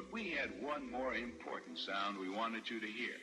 But we had one more important sound we wanted you to hear.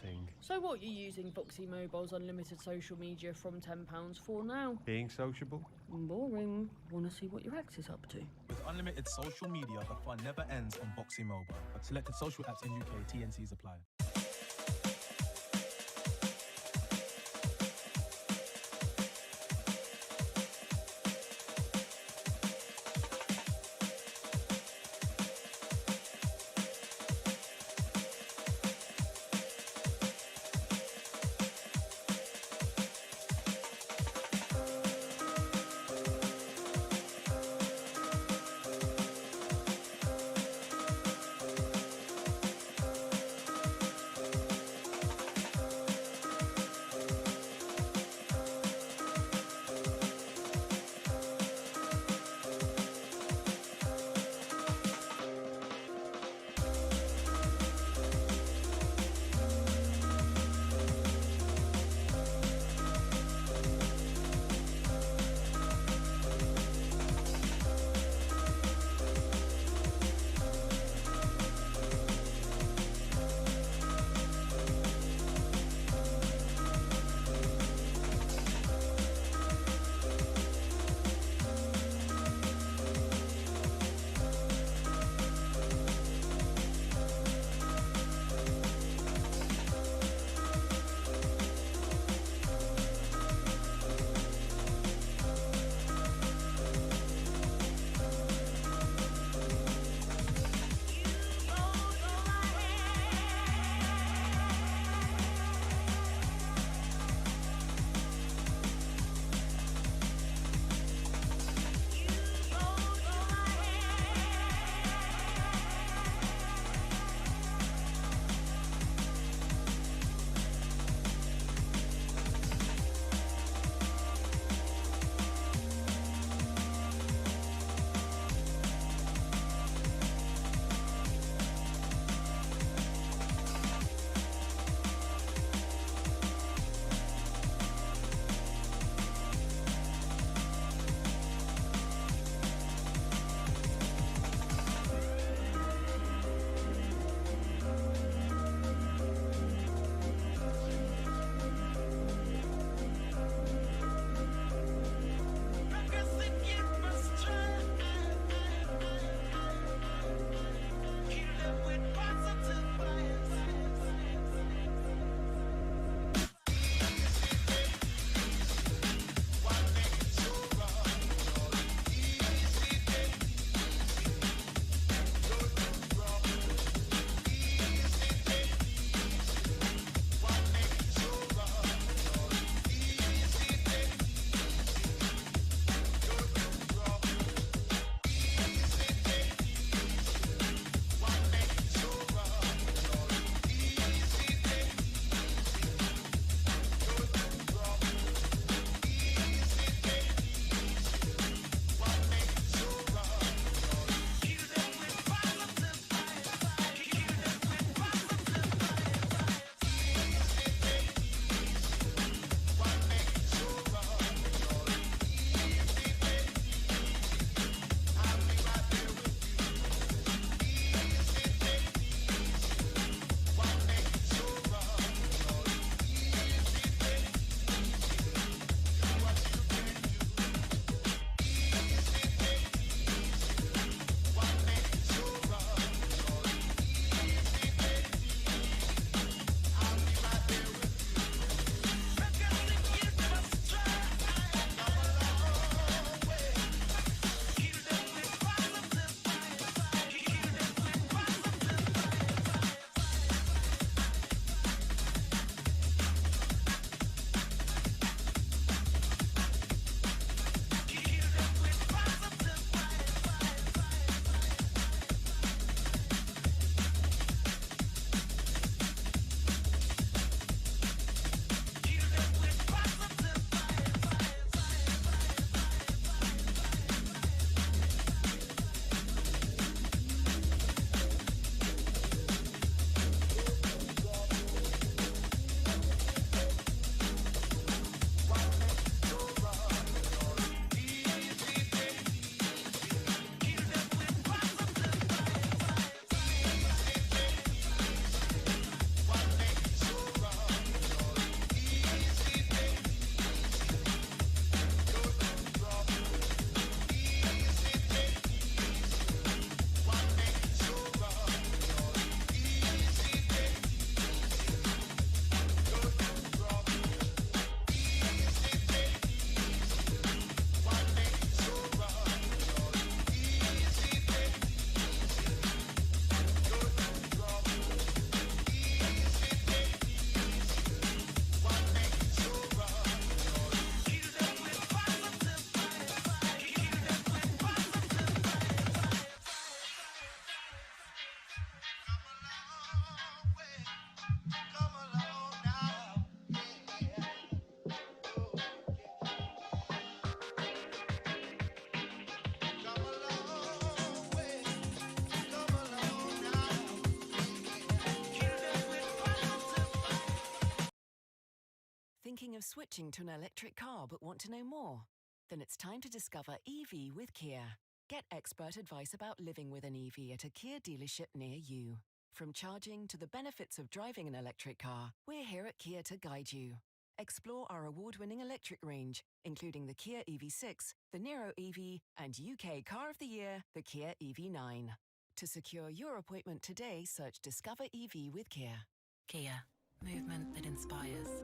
ting. So what you're using Foxy Mobile's unlimited social media from £10 for now? Being sociable? Boring. Wanna see what your ex is up to? With unlimited social media, the fun never ends on Foxy Mobile. Selected social apps in UK, TNCs apply. thinking of switching to an electric car but want to know more? Then it's time to discover EV with Kia. Get expert advice about living with an EV at a Kia dealership near you. From charging to the benefits of driving an electric car, we're here at Kia to guide you. Explore our award-winning electric range, including the Kia EV6, the Niro EV, and UK Car of the Year, the Kia EV9. To secure your appointment today, search Discover EV with Kia. Kia, movement that inspires.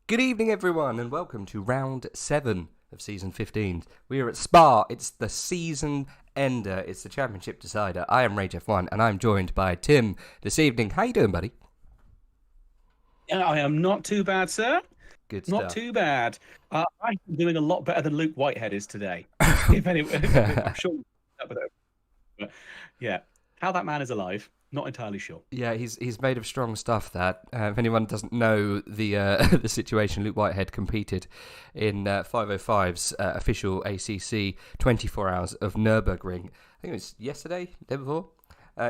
Good evening, everyone, and welcome to round 7 of season 15. We are at Spa. It's the season ender. It's the championship decider. I am Rage F1, and I'm joined by Tim this evening. How you doing, buddy? I am not too bad, sir. Good stuff. Not too bad. I'm doing a lot better than Luke Whitehead is today. If anyone, I'm sure. But yeah, how that man is alive, not entirely sure. Yeah, he's made of strong stuff. That if anyone doesn't know the the situation, Luke Whitehead competed in 505's official ACC 24 Hours of Nürburgring. I think it was yesterday, day before.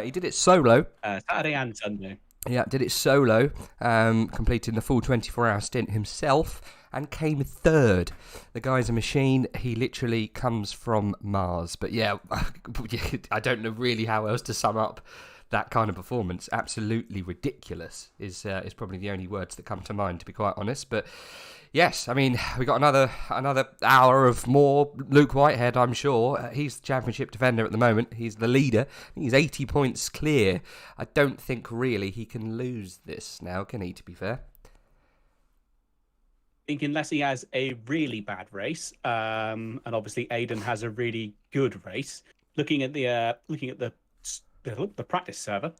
He did it solo. Saturday and Sunday. Yeah, did it solo, completing the full 24-hour stint himself, and came third. The guy's a machine. He literally comes from Mars. But yeah, I don't know really how else to sum up that kind of performance. Absolutely ridiculous is probably the only words that come to mind, to be quite honest. But yes, I mean, we got another hour of more Luke Whitehead, I'm sure. He's the championship defender at the moment. He's the leader. I think he's 80 points clear. I don't think really he can lose this now, can he, to be fair? I think unless he has a really bad race, and obviously Aiden has a really good race. Looking at the practice server,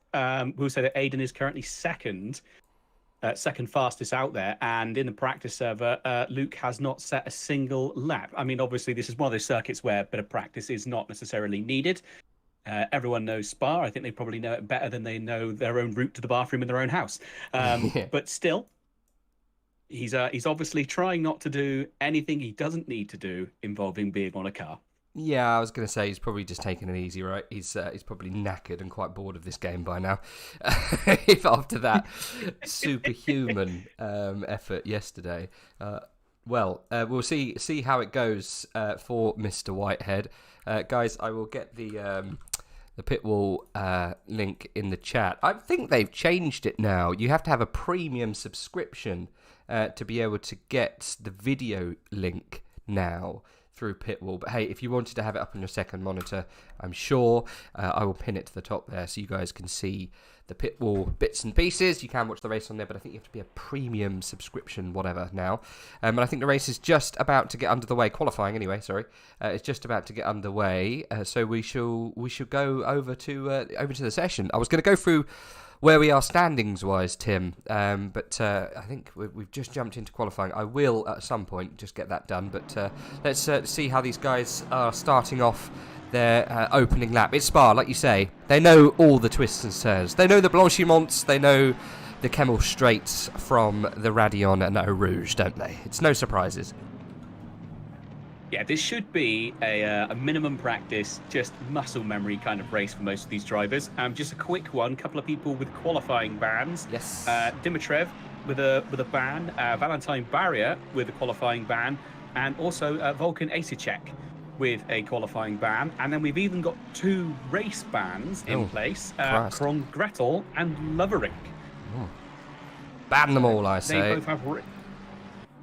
we'll say that Aiden is currently second fastest out there, and in the practice server, Luke has not set a single lap. I mean, obviously, this is one of those circuits where a bit of practice is not necessarily needed. Everyone knows Spa. I think they probably know it better than they know their own route to the bathroom in their own house. But still, he's obviously trying not to do anything he doesn't need to do involving being on a car. Yeah, I was going to say he's probably just taking it easy, right? He's probably knackered and quite bored of this game by now. If after that superhuman effort yesterday, we'll see how it goes for Mr. Whitehead, guys. I will get the pit wall link in the chat. I think they've changed it now. You have to have a premium subscription to be able to get the video link now through Pitwall. But hey, if you wanted to have it up on your second monitor, I'm sure I will pin it to the top there so you guys can see the Pitwall bits and pieces. You can watch the race on there, but I think you have to be a premium subscription, whatever, now. And I think the race is just about to get under the way. Qualifying, anyway, sorry. It's just about to get underway. So we shall go over to the session. I was going to go through where we are standings-wise, Tim, but I think we've just jumped into qualifying. I will, at some point, just get that done, but let's see how these guys are starting off their opening lap. It's Spa, like you say. They know all the twists and turns. They know the Blanchiments, they know the Kemmel Straights from the Raidillon and Eau Rouge, don't they? It's no surprises. Yeah, this should be a minimum practice, just muscle memory kind of race for most of these drivers. Just a quick one, couple of people with qualifying bans. Yes. Dimitrev with a ban, Valentine Barrier with a qualifying ban, and also Volkan Asicek with a qualifying ban. And then we've even got 2 race bans in place, Kron Gretel and Lovering. Ban them all, I say. They both have...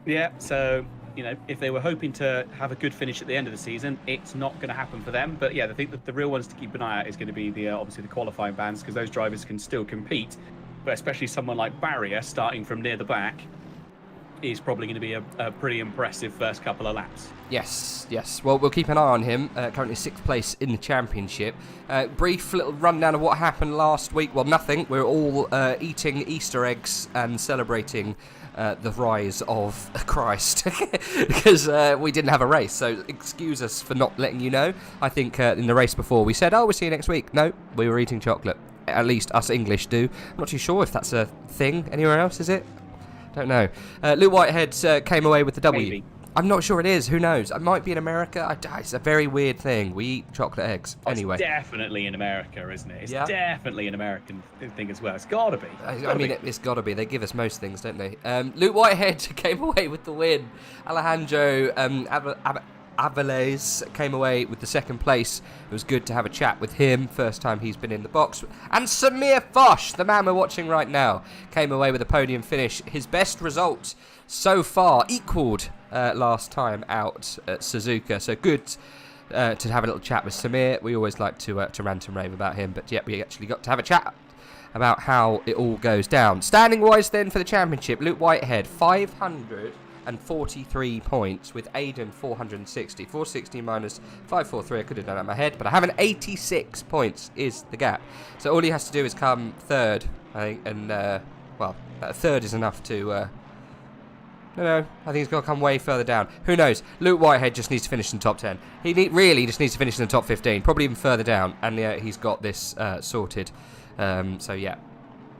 Yeah, so... You know, if they were hoping to have a good finish at the end of the season, it's not going to happen for them. But yeah, I think that the real ones to keep an eye out is going to be obviously the qualifying bans, because those drivers can still compete. But especially someone like Barrier, starting from near the back, is probably going to be a pretty impressive first couple of laps. Yes. Well, we'll keep an eye on him. Currently 6th place in the championship. Brief little rundown of what happened last week. Well, nothing. We're all eating Easter eggs and celebrating the rise of Christ because we didn't have a race, so excuse us for not letting you know. I think in the race before we said, we'll see you next week. No, we were eating chocolate. At least us English do. I'm not too sure if that's a thing anywhere else, is it? Don't know. Luke Whitehead came away with the W. Maybe. I'm not sure it is. Who knows? It might be in America. It's a very weird thing. We eat chocolate eggs. Anyway. It's definitely in America, isn't it? It's definitely an American thing as well. It's got to be. It's got to be. They give us most things, don't they? Luke Whitehead came away with the win. Alejandro Avilés came away with the 2nd place. It was good to have a chat with him. First time he's been in the box. And Samir Foch, the man we're watching right now, came away with a podium finish. His best result so far, equalled last time out at Suzuka. So good to have a little chat with Samir. We always like to rant and rave about him. But yeah, we actually got to have a chat about how it all goes down. Standing wise then for the championship, Luke Whitehead 543 points with Aidan 460. 460 minus 543, I could have done that in my head, but I have an 86 points is the gap. So all he has to do is come third, I think, and well, third is enough to no, I think he's got to come way further down. Who knows? Luke Whitehead just needs to finish in the top 10. He really just needs to finish in the top 15, probably even further down, and he's got this sorted. So yeah,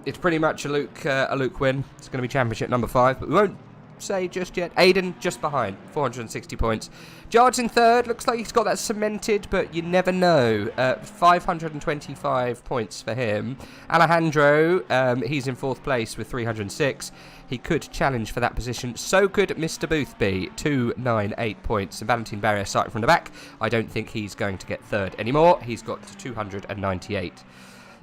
it's pretty much a Luke win. It's going to be championship number 5, but we won't say just yet. Aidan just behind, 460 points. Jards in third, looks like he's got that cemented, but you never know. 525 points for him. Alejandro, he's in 4th place with 306. He could challenge for that position. So could Mr. Boothby, 298 points. And Valentine Barrier starting from the back. I don't think he's going to get third anymore. He's got 298.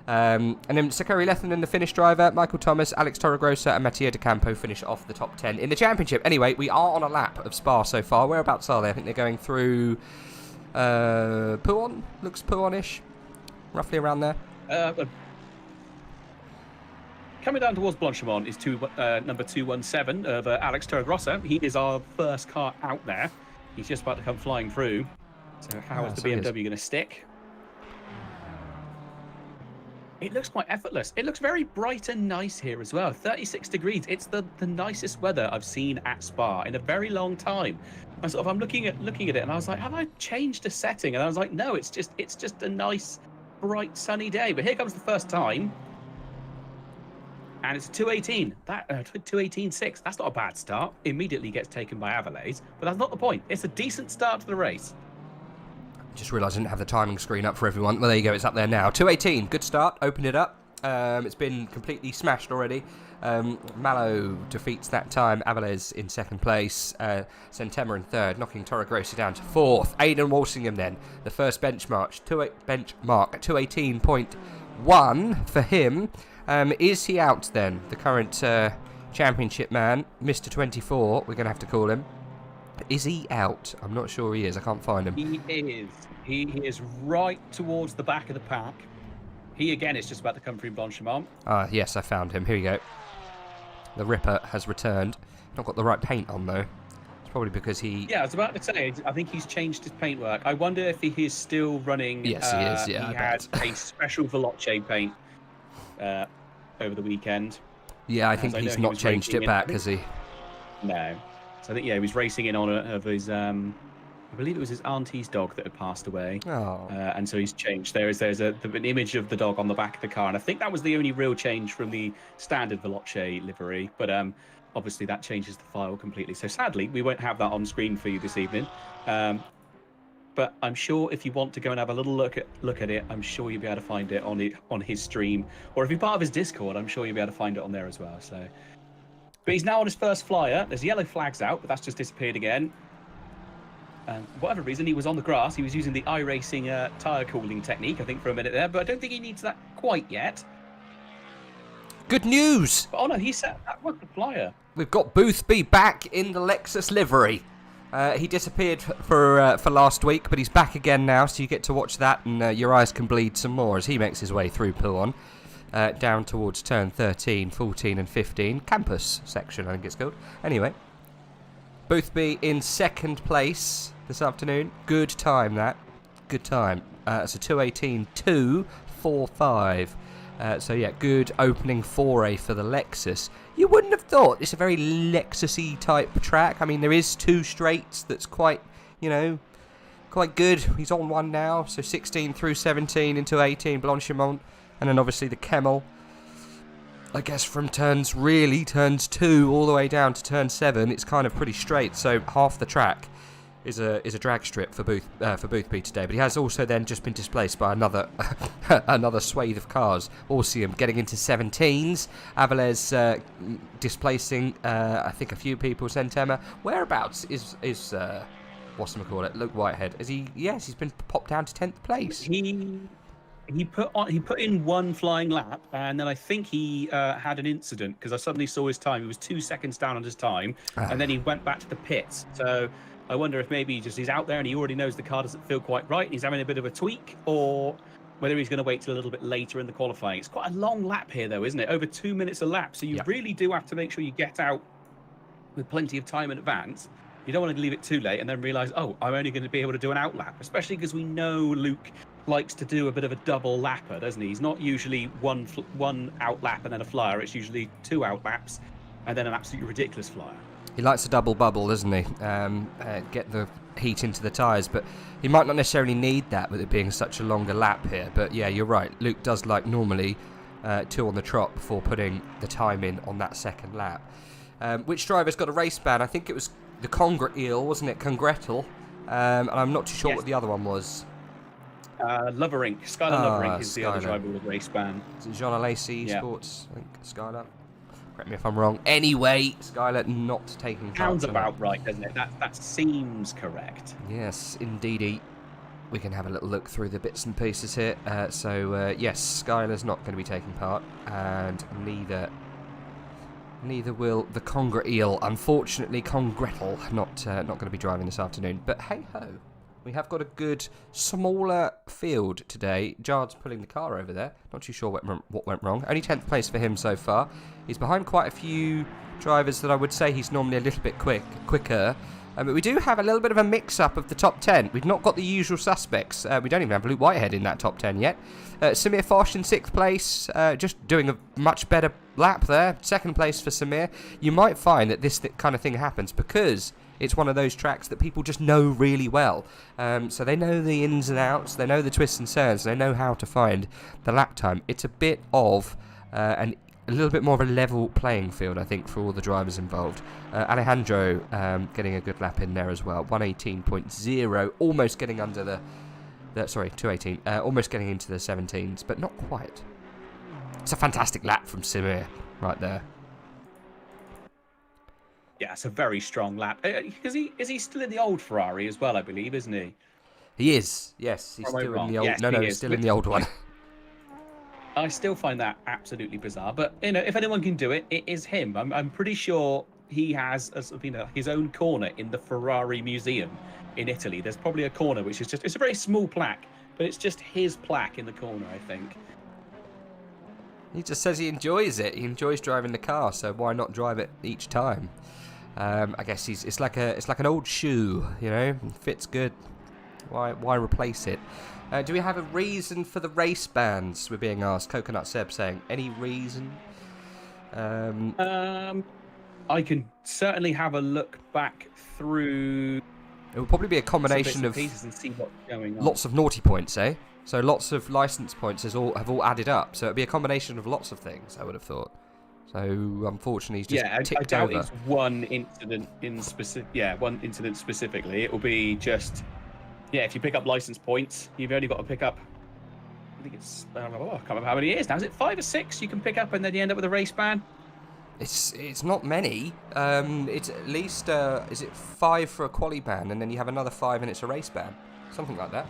And then Sakari Lethan and the Finnish driver, Michael Thomas, Alex Torregrossa and Mattia De Campo finish off the top 10 in the championship. Anyway, we are on a lap of Spa so far. Whereabouts are they? I think they're going through Pouon. Looks Pouon-ish. Roughly around there. Coming down towards Blanchimont is number 217 of Alex Torregrossa. He is our first car out there. He's just about to come flying through. So how is the BMW going to stick? It looks quite effortless. It looks very bright and nice here as well. 36 degrees. It's the nicest weather I've seen at Spa in a very long time. I'm looking at it and I was like, have I changed a setting? And I was like, no, it's just a nice, bright, sunny day. But here comes the first time. And it's 2:18. 2:18.6. That's not a bad start. Immediately gets taken by Avilés, but that's not the point. It's a decent start to the race. Just realised I didn't have the timing screen up for everyone. Well, there you go. It's up there now. 2:18. Good start. Open it up. It's been completely smashed already. Mallow defeats that time. Avilés in 2nd place. Sentema in 3rd, knocking Torregrossa down to 4th. Aidan Walsingham then, the first benchmark. 218.1 for him. Is he out then? The current championship man, Mr. 24, we're going to have to call him. Is he out? I'm not sure he is. I can't find him. He is. He is right towards the back of the pack. He, again, is just about to come through Blanchimont. Yes, I found him. Here we go. The Ripper has returned. Not got the right paint on, though. It's probably because he... Yeah, I was about to say, I think he's changed his paintwork. I wonder if he is still running... Yes, he is, yeah. He had a special Veloce paint over the weekend. Yeah, I think he's not changed it back, has he? No. So I think, yeah, he was racing in honour of his, I believe it was his auntie's dog that had passed away. Oh. And so he's changed. There's an image of the dog on the back of the car, and I think that was the only real change from the standard Veloce livery. But obviously that changes the file completely. So sadly, we won't have that on screen for you this evening. But I'm sure if you want to go and have a little look at it, I'm sure you'll be able to find it on his stream, or if you're part of his Discord, I'm sure you'll be able to find it on there as well. So, but he's now on his first flyer. There's yellow flags out, but that's just disappeared again. For whatever reason, he was on the grass. He was using the iRacing tyre cooling technique, I think, for a minute there, but I don't think he needs that quite yet. Good news! But, oh no, he said that was the flyer. We've got Boothby back in the Lexus livery. He disappeared for last week, but he's back again now, so you get to watch that, and your eyes can bleed some more as he makes his way through Pouon, down towards turn 13, 14 and 15. Campus section, I think it's called. Anyway, Boothby in 2nd place this afternoon. Good time, that. Good time. It's a 2:18.245. So yeah, good opening foray for the Lexus. You wouldn't have thought it's a very Lexus-y type track. I mean, there is 2 straights that's quite, quite good. He's on one now, so 16 through 17 into 18, Blanchimont, and then obviously the Kemmel. I guess from turns 2 all the way down to turn 7, it's kind of pretty straight. So half the track is a drag strip for Boothby today, but he has also then just been displaced by another another swathe of cars. Orsium getting into 17s, Avilés displacing I think a few people. Sentema, whereabouts is whatchamacallit, Luke Whitehead? Is he? Yes, he's been popped down to 10th place. He put in one flying lap, and then I think he had an incident because I suddenly saw his time. He was 2 seconds down on his time, and then he went back to the pits. So I wonder if maybe he's out there and he already knows the car doesn't feel quite right and he's having a bit of a tweak, or whether he's going to wait till a little bit later in the qualifying. It's quite a long lap here, though, isn't it? Over 2 minutes a lap. So you really do have to make sure you get out with plenty of time in advance. You don't want to leave it too late and then realise, oh, I'm only going to be able to do an out lap, especially because we know Luke likes to do a bit of a double lapper, doesn't he? He's not usually one out lap and then a flyer. It's usually 2 out laps and then an absolutely ridiculous flyer. He likes a double bubble, doesn't he? Get the heat into the tyres, but he might not necessarily need that with it being such a longer lap here. But yeah, you're right. Luke does like normally 2 on the trot before putting the time in on that second lap. Which driver's got a race ban? I think it was the Congret-Eel, wasn't it? Congretal. And I'm not too sure what the other one was. Loverink. Skylar Loverink is the other driver with a race ban. Is it Jean Alesi Sports? I think Skylar. Correct me if I'm wrong. Anyway, Skylar not taking part. Sounds about right, doesn't it? That seems correct. Yes, indeedy. We can have a little look through the bits and pieces here. Yes, Skylar's not going to be taking part, and neither will the Congret-Eel. Unfortunately, Congretal not going to be driving this afternoon. But hey ho, we have got a good smaller field today. Jard's pulling the car over there. Not too sure what went wrong. Only 10th place for him so far. He's behind quite a few drivers that I would say he's normally a little bit quicker. But we do have a little bit of a mix-up of the top 10. We've not got the usual suspects. We don't even have Luke Whitehead in that top 10 yet. Samir Fosh in 6th place, just doing a much better lap there. 2nd place for Samir. You might find that this kind of thing happens because it's one of those tracks that people just know really well. So they know the ins and outs, they know the twists and turns, they know how to find the lap time. It's a bit of a little bit more of a level playing field, I think, for all the drivers involved. Alejandro getting a good lap in there as well. 118.0, almost getting under the 218, almost getting into the 17s, but not quite. It's a fantastic lap from Samir right there. Yeah, it's a very strong lap. Is he still in the old Ferrari as well, I believe, isn't he? He is, yes. He's still in the old... Yes, he's still in the old one. I still find that absolutely bizarre, but if anyone can do it, it is him. I'm pretty sure he has his own corner in the Ferrari Museum in Italy. There's probably a corner which is it's a very small plaque, but it's just his plaque in the corner, I think. He just says he enjoys it. He enjoys driving the car, so why not drive it each time? I guess it's like an old shoe, it fits good. Why replace it? Do we have a reason for the race bans? We're being asked. Coconut Seb saying, any reason? I can certainly have a look back through. It will probably be a combination of pieces and see what's going on. Lots of naughty points, eh? So lots of license points have all added up. So it'll be a combination of lots of things, I would have thought. So unfortunately, he's just ticked over. I doubt it's one incident in specific. Yeah, one incident specifically. It will be just. Yeah, if you pick up license points, you've only got to pick up. I think it's. I can't remember how many it is now. Is it 5 or 6 you can pick up, and then you end up with a race ban? It's not many. It's at least is it 5 for a quali ban, and then you have another 5, and it's a race ban, something like that.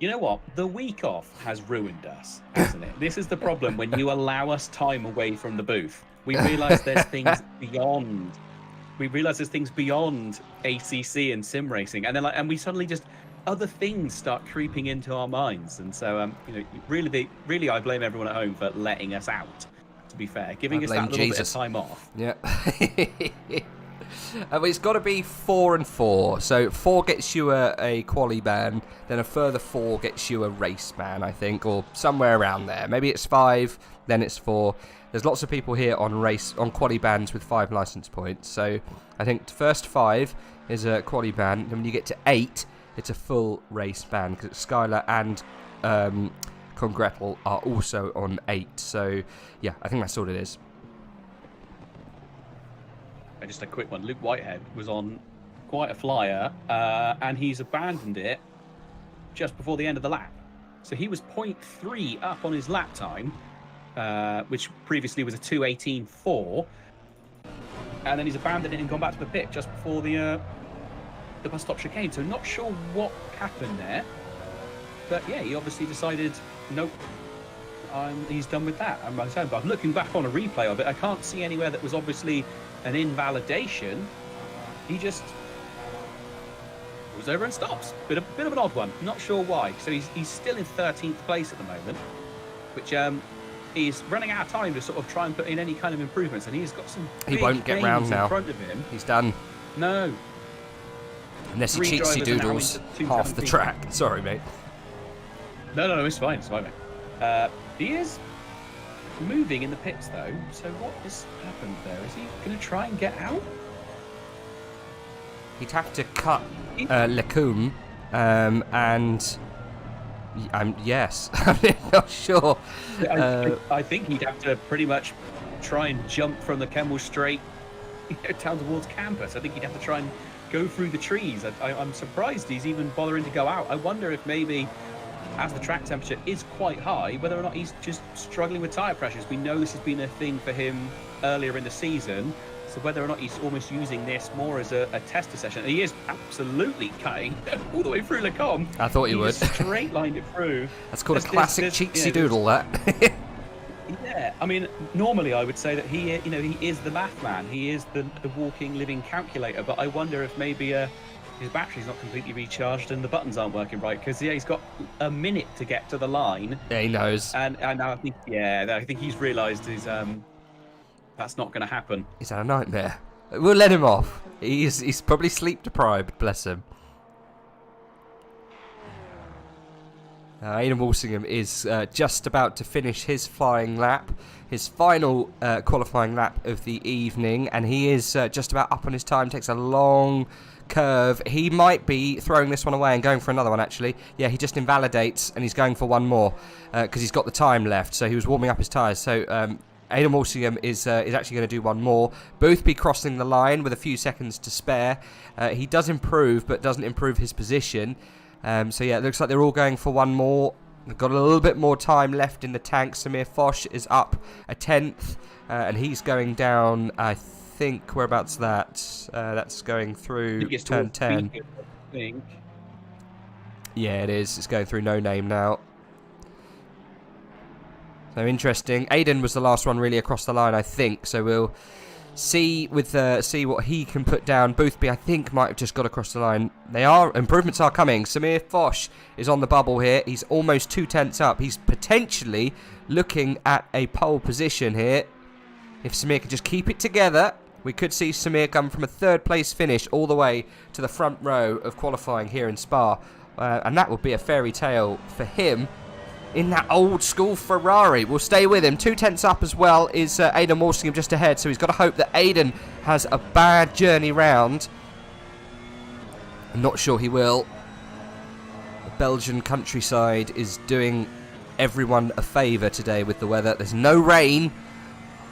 You know what? The week off has ruined us, hasn't it? This is the problem when you allow us time away from the booth. We realise there's things beyond. We realise there's things beyond ACC and sim racing, and then and we suddenly just other things start creeping into our minds, and so really, I blame everyone at home for letting us out. To be fair, giving us that little bit of time off. Yeah. It's got to be 4 and 4. So 4 gets you a quali ban, then a further 4 gets you a race ban, I think, or somewhere around there. Maybe it's 5, then it's 4. There's lots of people here on quali bans with 5 license points. So I think the first 5 is a quali ban. Then when you get to 8, it's a full race ban because Skylar and Congretal are also on 8. So yeah, I think that's all it is. Just a quick one. Luke Whitehead was on quite a flyer, and he's abandoned it just before the end of the lap. So he was 0.3 up on his lap time, which previously was a 2:18.4, and then he's abandoned it and gone back to the pit just before the bus stop chicane. So not sure what happened there, but yeah, he obviously decided, nope, he's done with that. But I'm looking back on a replay of it. I can't see anywhere that was obviously an invalidation. He just goes over and stops. Bit of an odd one. Not sure why. So he's still in 13th place at the moment, which he's running out of time to sort of try and put in any kind of improvements, and he's got some. He won't get round now. In front of him. He's done. No. Unless he cheatsy doodles half the track. Sorry, mate. No, it's fine, mate. He is moving in the pits, though. So what has happened there? Is he going to try and get out? He'd have to cut Lecum, and yes, I'm not sure. I think he'd have to pretty much try and jump from the Kemmel Straight down towards campus. I think he'd have to try and go through the trees. I'm surprised he's even bothering to go out. I wonder if maybe, as the track temperature is quite high, whether or not he's just struggling with tyre pressures. We know this has been a thing for him earlier in the season, so whether or not he's almost using this more as a tester session. And he is absolutely cutting all the way through Lecom. I thought he would. Straight lined it through. That's called a classic cheatsy doodle, that. Yeah, I mean, normally I would say that he is the math man. He is the walking, living calculator. But I wonder if maybe his battery's not completely recharged and the buttons aren't working right. Because he's got a minute to get to the line. Yeah, he knows. And I think he's realised that's not going to happen. He's had a nightmare. We'll let him off. He's probably sleep deprived. Bless him. Aidan Walsingham is just about to finish his flying lap, his final qualifying lap of the evening, and he is just about up on his time. Takes a long curve. He might be throwing this one away and going for another one, actually. Yeah, he just invalidates, and he's going for one more because he's got the time left, so he was warming up his tyres. So Aidan Walsingham is actually going to do one more. Boothby crossing the line with a few seconds to spare. He does improve, but doesn't improve his position. So yeah, it looks like they're all going for one more. They've got a little bit more time left in the tank. Samir Foch is up a 10th, and he's going down, I think, whereabouts that's going through turn 10. I think. Yeah, it is. It's going through No Name now. So interesting. Aidan was the last one really across the line, I think. So we'll see what he can put down. Boothby, I think, might have just got across the line. Improvements are coming. Samir Foch is on the bubble here. He's almost 2/10 up. He's potentially looking at a pole position here. If Samir can just keep it together, we could see Samir come from a third place finish all the way to the front row of qualifying here in Spa. And that would be a fairy tale for him in that old school Ferrari. We'll stay with him. 2/10 up as well is Aidan Walsingham just ahead, so he's got to hope that Aidan has a bad journey round. I'm not sure he will. The Belgian countryside is doing everyone a favour today with the weather. There's no rain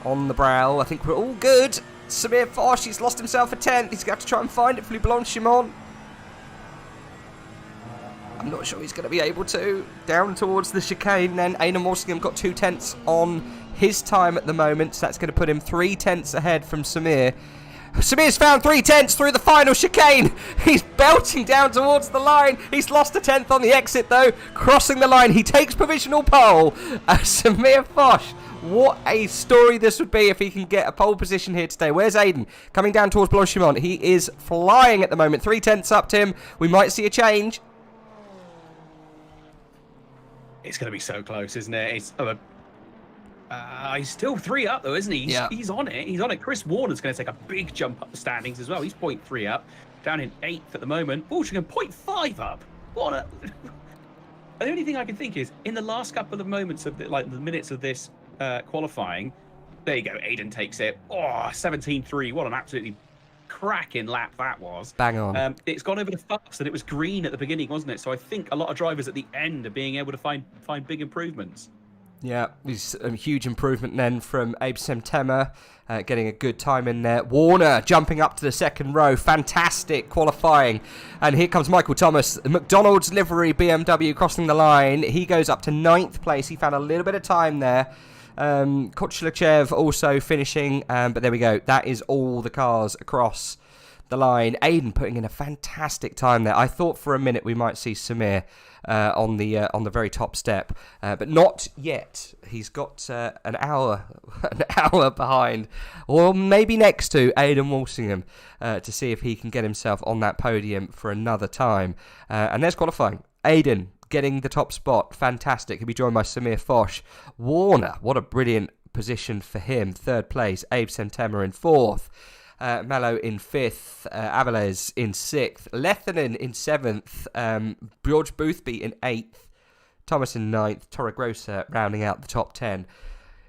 on the brow. I think we're all good. Samir Foch, he's lost himself a 10th. He's got to try and find it for Blanchimont. I'm not sure he's going to be able to. Down towards the chicane then. Aidan Walsingham got 2/10 on his time at the moment, so that's going to put him 3/10 ahead from Samir. Samir's found 3/10 through the final chicane. He's belting down towards the line. He's lost a 10th on the exit though. Crossing the line, he takes provisional pole. Samir Foch, what a story this would be if he can get a pole position here today. Where's Aidan? Coming down towards Blanchimont. He is flying at the moment. 3/10 up to him. We might see a change. It's going to be so close, isn't it? He's still 3 up, though, isn't he? He's on it. He's on it. Chris Warner's going to take a big jump up the standings as well. He's 0.3 up, down in 8th at the moment. Walsingham 0.5 up. The only thing I can think is, in the last couple of moments of the minutes of this qualifying, there you go. Aidan takes it. 17.3. What an absolutely cracking lap that was. Bang on. It's gone over the fast, and it was green at the beginning, wasn't it? So I think a lot of drivers at the end are being able to find big improvements. Yeah, it's a huge improvement then from Abe Semtema, getting a good time in there. Warner jumping up to the second row. Fantastic qualifying. And here comes Michael Thomas. McDonald's livery BMW crossing the line. He goes up to 9th place. He found a little bit of time there. Kochlichev also finishing, but there we go. That is all the cars across the line. Aiden putting in a fantastic time there. I thought for a minute we might see Samir on the very top step, but not yet. He's got an hour behind, or maybe next to Aiden Walsingham, to see if he can get himself on that podium for another time. And there's qualifying. Aiden getting the top spot, fantastic. He'll be joined by Samir Foch. Warner, what a brilliant position for him. 3rd place. Abe Sentema in 4th. Mallow in 5th. Avilés in 6th. Lehtinen in 7th. George Boothby in 8th. Thomas in 9th. Torregrossa rounding out the top 10.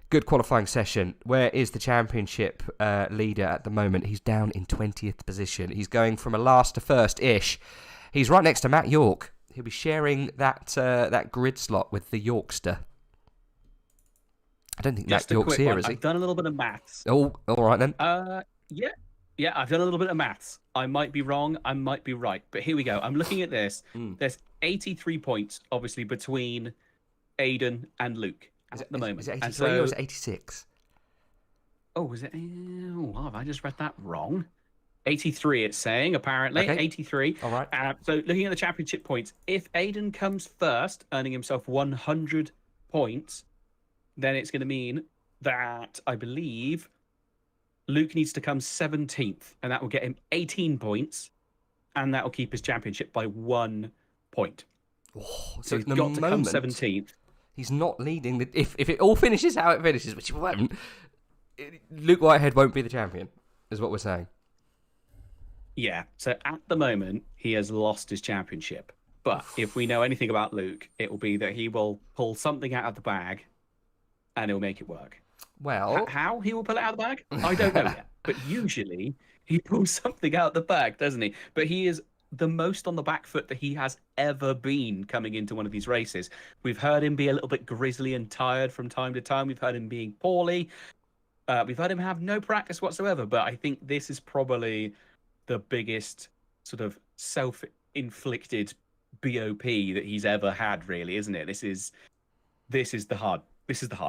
Good qualifying session. Where is the championship leader at the moment? He's down in 20th position. He's going from a last to first-ish. He's right next to Matt York. He'll be sharing that grid slot with the Yorkster. I don't think Matt York's here, is he? I've done a little bit of maths. Oh, all right then. Yeah, I've done a little bit of maths. I might be wrong, I might be right. But here we go. I'm looking at this. There's 83 points, obviously, between Aiden and Luke at the moment. Is it 83 or is it 86? Oh, is it? Oh, have I just read that wrong? 83, it's saying, apparently. Okay. 83. All right. So looking at the championship points, if Aiden comes first, earning himself 100 points, then it's going to mean that, I believe, Luke needs to come 17th, and that will get him 18 points, and that will keep his championship by 1 point. Oh, so he's got to come 17th. He's not leading. If it all finishes how it finishes, which it won't, Luke Whitehead won't be the champion, is what we're saying. Yeah, so at the moment, he has lost his championship. But if we know anything about Luke, it will be that he will pull something out of the bag and he'll make it work. Well, how he will pull it out of the bag, I don't know yet. But usually, he pulls something out of the bag, doesn't he? But he is the most on the back foot that he has ever been coming into one of these races. We've heard him be a little bit grizzly and tired from time to time. We've heard him being poorly. We've heard him have no practice whatsoever. But I think this is probably the biggest sort of self-inflicted BOP that he's ever had, really, isn't it? This is the hard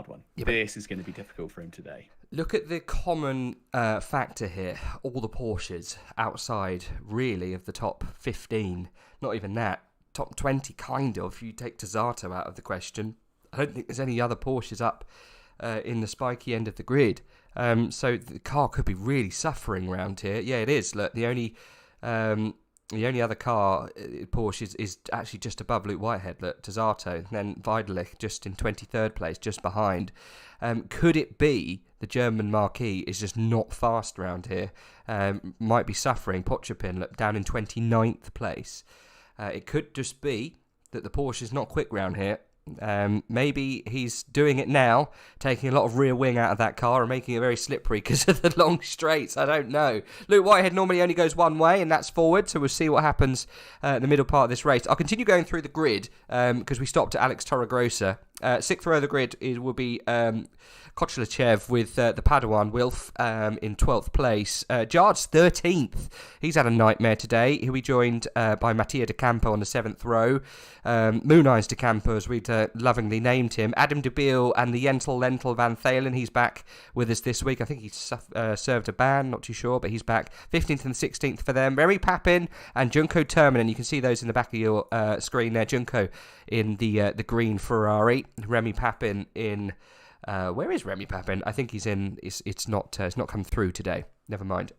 one. Yeah, this is going to be difficult for him today. Look at the common factor here. All the Porsches outside, really, of the top 15. Not even that. Top 20, kind of. You take Tozzato out of the question. I don't think there's any other Porsches up in the spiky end of the grid. So the car could be really suffering around here. Yeah, it is. Look, the only other car, Porsche, is actually just above Luke Whitehead. Look, Tozzato, then Weidelich just in 23rd place, just behind. Could it be the German marquee is just not fast around here? Might be suffering. Pochopin, look, down in 29th place. It could just be that the Porsche is not quick round here. Maybe he's doing it now, taking a lot of rear wing out of that car and making it very slippery because of the long straights. I don't know. Luke Whitehead normally only goes one way, and that's forward, so we'll see what happens in the middle part of this race. I'll continue going through the grid because we stopped at Alex Torregrossa. 6th row of the grid will be Kochelachev with the Padawan Wilf in 12th place. Jar's 13th. He's had a nightmare today. He'll be joined by Mattia De Campo on the 7th row. Moon Eyes De Campo, as we'd lovingly named him. Adam De Beel and the Yentel Lentel Van Thalen. He's back with us this week. I think he's served a ban, not too sure, but he's back. 15th and 16th for them. Remy Papin and Junko Terminen. You can see those in the back of your screen there. Junko in the green Ferrari. Remy Papin in... where is Remy Papin? I think he's in... It's not come through today. Never mind.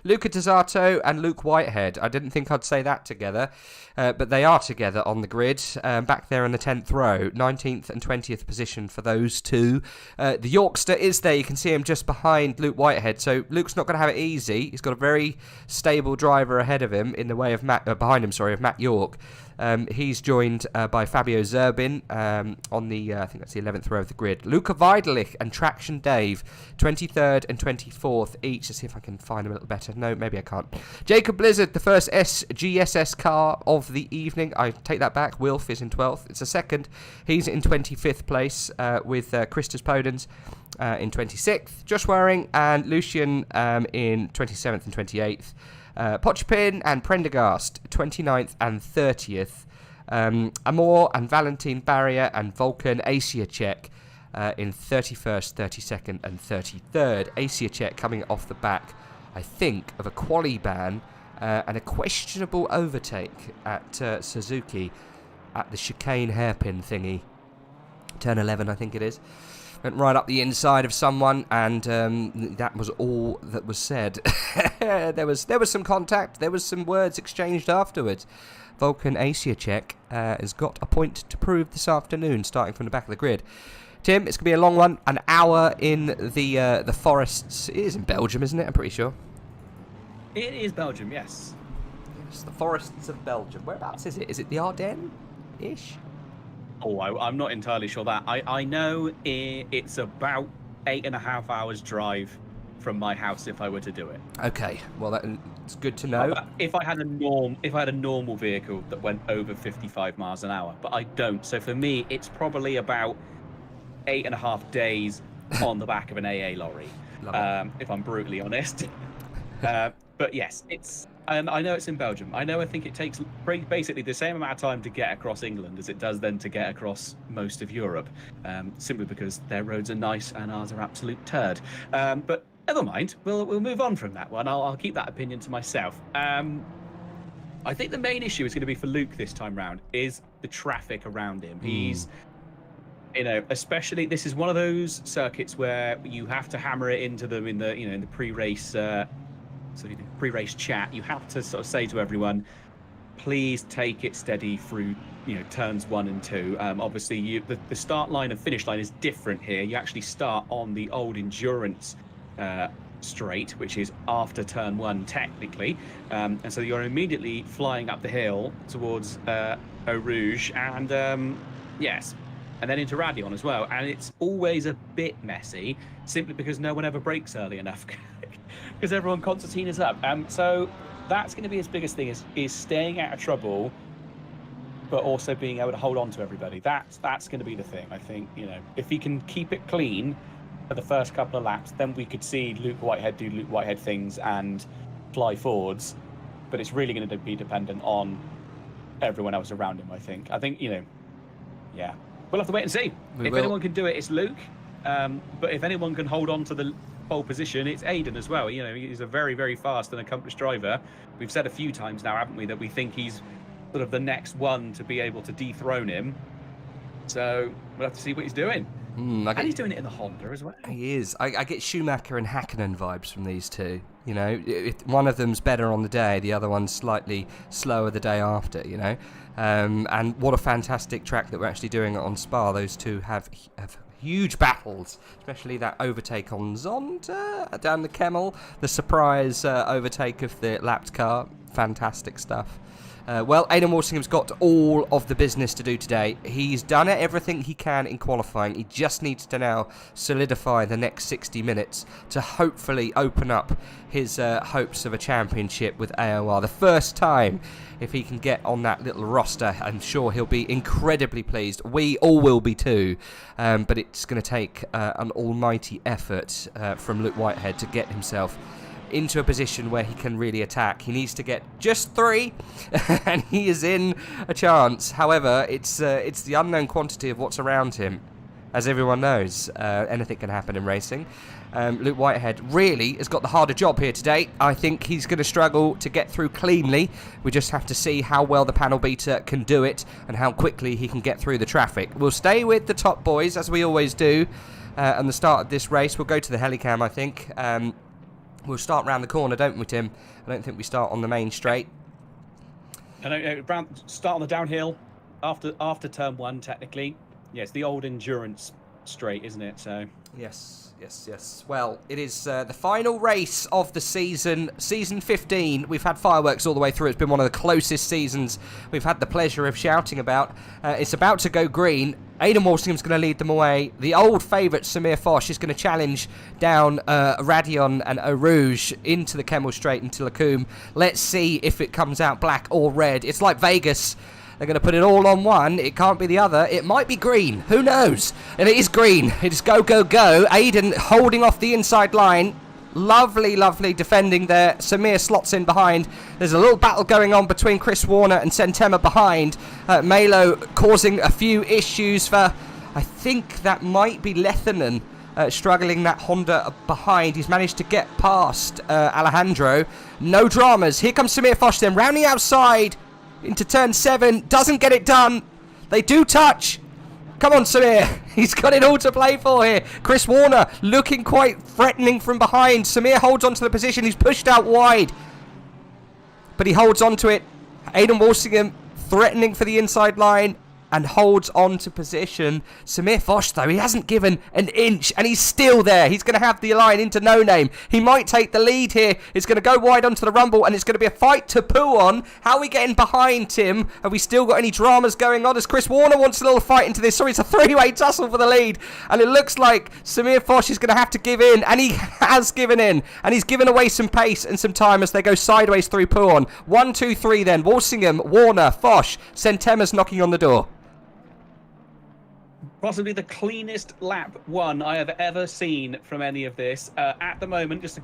Luca Tozzato and Luke Whitehead. I didn't think I'd say that together, but they are together on the grid. Back there in the 10th row. 19th and 20th position for those two. The Yorkster is there. You can see him just behind Luke Whitehead. So Luke's not going to have it easy. He's got a very stable driver ahead of him in the way of behind him, of Matt York. He's joined by Fabio Zerbin on the, I think that's the 11th row of the grid. Luca Weidelich and Traction Dave, 23rd and 24th each. Let's see if I can find them a little better. No, maybe I can't. Jacob Blizzard, the first SGSS car of the evening. I take that back. Wilf is in 12th. It's a second. He's in 25th place with Christus Podens in 26th. Josh Waring and Lucian in 27th and 28th. Pochopin and Prendergast, 29th and 30th. Amor and Valentin Barrier and Volkan Asiacek in 31st, 32nd and 33rd. Asiacek coming off the back I think, of a quali ban and a questionable overtake at Suzuki at the chicane hairpin thingy. Turn 11, I think it is. Went right up the inside of someone, and that was all that was said. there was some contact, there was some words exchanged afterwards. Volkan Asiacek has got a point to prove this afternoon, starting from the back of the grid. Tim, it's going to be a long one, an hour in the forests. It is in Belgium, isn't it? I'm pretty sure. It is Belgium, yes. Yes, the forests of Belgium. Whereabouts is it? Is it the Ardennes-ish? Oh, I'm not entirely sure that. I know it's about 8.5 hours drive from my house if I were to do it. Okay, well it's good to know. If I had a normal vehicle that went over 55 miles an hour, but I don't. So for me, it's probably about 8.5 days on the back of an AA lorry, if I'm brutally honest. But yes, I know it's in Belgium. I think it takes basically the same amount of time to get across England as it does then to get across most of Europe, simply because their roads are nice and ours are absolute turd. But never mind, we'll move on from that one. I'll keep that opinion to myself. I think the main issue is going to be for Luke this time round is the traffic around him. He's, especially this is one of those circuits where you have to hammer it into them in the pre-race. Pre-race chat, you have to sort of say to everyone, please take it steady through turns 1 and 2. Obviously the start line and finish line is different here. You actually start on the old endurance straight, which is after turn 1 technically, and so you're immediately flying up the hill towards Eau Rouge and yes, and then into Radion as well, and it's always a bit messy simply because no one ever brakes early enough. Because everyone concertinas up. So that's going to be his biggest thing is staying out of trouble, but also being able to hold on to everybody. That's going to be the thing. I think, if he can keep it clean for the first couple of laps, then we could see Luke Whitehead do Luke Whitehead things and fly forwards. But it's really going to be dependent on everyone else around him, I think. Yeah. We'll have to wait and see. If anyone can do it, it's Luke. But if anyone can hold on to the pole position, it's Aiden as well. He's a very, very fast and accomplished driver. We've said a few times now, haven't we, that we think he's sort of the next one to be able to dethrone him. So we'll have to see what he's doing. And he's doing it in the Honda as well. He is. I get Schumacher and Hakkinen vibes from these two. One of them's better on the day, the other one's slightly slower the day after, and what a fantastic track that we're actually doing on Spa. Those two have huge battles, especially that overtake on Zonda down the Kemmel, the surprise overtake of the lapped car. Fantastic stuff. Well, Aidan Walsingham's got all of the business to do today. He's done everything he can in qualifying. He just needs to now solidify the next 60 minutes to hopefully open up his hopes of a championship with AOR. The first time, if he can get on that little roster, I'm sure he'll be incredibly pleased. We all will be too. But it's going to take an almighty effort from Luke Whitehead to get himself into a position where he can really attack. He needs to get just 3 and he is in a chance. However, it's the unknown quantity of what's around him. As everyone knows, anything can happen in racing. Luke Whitehead really has got the harder job here today. I think he's going to struggle to get through cleanly. We just have to see how well the panel beater can do it and how quickly he can get through the traffic. We'll stay with the top boys as we always do. On the start of this race, we'll go to the helicam, I think. We'll start round the corner, don't we, Tim? I don't think we start on the main straight. Start on the downhill after turn 1, technically. Yeah, it's the old endurance straight, isn't it? So yes. Well, it is the final race of the season 15. We've had fireworks all the way through. It's been one of the closest seasons we've had the pleasure of shouting about. It's about to go green. Aidan Walsingham's going to lead them away. The old favourite, Samir Foch, is going to challenge down Radion and Eau Rouge into the Kemmel Straight into Lacombe. Let's see if it comes out black or red. It's like Vegas. They're going to put it all on one. It can't be the other. It might be green. Who knows? And it is green. It is go, go, go. Aiden holding off the inside line. Lovely, lovely defending there. Samir slots in behind. There's a little battle going on between Chris Warner and Sentema behind. Melo causing a few issues for, I think that might be Lethenen struggling that Honda behind. He's managed to get past Alejandro. No dramas. Here comes Samir Foch then, rounding outside into turn 7. Doesn't get it done. They do touch. Come on, Samir. He's got it all to play for here. Chris Warner looking quite threatening from behind. Samir holds onto the position. He's pushed out wide, but he holds onto it. Aidan Walsingham threatening for the inside line and holds on to position. Samir Foch, though, he hasn't given an inch, and he's still there. He's going to have the line into No Name. He might take the lead here. It's going to go wide onto the rumble, and it's going to be a fight to poo on. How are we getting behind, Tim? Have we still got any dramas going on? As Chris Warner wants a little fight into this. Sorry, it's a three-way tussle for the lead, and it looks like Samir Foch is going to have to give in, and he has given in, and he's given away some pace and some time as they go sideways through poo on. 1, 2, 3 then. Walsingham, Warner, Foch, Centema's knocking on the door. Possibly the cleanest lap 1 I have ever seen from any of this. At the moment, just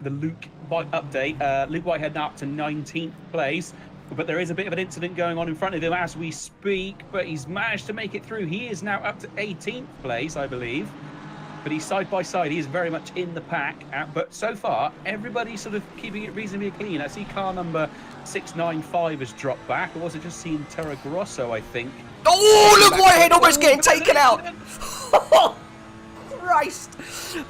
the Luke update, Luke Whitehead now up to 19th place, but there is a bit of an incident going on in front of him as we speak, but he's managed to make it through. He is now up to 18th place, I believe, but he's side by side. He is very much in the pack, but so far, everybody's sort of keeping it reasonably clean. I see car number 695 has dropped back, or was it just seen Terra Grosso, I think? Oh, look, Whitehead almost getting taken out. Christ.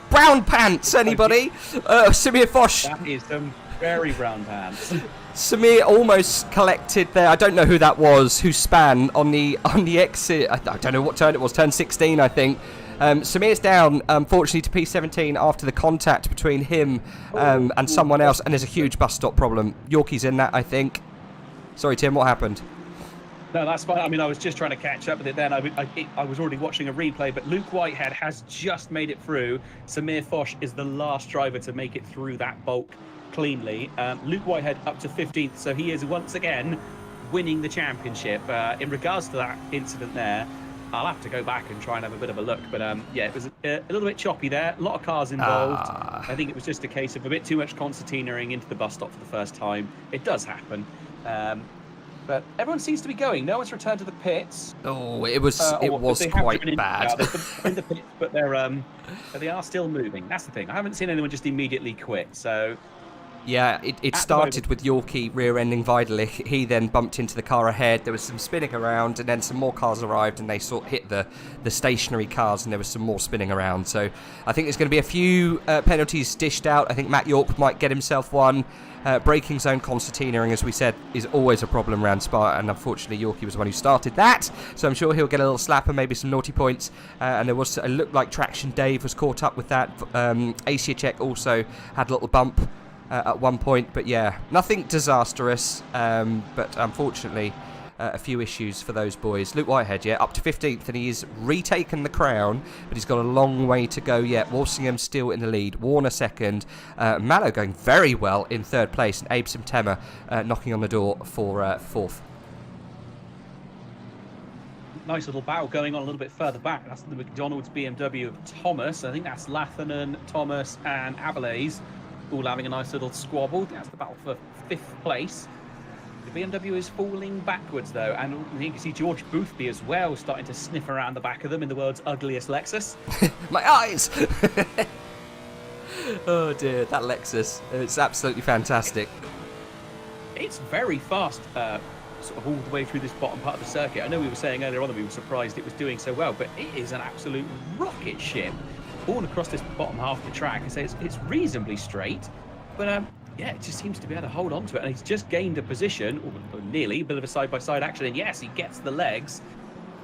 Brown pants, anybody? Samir Foch. That is some very brown pants. Samir almost collected there. I don't know who that was, who span on the exit. I don't know what turn it was, turn 16, I think. Samir's down, unfortunately, to P17 after the contact between him and someone else, and there's a huge bus stop problem. Yorkie's in that, I think. Sorry, Tim, what happened? No, that's fine. I mean, I was just trying to catch up with it then. I was already watching a replay, but Luke Whitehead has just made it through. Samir Foch is the last driver to make it through that bulk cleanly. Luke Whitehead up to 15th, so he is once again winning the championship. In regards to that incident there, I'll have to go back and try and have a bit of a look. But yeah, it was a little bit choppy there. A lot of cars involved. I think it was just a case of a bit too much concertinaing into the bus stop for the first time. It does happen. But everyone seems to be going. No one's returned to the pits. Oh, it was quite bad. They're in the pits, but they are still moving. That's the thing. I haven't seen anyone just immediately quit. So yeah, it started with Yorkie rear-ending Vidalich. He then bumped into the car ahead. There was some spinning around, and then some more cars arrived, and they sort of hit the stationary cars, and there was some more spinning around. So I think there's going to be a few penalties dished out. I think Matt York might get himself one. Braking zone concertinaing, as we said, is always a problem around Spa, and unfortunately Yorkie was the one who started that, so I'm sure he'll get a little slap and maybe some naughty points. And there was, it looked like Traction Dave was caught up with that. Asiacek also had a little bump at one point, but yeah, nothing disastrous, but unfortunately a few issues for those boys. Luke Whitehead, yeah, up to 15th, and he's retaken the crown, but he's got a long way to go yet. Walsingham still in the lead, Warner second, Mallow going very well in third place, and Abe Simtema knocking on the door for fourth. Nice little battle going on a little bit further back. That's the McDonald's BMW of Thomas. I think that's Lathanen, Thomas, and Abeles all having a nice little squabble. That's the battle for 5th place. The BMW is falling backwards, though, and you can see George Boothby as well starting to sniff around the back of them in the world's ugliest Lexus. My eyes! Oh dear, that Lexus. It's absolutely fantastic. It's very fast, sort of all the way through this bottom part of the circuit. I know we were saying earlier on that we were surprised it was doing so well, but it is an absolute rocket ship all across this bottom half of the track. I say it's reasonably straight, but yeah, it just seems to be able to hold on to it, and he's just gained a position, or nearly, a bit of a side-by-side action, and yes, he gets the legs,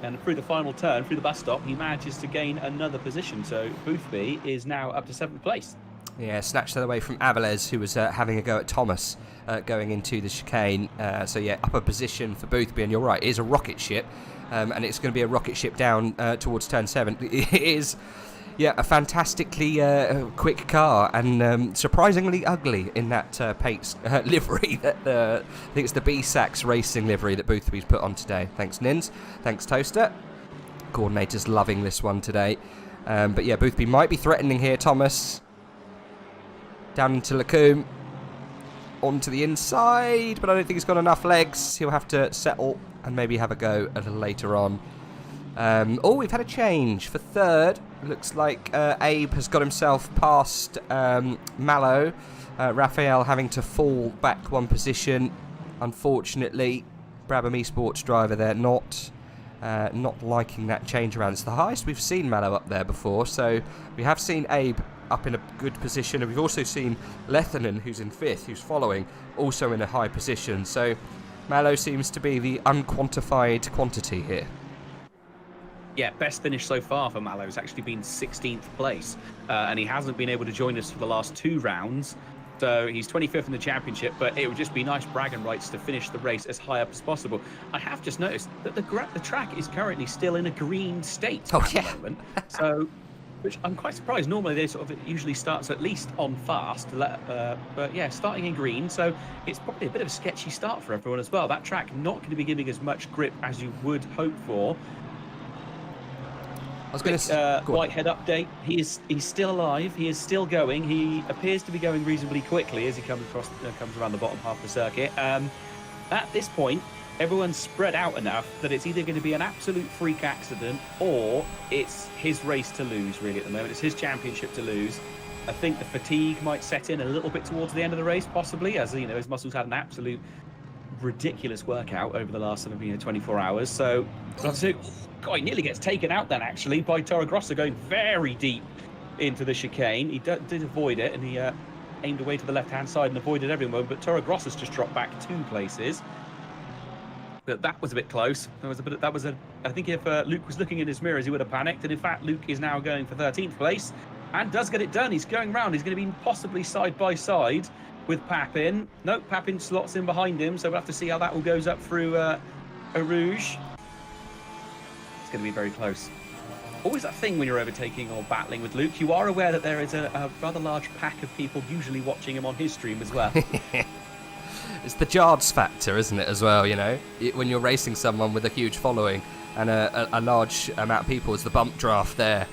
and through the final turn, through the bus stop, he manages to gain another position, so Boothby is now up to 7th place. Yeah, snatched that away from Abeles, who was having a go at Thomas going into the chicane. So yeah, upper position for Boothby, and you're right, it is a rocket ship, and it's going to be a rocket ship down towards turn 7. It is... yeah, a fantastically quick car, and surprisingly ugly in that Pates livery. That I think it's the B-Sax Racing livery that Boothby's put on today. Thanks, Nins. Thanks, Toaster. Coordinator's loving this one today. But yeah, Boothby might be threatening here. Thomas down into Lacombe. Onto the inside, but I don't think he's got enough legs. He'll have to settle and maybe have a go a little later on. Oh, we've had a change for third. Looks like Abe has got himself past Mallow. Raphael having to fall back one position. Unfortunately, Brabham Esports driver there not liking that change around. It's the highest we've seen Mallow up there before, so we have seen Abe up in a good position, and we've also seen Lethinen, who's in 5th, who's following, also in a high position. So Mallow seems to be the unquantified quantity here. Yeah, best finish so far for Mallow has actually been 16th place, and he hasn't been able to join us for the last 2 rounds. So he's 25th in the championship, but it would just be nice bragging rights to finish the race as high up as possible. I have just noticed that the track is currently still in a green state at the moment. So, which I'm quite surprised. Normally they sort of usually starts at least on fast, but yeah, starting in green. So it's probably a bit of a sketchy start for everyone as well. That track not going to be giving as much grip as you would hope for. I was going to Whitehead update. He's still alive. He is still going. He appears to be going reasonably quickly as he comes around the bottom half of the circuit. At this point, everyone's spread out enough that it's either going to be an absolute freak accident or it's his race to lose. Really, at the moment, it's his championship to lose. I think the fatigue might set in a little bit towards the end of the race, possibly, as his muscles had an absolute ridiculous workout over the last 24 hours. So. God, he nearly gets taken out then, actually, by Torregrossa going very deep into the chicane. He did avoid it, and he aimed away to the left-hand side and avoided everyone, but Torregrossa's just dropped back 2 places. But that was a bit close. I think if Luke was looking in his mirrors, he would have panicked, and in fact, Luke is now going for 13th place, and does get it done. He's going round. He's going to be possibly side-by-side with Papin. No, Papin slots in behind him, so we'll have to see how that all goes up through Rouge. It's going to be very close. Always that thing when you're overtaking or battling with Luke, you are aware that there is a rather large pack of people usually watching him on his stream as well. It's the Jards factor, isn't it, as well, when you're racing someone with a huge following and a large amount of people. It's the bump draft there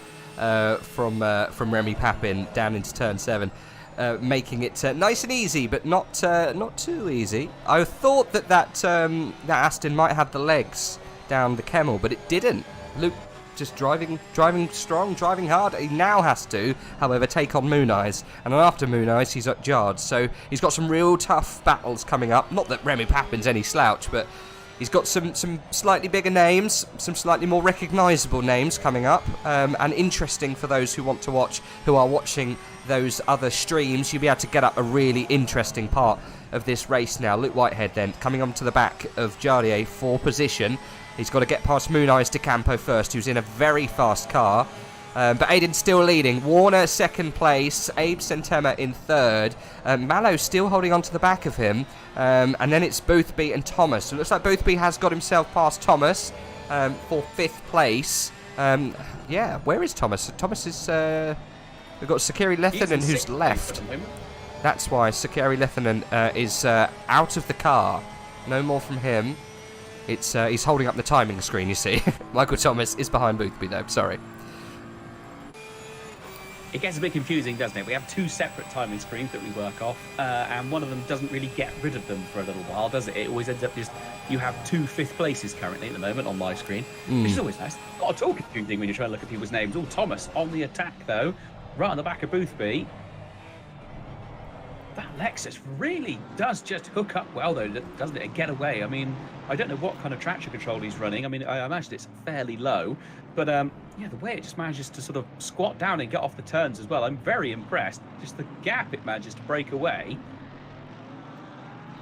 from Remy Papin down into turn 7. Making it nice and easy, but not too easy. I thought that Aston might have the legs down the Kemmel, but it didn't. Luke just driving strong, driving hard. He now has to, however, take on Moon Eyes, and then after Moon Eyes, he's at Jards. So he's got some real tough battles coming up. Not that Remy Papin's any slouch, but he's got some slightly bigger names, some slightly more recognisable names coming up, and interesting for those who want to watch, who are watching those other streams. You'll be able to get up a really interesting part of this race now. Luke Whitehead then coming onto the back of Jardier for position. He's got to get past Moon Eyes de Campo first, who's in a very fast car. But Aiden's still leading. Warner 2nd place. Abe Sentema in 3rd. Mallow still holding on to the back of him. And then it's Boothby and Thomas. So it looks like Boothby has got himself past Thomas for 5th place. Yeah, where is Thomas? Thomas is... we've got Sakari Lethinen who's left. That's why Sakari Lethinen is out of the car. No more from him. It's he's holding up the timing screen, you see. Michael Thomas is behind Boothby, though. Sorry. It gets a bit confusing, doesn't it? We have 2 separate timing screens that we work off, and one of them doesn't really get rid of them for a little while, does it? It always ends up just... You have 2 5th places currently at the moment on my screen, which is always nice. Not at all confusing when you're trying to look at people's names. Oh, Thomas on the attack, though. Right on the back of Boothby. That Lexus really does just hook up well, though, doesn't it? And get away. I mean, I don't know what kind of traction control he's running. I mean, I imagine it's fairly low. But, yeah, the way it just manages to sort of squat down and get off the turns as well, I'm very impressed. Just the gap it manages to break away.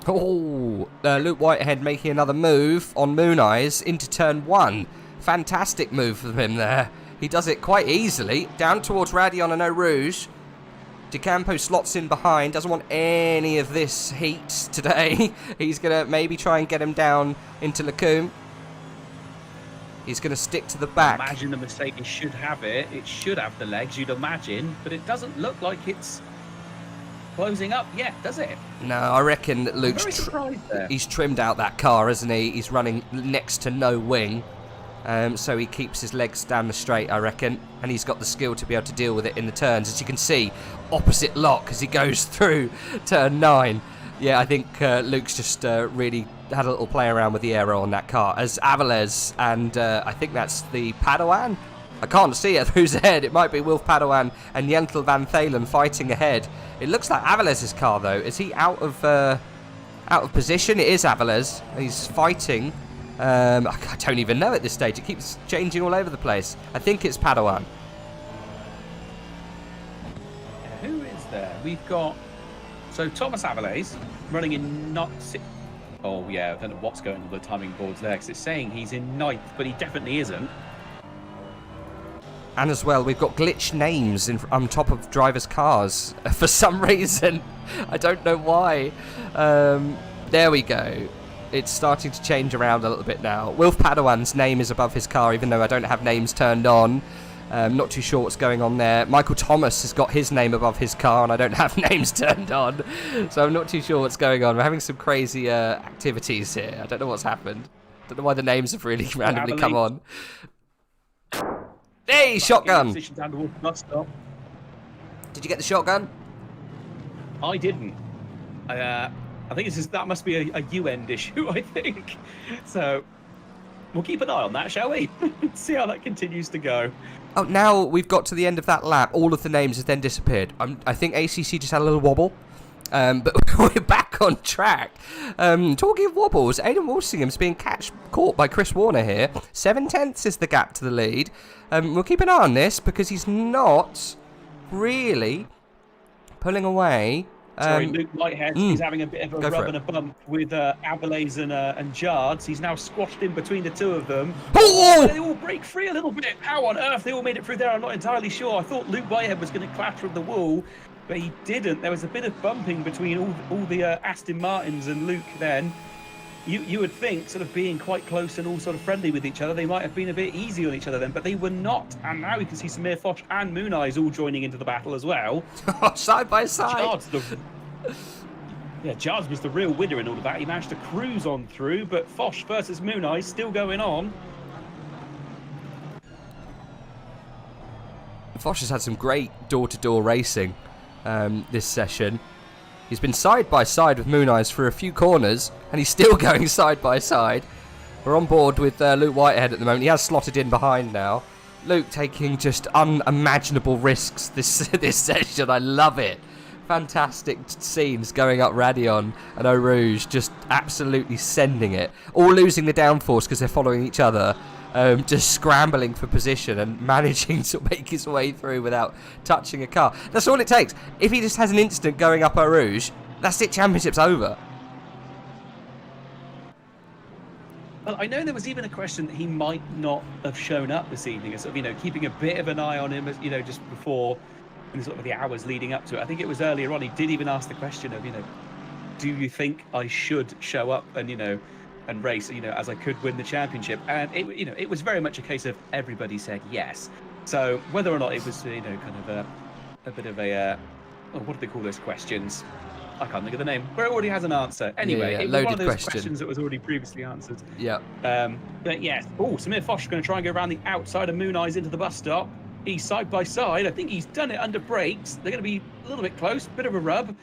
Oh, Luke Whitehead making another move on Moon Eyes into turn 1. Fantastic move from him there. He does it quite easily. Down towards Radion and Eau Rouge. De Campo slots in behind, doesn't want any of this heat today. He's going to maybe try and get him down into Lacombe. He's going to stick to the back. I imagine the Mercedes should have it. It should have the legs, you'd imagine, but it doesn't look like it's closing up yet, does it? No, I reckon that Luke's he's trimmed out that car, hasn't he? He's running next to no wing. So he keeps his legs down the straight, I reckon, and he's got the skill to be able to deal with it in the turns. As you can see, opposite lock as he goes through turn 9. Yeah, I think Luke's just really had a little play around with the aero on that car. As Avilés and I think that's the Padawan, I can't see it who's ahead. It might be Wilf Padawan and Jentel van Thalen fighting ahead. It looks like Aviles's car, though. Is he out of position? It is Aviles. He's fighting. I don't even know at this stage. It keeps changing all over the place. I think it's Padawan. Who is there? We've got... So Thomas Aviles running in not... Oh, yeah, I don't know what's going on with the timing boards there, because it's saying he's in 9th, but he definitely isn't. And as well, we've got glitched names on top of drivers' cars for some reason. I don't know why. There we go. It's starting to change around a little bit now. Wilf Padawan's name is above his car, even though I don't have names turned on. Not too sure what's going on there. Michael Thomas has got his name above his car, and I don't have names turned on. So I'm not too sure what's going on. We're having some crazy activities here. I don't know what's happened. Don't know why the names have really randomly come on. Hey, shotgun! Did you get the shotgun? I didn't. I think that must be a U-end issue, I think. So we'll keep an eye on that, shall we? See how that continues to go. Oh, now we've got to the end of that lap. All of the names have then disappeared. I think ACC just had a little wobble. But we're back on track. Talking of wobbles, Aidan Walsingham's being caught by Chris Warner here. 7/10 is the gap to the lead. We'll keep an eye on this because he's not really pulling away. Sorry, Luke Whitehead, he's having a bit of a rub and a bump with Aviles and Jards. He's now squashed in between the two of them. Oh! They all break free a little bit. How on earth they all made it through there, I'm not entirely sure. I thought Luke Whitehead was going to clash with the wall, but he didn't. There was a bit of bumping between all the Aston Martins and Luke then. You would think, sort of being quite close and all sort of friendly with each other, they might have been a bit easy on each other then, but they were not. And now we can see Samir Foch and Mooneyes all joining into the battle as well. Side by side. Jards was the real winner in all of that. He managed to cruise on through, but Foch versus Mooneyes still going on. Foch has had some great door-to-door racing this session. He's been side by side with Mooneyes for a few corners, and he's still going side by side. We're on board with Luke Whitehead at the moment. He has slotted in behind now. Luke taking just unimaginable risks this session. I love it. Fantastic scenes going up Radion and Eau Rouge, just absolutely sending it. All losing the downforce because they're following each other. Just scrambling for position and managing to make his way through without touching a car. That's all it takes. If he just has an instant going up Eau Rouge, that's it, championship's over. Well, I know there was even a question that he might not have shown up this evening, sort of, keeping a bit of an eye on him, as just before, in sort of the hours leading up to it. I think it was earlier on, he did even ask the question of, do you think I should show up and race, as I could win the championship? And it was very much a case of everybody said yes. So whether or not it was, kind of a bit of a, what do they call those questions? I can't think of the name, where it already has an answer. Anyway, it was one of those questions that was already previously answered. Yeah. But yes. Oh, Samir Foch is going to try and go around the outside of Mooneyes into the bus stop. He's side by side. I think he's done it under brakes. They're going to be a little bit close, bit of a rub.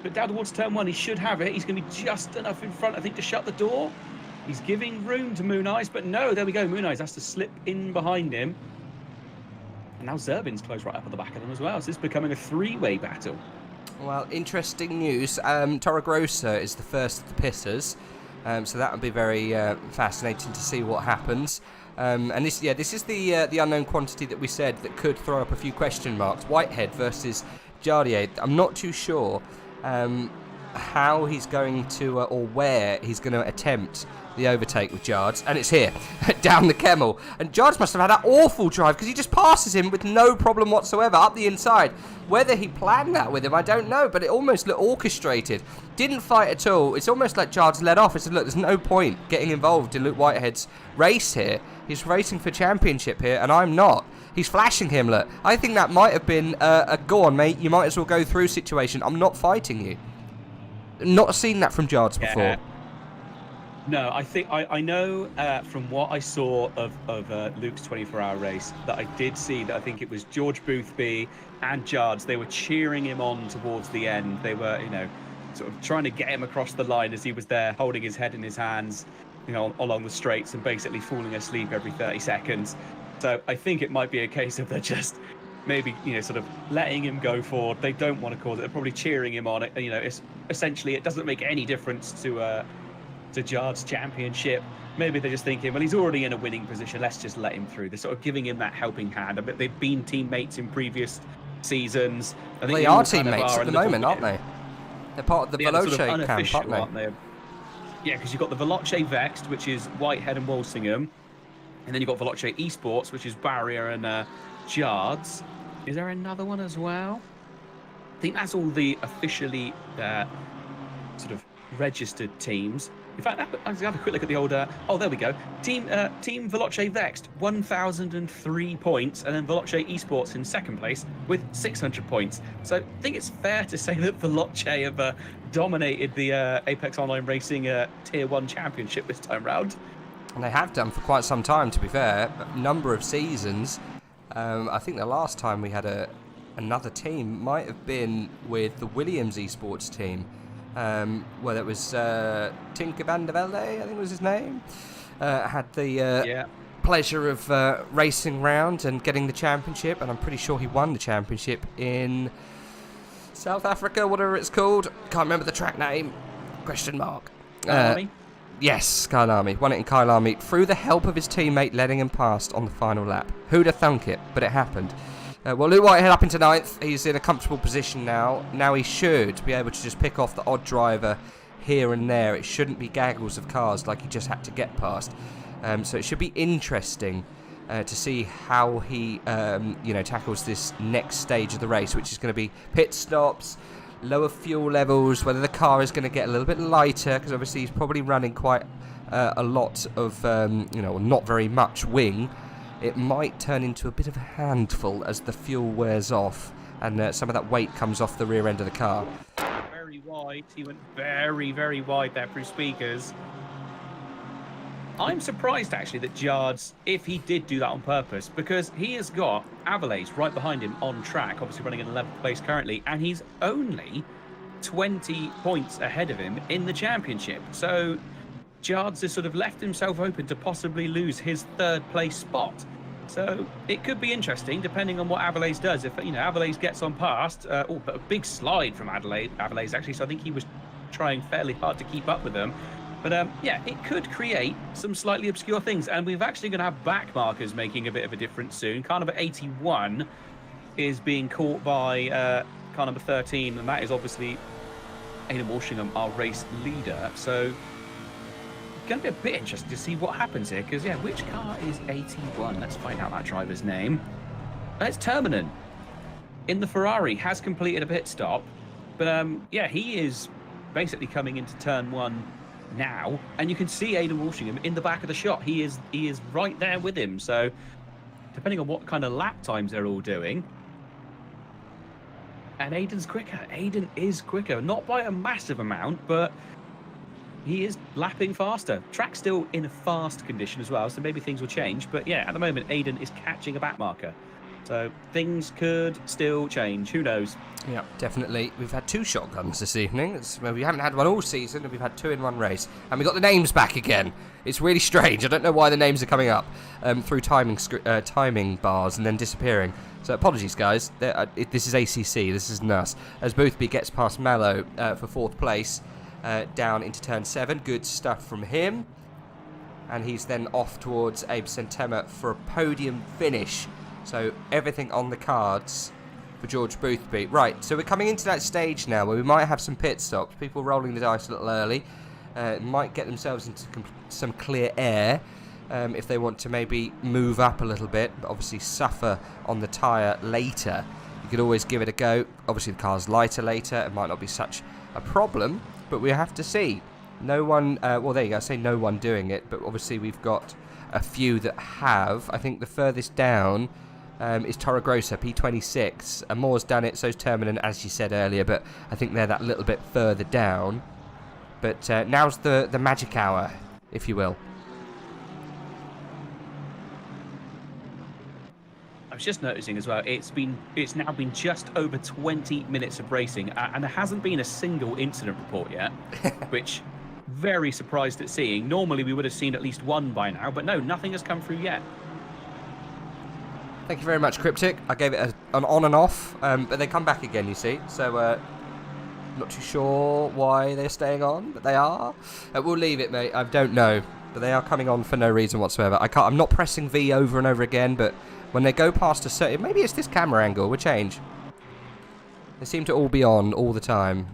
But down towards turn 1, he should have it. He's going to be just enough in front, I think, to shut the door. He's giving room to Mooneyes, but no, there we go. Mooneyes has to slip in behind him. And now Zerbin's close right up at the back of them as well. So this is becoming a three-way battle. Well, interesting news. Toro Grosso is the first of the pissers. So that would be very fascinating to see what happens. And this is the unknown quantity that we said that could throw up a few question marks. Whitehead versus Jardier. I'm not too sure how he's going to, or where he's going to attempt the overtake with Jards. And it's here, down the Kemmel. And Jards must have had that awful drive because he just passes him with no problem whatsoever up the inside. Whether he planned that with him, I don't know, but it almost looked orchestrated. Didn't fight at all. It's almost like Jards let off. He said, look, there's no point getting involved in Luke Whitehead's race here. He's racing for championship here, and I'm not. He's flashing him, look. I think that might have been a go on, mate. You might as well go through situation. I'm not fighting you. Not seen that from Jards before. No, I think I know from what I saw of Luke's 24-hour race that I did see that I think it was George Boothby and Jards. They were cheering him on towards the end. They were, sort of trying to get him across the line as he was there holding his head in his hands, along the straights and basically falling asleep every 30 seconds. So I think it might be a case of they're just maybe, sort of letting him go forward. They don't want to cause it. They're probably cheering him on. It's essentially, it doesn't make any difference to Jard's championship. Maybe they're just thinking, well, he's already in a winning position. Let's just let him through. They're sort of giving him that helping hand. I bet they've been teammates in previous seasons. I think They are teammates at the moment, aren't they? They're part of the Veloce sort of camp, aren't they? Yeah, because you've got the Veloce Vexed, which is Whitehead and Walsingham. And then you've got Veloce Esports, which is Barrier and Jards. Is there another one as well? I think that's all the officially sort of registered teams. In fact, let's have a quick look at the older. Oh, there we go. Team Veloce Vexed, 1,003 points, and then Veloce Esports in second place with 600 points. So I think it's fair to say that Veloce have dominated the Apex Online Racing Tier 1 Championship this time round. And they have done for quite some time, to be fair. A number of seasons. I think the last time we had another team might have been with the Williams Esports team. Well, it was Tinker van der Velde, I think was his name. Had the pleasure of racing round and getting the championship, and I'm pretty sure he won the championship in South Africa, whatever it's called. Can't remember the track name. Question mark. Yes, Kyalami. Won it in Kyalami through the help of his teammate letting him past on the final lap. Who'd have thunk it? But it happened. Well, Luke Whitehead up into 9th. He's in a comfortable position now. Now he should be able to just pick off the odd driver here and there. It shouldn't be gaggles of cars like he just had to get past. So it should be interesting to see how he tackles this next stage of the race, which is going to be pit stops, lower fuel levels, whether the car is going to get a little bit lighter, because obviously he's probably running quite a lot of, not very much wing. It might turn into a bit of a handful as the fuel wears off and some of that weight comes off the rear end of the car. Very wide. He went very, very wide there through speakers. I'm surprised, actually, that Jards, if he did do that on purpose, because he has got Avalays right behind him on track, obviously running in 11th place currently, and he's only 20 points ahead of him in the championship. So Jards has sort of left himself open to possibly lose his 3rd place spot. So it could be interesting, depending on what Avalays does. If Avalays gets on past, but a big slide from Avalays actually, so I think he was trying fairly hard to keep up with them. But it could create some slightly obscure things, and we're actually going to have back markers making a bit of a difference soon. Car number 81 is being caught by car number 13, and that is obviously Aidan Walshingham, our race leader. So going to be a bit interesting to see what happens here, because which car is 81? Let's find out that driver's name. It's Terminen in the Ferrari, has completed a pit stop, but he is basically coming into turn 1 now, and you can see Aidan Walshingham in the back of the shot. He is right there with him. So depending on what kind of lap times they're all doing, and Aidan's quicker. Aidan is quicker, not by a massive amount, but he is lapping faster. Track's still in a fast condition as well, so maybe things will change. But at the moment, Aidan is catching a back marker. So things could still change. Who knows? Yeah, definitely. We've had 2 shotguns this evening. We haven't had one all season, and we've had 2 in one race. And we got the names back again. It's really strange. I don't know why the names are coming up through timing bars and then disappearing. So apologies, guys. This is ACC. This isn't us. As Boothby gets past Mallow for 4th place. Down into turn 7. Good stuff from him. And he's then off towards Abe Santema for a podium finish. So everything on the cards for George Boothby. Right, so we're coming into that stage now where we might have some pit stops. People rolling the dice a little early. Might get themselves into some clear air if they want to maybe move up a little bit, but obviously suffer on the tyre later. You could always give it a go. Obviously the car's lighter later. It might not be such a problem, but we have to see. No one, well, there you go, I say no one doing it, but obviously we've got a few that have. I think the furthest down is Torregrossa, P26. And Moore's done it, so's Terminen, as you said earlier, but I think they're that little bit further down. But now's the magic hour, if you will. I was just noticing as well, it's now been just over 20 minutes of racing, and there hasn't been a single incident report yet, which very surprised at seeing. Normally we would have seen at least one by now, but no, nothing has come through yet. Thank you very much, Cryptic. I gave it an on and off, but they come back again, you see. So, not too sure why they're staying on, but they are. We'll leave it, mate. I don't know. But they are coming on for no reason whatsoever. I'm not pressing V over and over again, but when they go past a certain... Maybe it's this camera angle. We'll change. They seem to all be on all the time.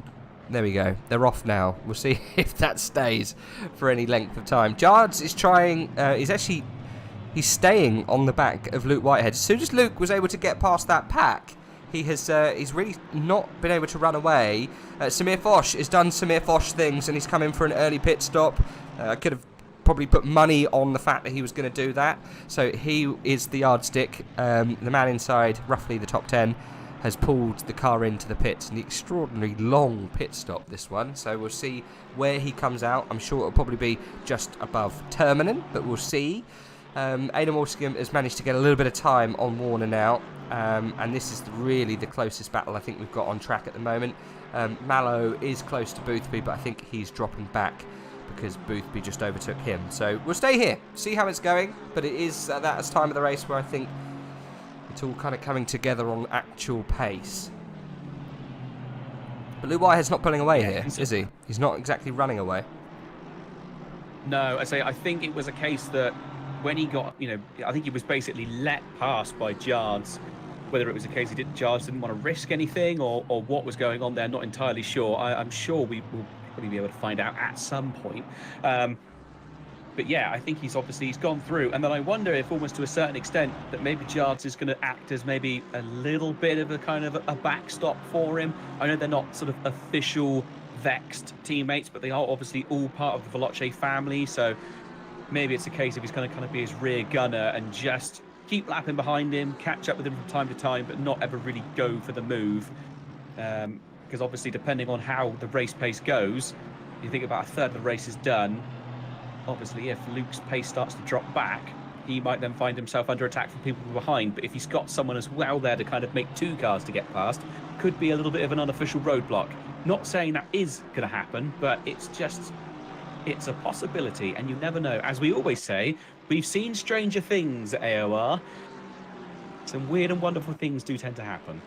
There we go. They're off now. We'll see if that stays for any length of time. Jards is trying... He's staying on the back of Luke Whitehead. As soon as Luke was able to get past that pack, he's really not been able to run away. Samir Foch has done Samir Foch things, and he's come in for an early pit stop. I could have probably put money on the fact that he was going to do that. So he is the yardstick. The man inside, roughly the top 10, has pulled the car into the pits. An extraordinarily long pit stop, this one. So we'll see where he comes out. I'm sure it'll probably be just above Terminen, but we'll see. Aidan Walsingham has managed to get a little bit of time on Warner now, and this is really the closest battle I think we've got on track at the moment. Mallow is close to Boothby, but I think he's dropping back because Boothby just overtook him. So we'll stay here, see how it's going, but it is at that time of the race where I think it's all kind of coming together on actual pace. But Luke Whitehead's not pulling away here, is he? He's not exactly running away. No, I think it was a case that when he got, I think he was basically let past by Jards. Whether it was a case Jards didn't want to risk anything or what was going on there, not entirely sure. I'm sure we will probably be able to find out at some point. But yeah, I think he's gone through. And then I wonder if almost to a certain extent that maybe Jards is going to act as maybe a little bit of a kind of a backstop for him. I know they're not sort of official Vexed teammates, but they are obviously all part of the Veloce family. So maybe it's a case of he's going to kind of be his rear gunner and just keep lapping behind him, catch up with him from time to time, but not ever really go for the move. Because obviously, depending on how the race pace goes, you think about a third of the race is done. Obviously, if Luke's pace starts to drop back, he might then find himself under attack from people behind. But if he's got someone as well there to kind of make two cars to get past, could be a little bit of an unofficial roadblock. Not saying that is going to happen, but it's a possibility, and you never know. As we always say, we've seen stranger things at AOR. Some weird and wonderful things do tend to happen.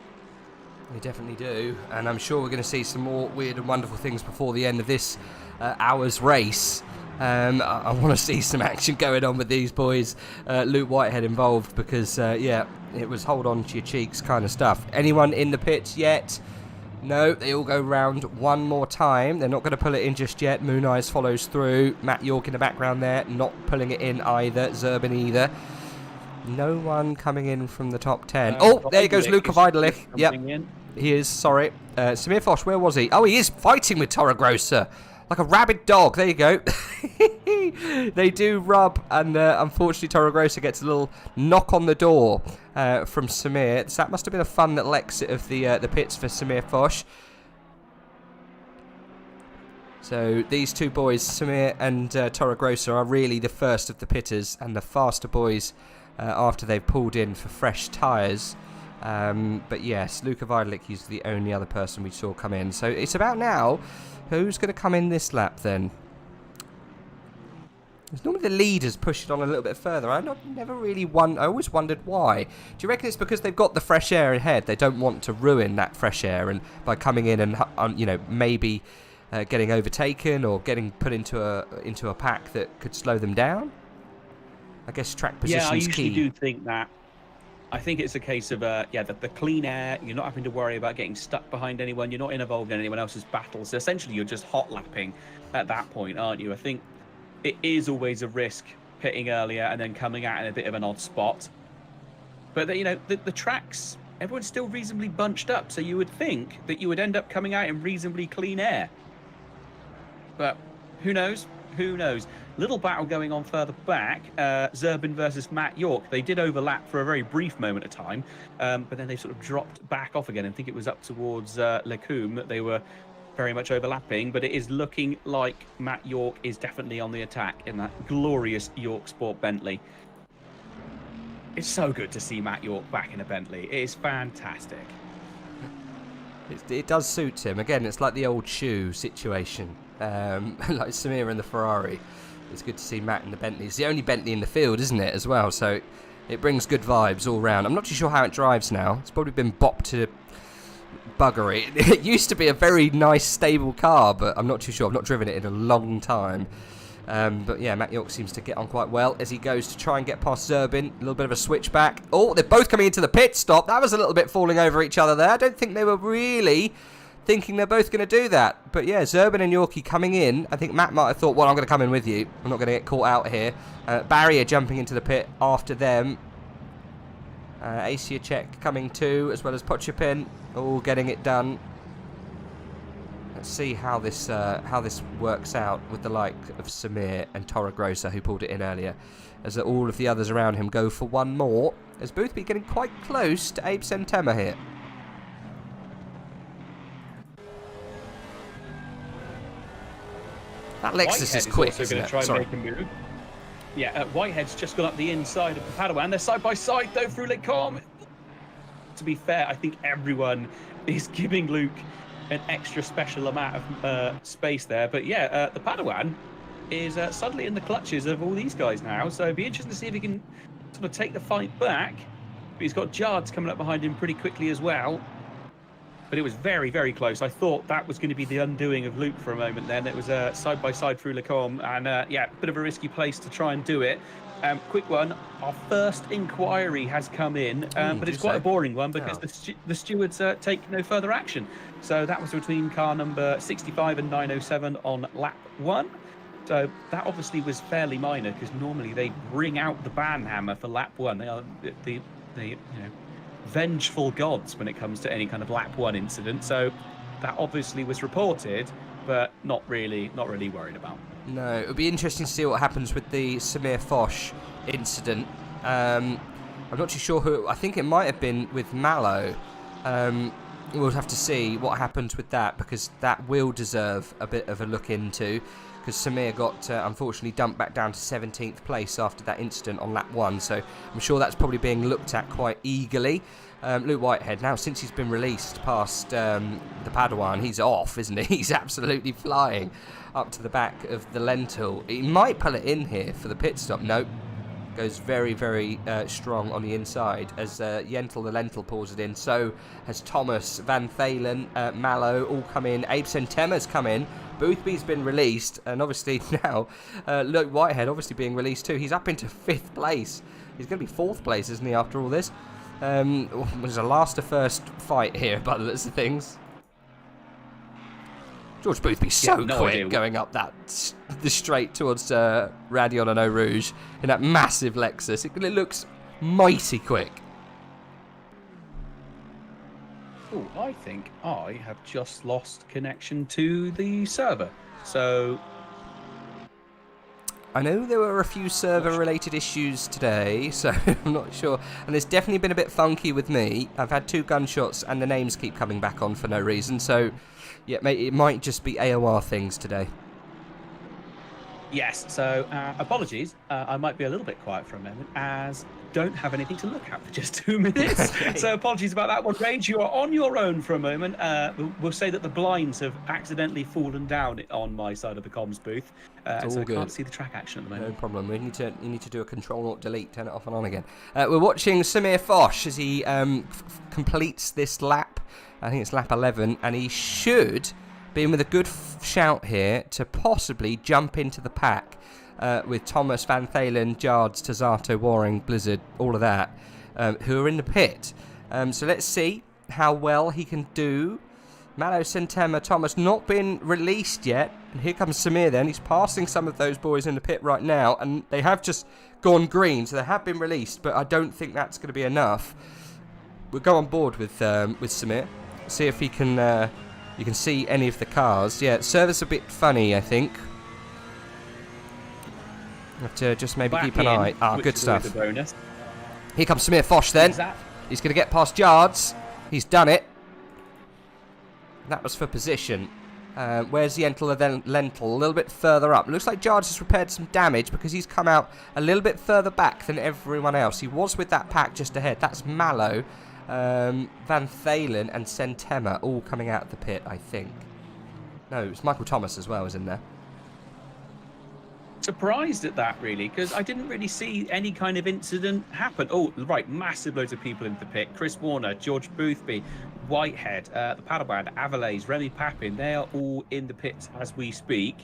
They definitely do, and I'm sure we're going to see some more weird and wonderful things before the end of this hour's race. I want to see some action going on with these boys, Luke Whitehead involved, because, it was hold on to your cheeks kind of stuff. Anyone in the pits yet? No, they all go round one more time. They're not going to pull it in just yet. Moon Eyes follows through. Matt York in the background there, not pulling it in either. Zerbin either. No one coming in from the top 10. There goes Luca Vidalik. Yep, he is, sorry. Samir Foch, where was he? Oh, he is fighting with Torregrossa. Like a rabid dog. There you go. They do rub, and unfortunately Torregrossa gets a little knock on the door from Samir. So that must have been a fun little exit of the pits for Samir Foch. So these two boys, Samir and Torregrossa, are really the first of the pitters and the faster boys after they've pulled in for fresh tyres. But yes, Luca Vidalik is the only other person we saw come in. So it's about now. Who's going to come in this lap then? It's normally the leaders push it on a little bit further. I always wondered why. Do you reckon it's because they've got the fresh air ahead? They don't want to ruin that fresh air, and by coming in and maybe getting overtaken or getting put into a pack that could slow them down. I guess track position's key. Yeah, I usually do think that. I think it's a case of, the clean air. You're not having to worry about getting stuck behind anyone. You're not involved in anyone else's battles. So essentially, you're just hot lapping at that point, aren't you? I think it is always a risk pitting earlier and then coming out in a bit of an odd spot. But, the tracks, everyone's still reasonably bunched up. So you would think that you would end up coming out in reasonably clean air. But who knows? Who knows? Little battle going on further back. Zerbin versus Matt York. They did overlap for a very brief moment of time, but then they sort of dropped back off again. I think it was up towards Lecombe that they were very much overlapping, but it is looking like Matt York is definitely on the attack in that glorious York Sport Bentley. It's so good to see Matt York back in a Bentley. It is fantastic. It does suit him. Again, it's like the old shoe situation, like Samir and the Ferrari. It's good to see Matt in the Bentley. It's the only Bentley in the field, isn't it, as well? So It brings good vibes all round. I'm not too sure how it drives now. It's probably been bopped to buggery. It used to be a very nice, stable car, but I'm not too sure. I've not driven it in a long time. But yeah, Matt York seems to get on quite well as he goes to try and get past Zerbin. A little bit of a switchback. Oh, they're both coming into the pit stop. That was a little bit falling over each other there. I don't think they were really thinking they're both going to do that. But yeah, Zerbin and Yorkie coming in. I think Matt might have thought, well, I'm going to come in with you. I'm not going to get caught out here. Barrier jumping into the pit after them. Asiacek coming too, as well as Pochopin. All getting it done. Let's see how this works out with the like of Samir and Torregrossa, who pulled it in earlier, as all of the others around him go for one more, as Boothby getting quite close to Abe Sentema here. That Lexus is quick, isn't it? Sorry. Yeah, Whitehead's just gone up the inside of the Padawan. They're side by side, though, through Lecom. To be fair, I think everyone is giving Luke an extra special amount of space there. But yeah, the Padawan is suddenly in the clutches of all these guys now. So it'd be interesting to see if he can sort of take the fight back. But he's got Jards coming up behind him pretty quickly as well. But it was very, very close. I thought that was going to be the undoing of Luke for a moment then. It was side by side through Lecom. And yeah, a bit of a risky place to try and do it. Quick one, our first inquiry has come in, but it's quite a boring one because the stewards take no further action. So that was between car number 65 and 907 on lap 1. So that obviously was fairly minor because normally they bring out the banhammer for lap 1. They are the vengeful gods when it comes to any kind of lap 1 incident. So that obviously was reported, but not really worried about. No, it would be interesting to see what happens with the Samir Foch incident. I'm not too sure who. I think it might have been with Mallow. We'll have to see what happens with that, because that will deserve a bit of a look into, because Samir got unfortunately dumped back down to 17th place after that incident on lap 1, so I'm sure that's probably being looked at quite eagerly. Luke Whitehead, now since he's been released past the Padawan, he's off, isn't he? He's absolutely flying up to the back of the Lentil. He might pull it in here for the pit stop. Nope. Goes very, very strong on the inside as Yentl the Lentil pulls it in. So has Thomas, Van Thalen, Mallow all come in. Abe Sentema's come in. Boothby's been released. And obviously now Luke Whitehead obviously being released too. He's up into 5th place. He's going to be 4th place, isn't he, after all this? There's a last to first fight here by the looks of things. George Boothby's so quick going up the straight towards Radion and Eau Rouge in that massive Lexus. It looks mighty quick. Oh, I think I have just lost connection to the server. So I know there were a few server-related issues today, so I'm not sure. And it's definitely been a bit funky with me. I've had 2 gunshots and the names keep coming back on for no reason, so yeah, it might just be AOR things today. Yes, so apologies. I might be a little bit quiet for a moment, as don't have anything to look at for just 2 minutes. Okay. So apologies about that one. Rage, you are on your own for a moment. We'll say that the blinds have accidentally fallen down on my side of the comms booth. So I can't see the track action at the moment. No problem. You need to do a Control-Alt-Delete, turn it off and on again. We're watching Samir Foch as he completes this lap. I think it's lap 11, and he should be in with a good shout here to possibly jump into the pack with Thomas, Van Thalen, Jards, Tazzato, Waring, Blizzard, all of that, who are in the pit. So let's see how well he can do. Mallow, Sentema, Thomas not been released yet. And here comes Samir then. He's passing some of those boys in the pit right now, and they have just gone green, so they have been released, but I don't think that's going to be enough. We'll go on board with Samir, see if he can... you can see any of the cars. Yeah, server's a bit funny, I think. You have to just maybe keep an eye. Good stuff. Here comes Samir Foch then. He's going to get past Jards. He's done it. That was for position. Where's the Lentil? A little bit further up. Looks like Jards has repaired some damage because he's come out a little bit further back than everyone else. He was with that pack just ahead. That's Mallow. Van Thalen and Sentema all coming out of the pit, I think. No, it's Michael Thomas as well is in there. surprised at that, really, because I didn't really see any kind of incident happen. Oh, right, massive loads of people into the pit. Chris Warner, George Boothby, Whitehead, the Paddleband, Avalays, Remy Papin, they are all in the pits as we speak.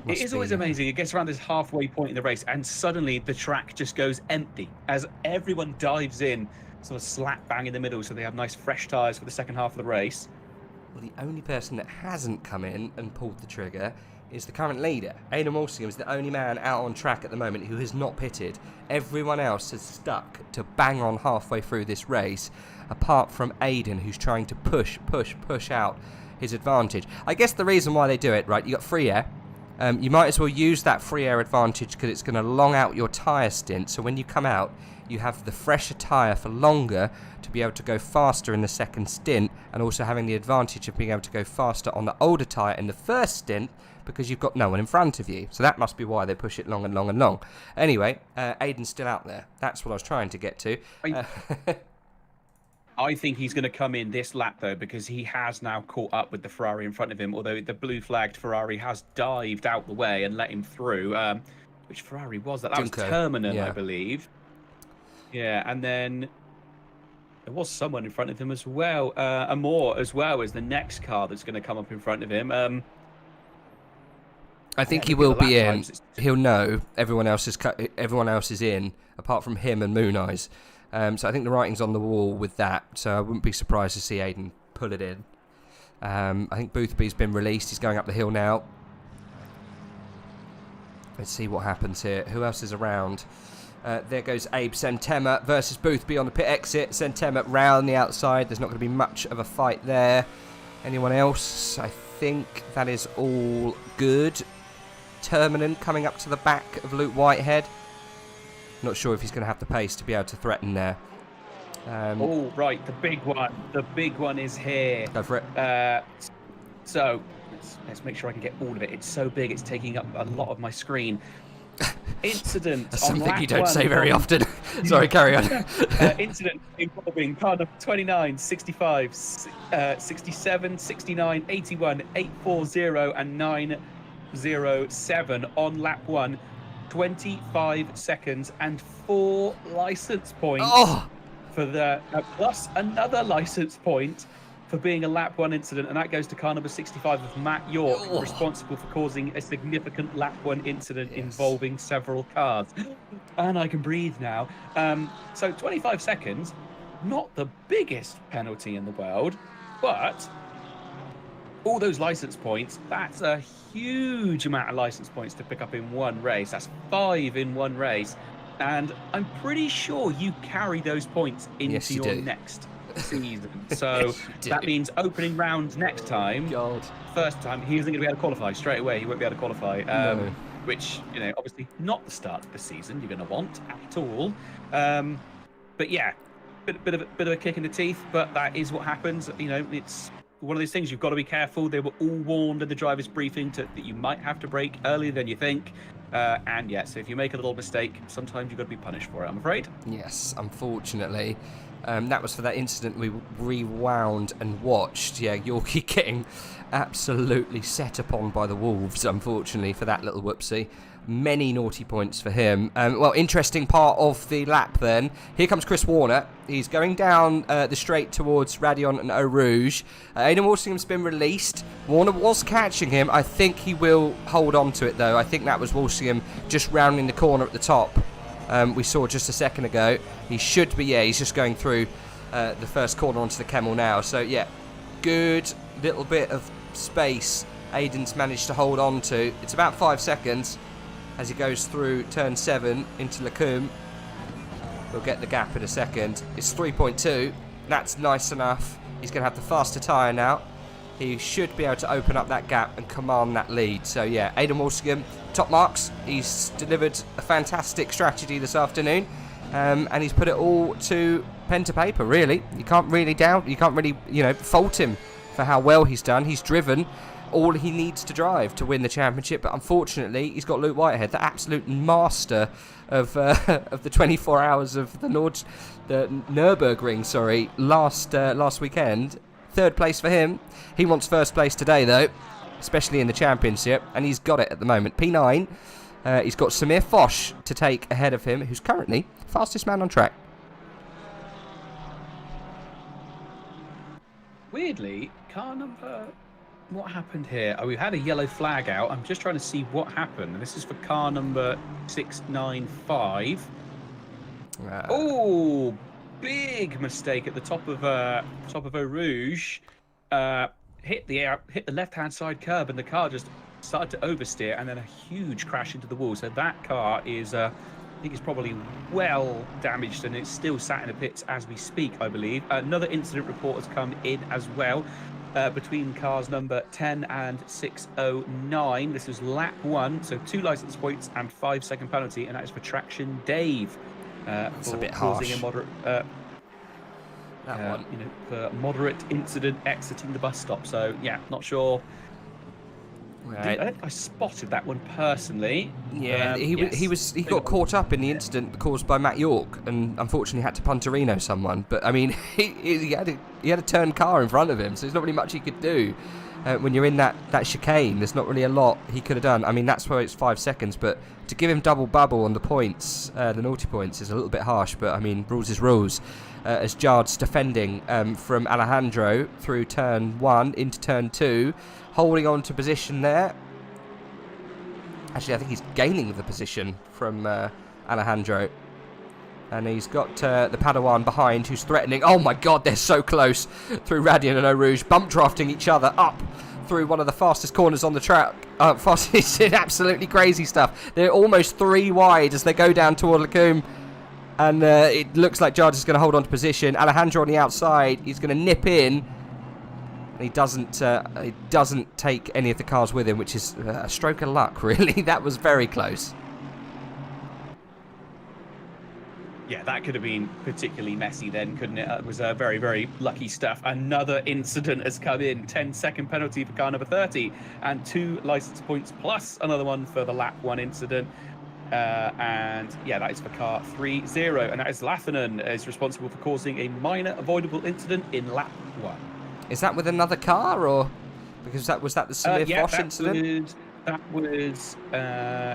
It is always amazing. It gets around this halfway point in the race, and suddenly the track just goes empty as everyone dives in, sort of slap bang in the middle, so they have nice fresh tyres for the second half of the race. Well, the only person that hasn't come in and pulled the trigger is the current leader. Aidan Walsingham is the only man out on track at the moment who has not pitted. Everyone else has stuck to bang on halfway through this race, apart from Aidan, who's trying to push out his advantage. I guess the reason why they do it, right, you got free air. You might as well use that free air advantage because it's going to long out your tyre stint. So when you come out, you have the fresher tyre for longer to be able to go faster in the second stint, and also having the advantage of being able to go faster on the older tyre in the first stint because you've got no one in front of you. So that must be why they push it long and long and long. Anyway, Aidan's still out there. That's what I was trying to get to. I think he's going to come in this lap, though, because he has now caught up with the Ferrari in front of him, although the blue-flagged Ferrari has dived out the way and let him through. Which Ferrari was that? That was Terminen, I believe. Yeah, and then there was someone in front of him as well. Amor as well is the next car that's going to come up in front of him. I think he will be in. He'll know everyone else is in, apart from him and Moon Eyes. So I think the writing's on the wall with that. So I wouldn't be surprised to see Aidan pull it in. I think Boothby's been released. He's going up the hill now. Let's see what happens here. Who else is around? There goes Abe Sentema versus Boothby on the pit exit. Sentema round the outside. There's not going to be much of a fight there. Anyone else? I think that is all good. Terminen coming up to the back of Luke Whitehead. Not sure if he's going to have the pace to be able to threaten there. Oh, right, the big one. The big one is here. Go for it. So, let's make sure I can get all of it. It's so big, it's taking up a lot of my screen. Incident. That's something you don't say very often. Sorry, carry on. Incident involving car number 29, 65, 67, 69, 81, 840, and 907 on lap 1. 25 seconds and 4 license points for the plus another license point for being a lap 1 incident, and that goes to car number 65 of Matt York, responsible for causing a significant lap 1 incident involving several cars. And I can breathe now. So 25 seconds, not the biggest penalty in the world, but all those license points, that's a huge amount of license points to pick up in one race. That's 5 in one race. And I'm pretty sure you carry those points into your next season. So that means opening round next time, first time, he isn't going to be able to qualify straight away. He won't be able to qualify. Which, obviously not the start of the season you're going to want at all. But yeah, bit of a kick in the teeth, but that is what happens. It's one of those things, you've got to be careful. They were all warned in the driver's briefing that you might have to brake earlier than you think. And yeah, so if you make a little mistake, sometimes you've got to be punished for it, I'm afraid. Yes, unfortunately. That was for that incident we rewound and watched. Yeah, Yorkie getting absolutely set upon by the Wolves, unfortunately, for that little whoopsie. Many naughty points for him. Well, interesting part of the lap then. Here comes Chris Warner. He's going down the straight towards Radion and Eau Rouge. Aidan Walsingham's been released. Warner was catching him. I think he will hold on to it, though. I think that was Walsingham just rounding the corner at the top. We saw just a second ago. He should be, he's just going through the first corner onto the Kemmel now. So, yeah, good little bit of space Aidan's managed to hold on to. It's about 5 seconds as he goes through turn 7 into Lacombe. We'll get the gap in a second. It's 3.2. That's nice enough. He's going to have the faster tyre now. He should be able to open up that gap and command that lead. So, yeah, Aidan Walsingham, top marks. He's delivered a fantastic strategy this afternoon. And he's put it all to pen to paper, really. You can't really fault him for how well he's done. He's driven all he needs to drive to win the championship, but unfortunately he's got Luke Whitehead, the absolute master of the 24 hours of the Nürburgring, last weekend. 3rd place for him. He wants 1st place today, though. especially in the championship, and he's got it at the moment. P9, he's got Samir Foch to take ahead of him, who's currently fastest man on track. Weirdly, car number... What happened here? Oh, we had a yellow flag out. I'm just trying to see what happened. This is for car number 695. Oh, big mistake at the top of Eau Rouge. Hit the left-hand side curb, and the car just started to oversteer, and then a huge crash into the wall. So that car is, I think, is probably well damaged, and it's still sat in the pits as we speak, I believe. Another incident report has come in as well. Between cars number 10 and 609. This was lap 1, so 2 licence points and 5-second penalty, and that is for Traction Dave. That's a bit harsh. A moderate, that one. You know, for moderate incident exiting the bus stop. So yeah, not sure. Right. I think I spotted that one personally. Yeah, he yes. got caught up in the incident caused by Matt York, and unfortunately had to punterino someone. But I mean, he had a turned car in front of him, so there's not really much he could do. When you're in that chicane, there's not really a lot he could have done. I mean, that's why it's 5 seconds, but to give him double bubble on the points, the naughty points, is a little bit harsh. But I mean, rules is rules. As Jard's defending from Alejandro through turn 1 into turn 2, holding on to position there. Actually, I think he's gaining the position from Alejandro. And he's got the Padawan behind, who's threatening. Oh my God, they're so close through Radian and Eau Rouge, bump drafting each other up through one of the fastest corners on the track. It's absolutely crazy stuff. They're almost 3 wide as they go down toward Lacombe. And it looks like Jarge is going to hold on to position. Alejandro on the outside. He's going to nip in. He doesn't take any of the cars with him, which is a stroke of luck, really. That was very close. Yeah, that could have been particularly messy then, couldn't it? It was very, very lucky stuff. Another incident has come in. 10-second penalty for car number 30 and 2 licence points plus another one for the lap 1 incident. And yeah, that is for car 30, and that is Lathinen is responsible for causing a minor avoidable incident in lap 1. Is that with another car, or because was that the Samir Foch incident? That was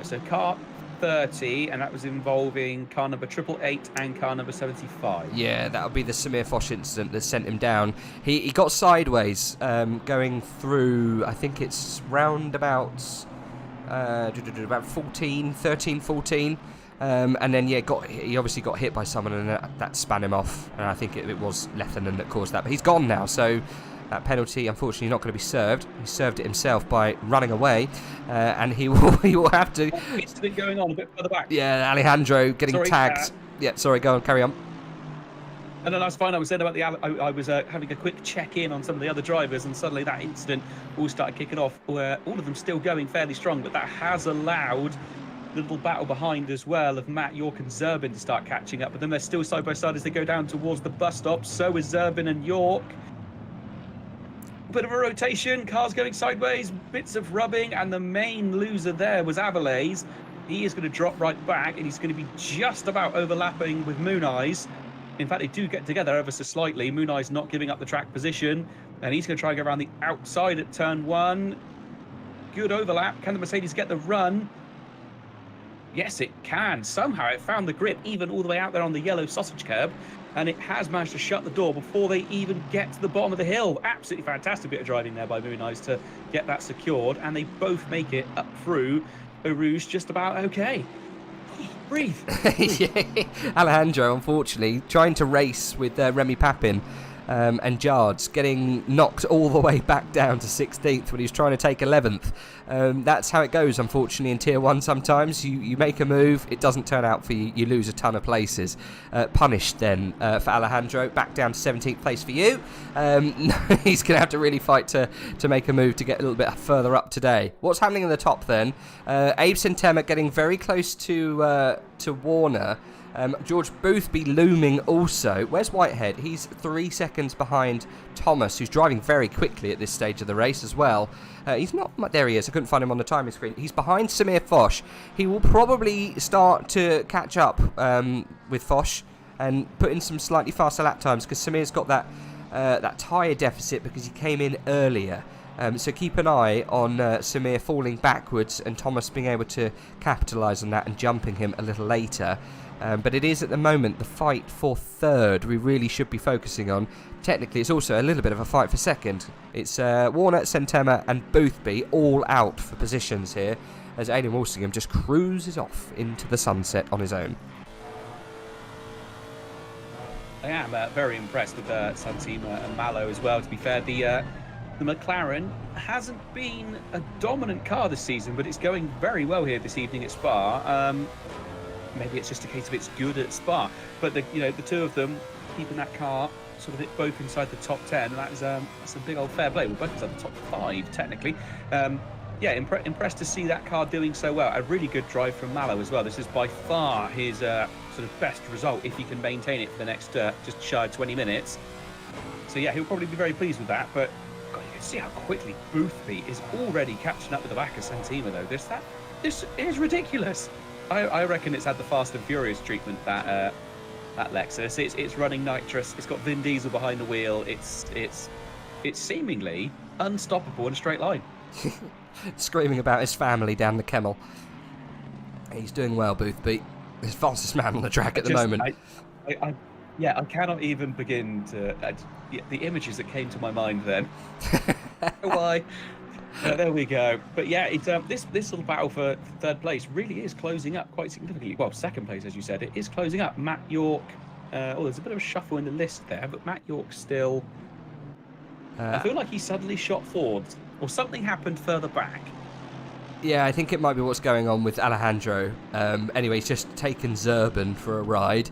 so car 30, and that was involving car number 888 and car number 75. Yeah, that would be the Samir Foch incident that sent him down. He got sideways going through, I think it's round about 13, 14. And then, yeah, he obviously got hit by someone, and that span him off. And I think it was Lethenen that caused that. But he's gone now, so that penalty, unfortunately, not going to be served. He served it himself by running away, and he will have to... It's been going on a bit further back. Yeah, Alejandro getting tagged. Yeah, sorry, go on, carry on. And then that's fine. I was saying about I was having a quick check-in on some of the other drivers, and suddenly that incident all started kicking off, where all of them still going fairly strong, but that has allowed the little battle behind as well of Matt York and Zerbin to start catching up. But then they're still side by side as they go down towards the bus stop. So is Zerbin and York. Bit of a rotation, cars going sideways, bits of rubbing, and the main loser there was Aviles. He is going to drop right back, and he's going to be just about overlapping with Mooneyes. In fact, they do get together ever so slightly. Mooneyes not giving up the track position, and he's going to try and go around the outside at turn 1. Good overlap. Can the Mercedes get the run? Yes, it can. Somehow it found the grip, even all the way out there on the yellow sausage curb, and it has managed to shut the door before they even get to the bottom of the hill. Absolutely fantastic bit of driving there by Mooneyes to get that secured, and they both make it up through Eau Rouge just about okay. Breathe. Yeah. Alejandro, unfortunately, trying to race with Remy Papin and Jards, getting knocked all the way back down to 16th when he was trying to take 11th. That's how it goes, unfortunately, in Tier 1 sometimes. You make a move, it doesn't turn out for you, you lose a ton of places. Punished then for Alejandro, back down to 17th place for you. He's going to have to really fight to make a move to get a little bit further up today. What's happening in the top then? Abe Sintema getting very close to Warner. George Boothby looming also. Where's Whitehead? He's 3 seconds behind Thomas, who's driving very quickly at this stage of the race as well. He's not... There he is. I couldn't find him on the timing screen. He's behind Samir Foch. He will probably start to catch up with Foch and put in some slightly faster lap times, because Samir's got that tyre deficit because he came in earlier. So keep an eye on Samir falling backwards and Thomas being able to capitalise on that and jumping him a little later. But it is at the moment the fight for third we really should be focusing on. Technically, it's also a little bit of a fight for second. It's Warner, Santema and Boothby all out for positions here, as Aidan Walsingham just cruises off into the sunset on his own. I am very impressed with Santema and Mallow as well, to be fair. The McLaren hasn't been a dominant car this season, but it's going very well here this evening at Spa. Maybe it's just a case of it's good at Spa, but the two of them keeping that car sort of both inside the top 10, and that's a big old fair play. We're both inside the top 5 technically. Impressed to see that car doing so well. A really good drive from Mallow as well. This is by far his sort of best result if he can maintain it for the next just shy of 20 minutes. So yeah, he'll probably be very pleased with that. But God, you can see how quickly Boothby is already catching up with the back of Santema though. This is ridiculous. I reckon it's had the Fast and Furious treatment, that Lexus. It's running nitrous. It's got Vin Diesel behind the wheel. It's seemingly unstoppable in a straight line. Screaming about his family down the Kemmel. He's doing well, Boothby. He's the fastest man on the track at the moment. I cannot even begin to... the images that came to my mind then. Why? There we go. But yeah, it's this little battle for third place really is closing up quite significantly. Well, second place, as you said, it is closing up. Matt York... there's a bit of a shuffle in the list there, but Matt York still... I feel like he suddenly shot forward, or something happened further back. Yeah, I think it might be what's going on with Alejandro. Anyway, he's just taken Zurban for a ride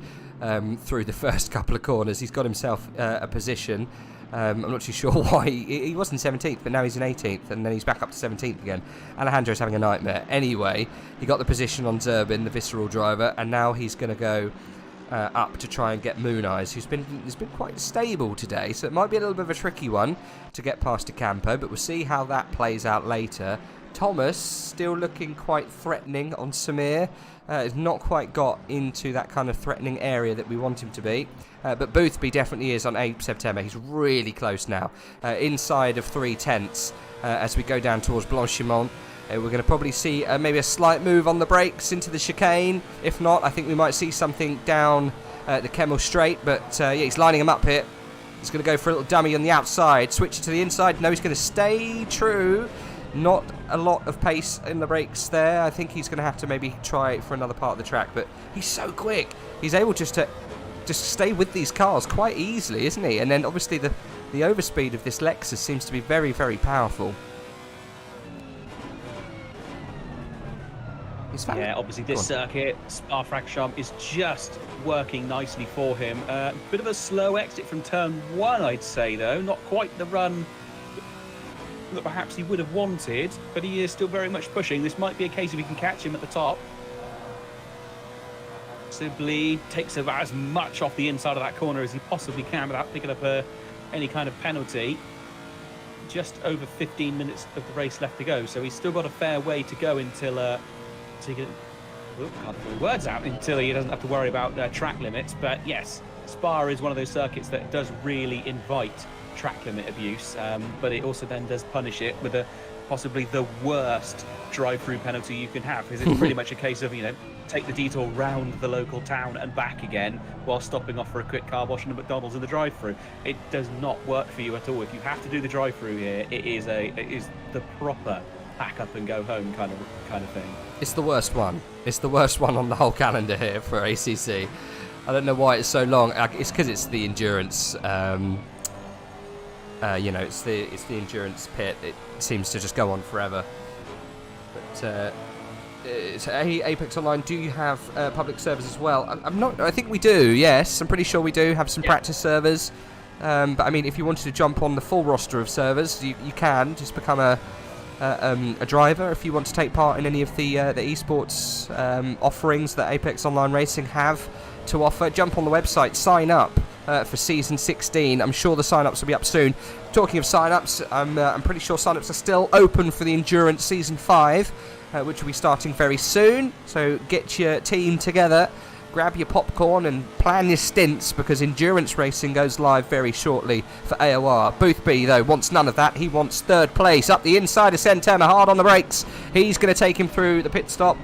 through the first couple of corners. He's got himself a position. I'm not too sure why. He was in 17th, but now he's in 18th, and then he's back up to 17th again. Alejandro's having a nightmare. Anyway, he got the position on Zurban, the visceral driver, and now he's going to go up to try and get Moon Eyes, who's been quite stable today, so it might be a little bit of a tricky one to get past Ocampo, but we'll see how that plays out later. Thomas still looking quite threatening on Samir. Has not quite got into that kind of threatening area that we want him to be. But Boothby definitely is on 8th September. He's really close now. Inside of 3/10 as we go down towards Blanchimont. We're going to probably see maybe a slight move on the brakes into the chicane. If not, I think we might see something down the Kemmel Straight. But yeah, he's lining him up here. He's going to go for a little dummy on the outside. Switch it to the inside. No, he's going to stay true. Not a lot of pace in the brakes there. I think he's going to have to maybe try it for another part of the track. But he's so quick. He's able just to stay with these cars quite easily, isn't he? And then obviously the overspeed of this Lexus seems to be very, very powerful. Yeah, obviously this circuit, Spa-Francorchamps, is just working nicely for him. Bit of a slow exit from turn 1, I'd say, though. Not quite the run that perhaps he would have wanted, but he is still very much pushing. This might be a case if he can catch him at the top. Sibley takes about as much off the inside of that corner as he possibly can without picking up any kind of penalty. Just over 15 minutes of the race left to go, so he's still got a fair way to go until... can't put the words out until he doesn't have to worry about track limits. But yes, Spa is one of those circuits that does really invite track limit abuse, but it also then does punish it with possibly the worst drive-through penalty you can have, because it's pretty much a case of, take the detour round the local town and back again while stopping off for a quick car wash in the McDonald's in the drive-through. It does not work for you at all. If you have to do the drive-through here, it is the proper pack up and go home kind of thing. It's the worst one. It's the worst one on the whole calendar here for ACC. I don't know why it's so long. It's because it's the endurance. It's the endurance pit. It seems to just go on forever. But Apex Online, do you have public servers as well? I'm not. I think we do. Yes, I'm pretty sure we do have some practice servers. But I mean, if you wanted to jump on the full roster of servers, you can just become a driver if you want to take part in any of the esports offerings that Apex Online Racing have to offer. Jump on the website, sign up for season 16. I'm sure the sign-ups will be up soon. Talking of sign-ups, I'm pretty sure sign-ups are still open for the Endurance season 5, which will be starting very soon. So get your team together, grab your popcorn and plan your stints, because endurance racing goes live very shortly for AOR. Boothby, though, wants none of that. He wants third place. Up the inside of Santana, hard on the brakes. He's going to take him through the pit stop.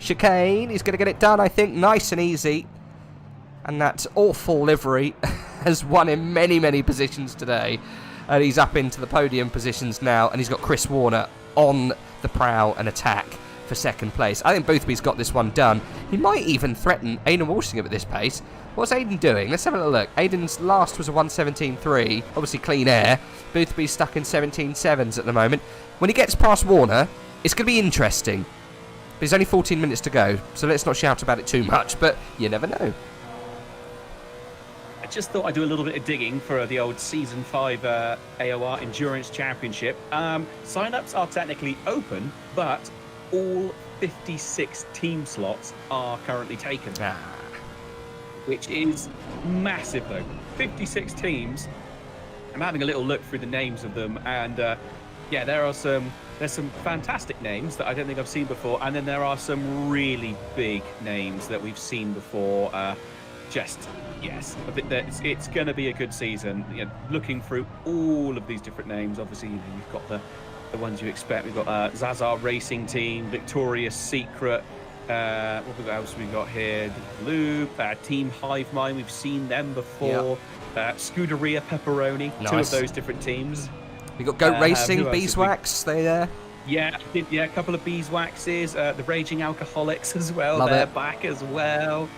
Chicane, he's going to get it done, I think, nice and easy. And that awful livery has won him many, many positions today. And he's up into the podium positions now, and he's got Chris Warner on the prow and attack for second place. I think Boothby's got this one done. He might even threaten Aidan Walsingham at this pace. What's Aidan doing? Let's have a little look. Aidan's last was a 1:17.3, obviously clean air. Boothby's stuck in 17.7s at the moment. When he gets past Warner, it's going to be interesting. But there's only 14 minutes to go, so let's not shout about it too much, but you never know. I just thought I'd do a little bit of digging for the old Season 5 AOR Endurance Championship. Sign-ups are technically open, but all 56 team slots are currently taken, which is massive, though. 56 teams. I'm having a little look through the names of them, and yeah, there's some fantastic names that I don't think I've seen before, and then there are some really big names that we've seen before. Yes, I think that it's going to be a good season. You know, looking through all of these different names, obviously, you know, you've got the ones you expect. We've got Zazar Racing Team, Victoria's Secret. What else we got here? Loop, Team Hive Mind. We've seen them before. Yep. Scuderia Pepperoni. Nice. 2 of those different teams. We got Goat Racing, Beeswax. They there. Yeah, a couple of Beeswaxes. The Raging Alcoholics as well. Love They're it. back as well.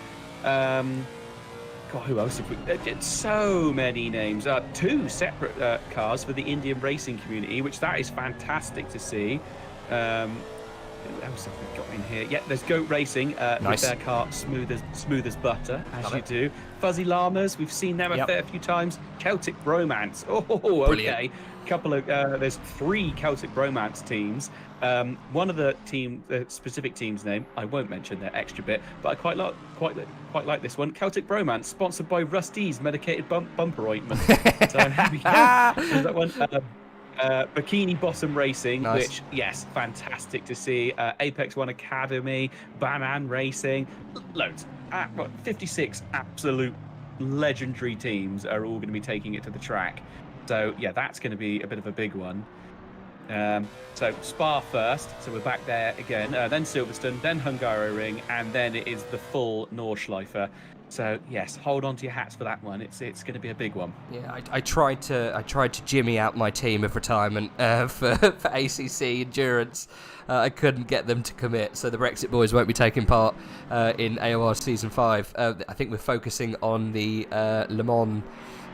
God, who else have we? So many names. 2 separate cars for the Indian racing community, which that is fantastic to see. Who else have we got in here? Yeah, there's Goat Racing Nice. with their car smooth as butter, as Love you it. do. Fuzzy Llamas, we've seen them a fair few times. Celtic Bromance. Oh, Brilliant. okay. There's 3 Celtic Bromance teams. One of the specific team's name, I won't mention their extra bit, but I quite like this one. Celtic Bromance, sponsored by Rusty's Medicated Bumper Ointment. So here we go. There's that one. Bikini Bottom Racing, Nice. which, yes, fantastic to see. Apex One Academy, Banan Racing, loads. 56 absolute legendary teams are all going to be taking it to the track. So, yeah, that's going to be a bit of a big one. So Spa first, so we're back there again, then Silverstone, then Hungaroring, and then it is the full Nordschleife. So yes, hold on to your hats for that one. It's going to be a big one. Yeah, I tried to jimmy out my team of retirement for ACC Endurance. I couldn't get them to commit, so the Brexit boys won't be taking part in AOR Season 5. I think we're focusing on the Le Mans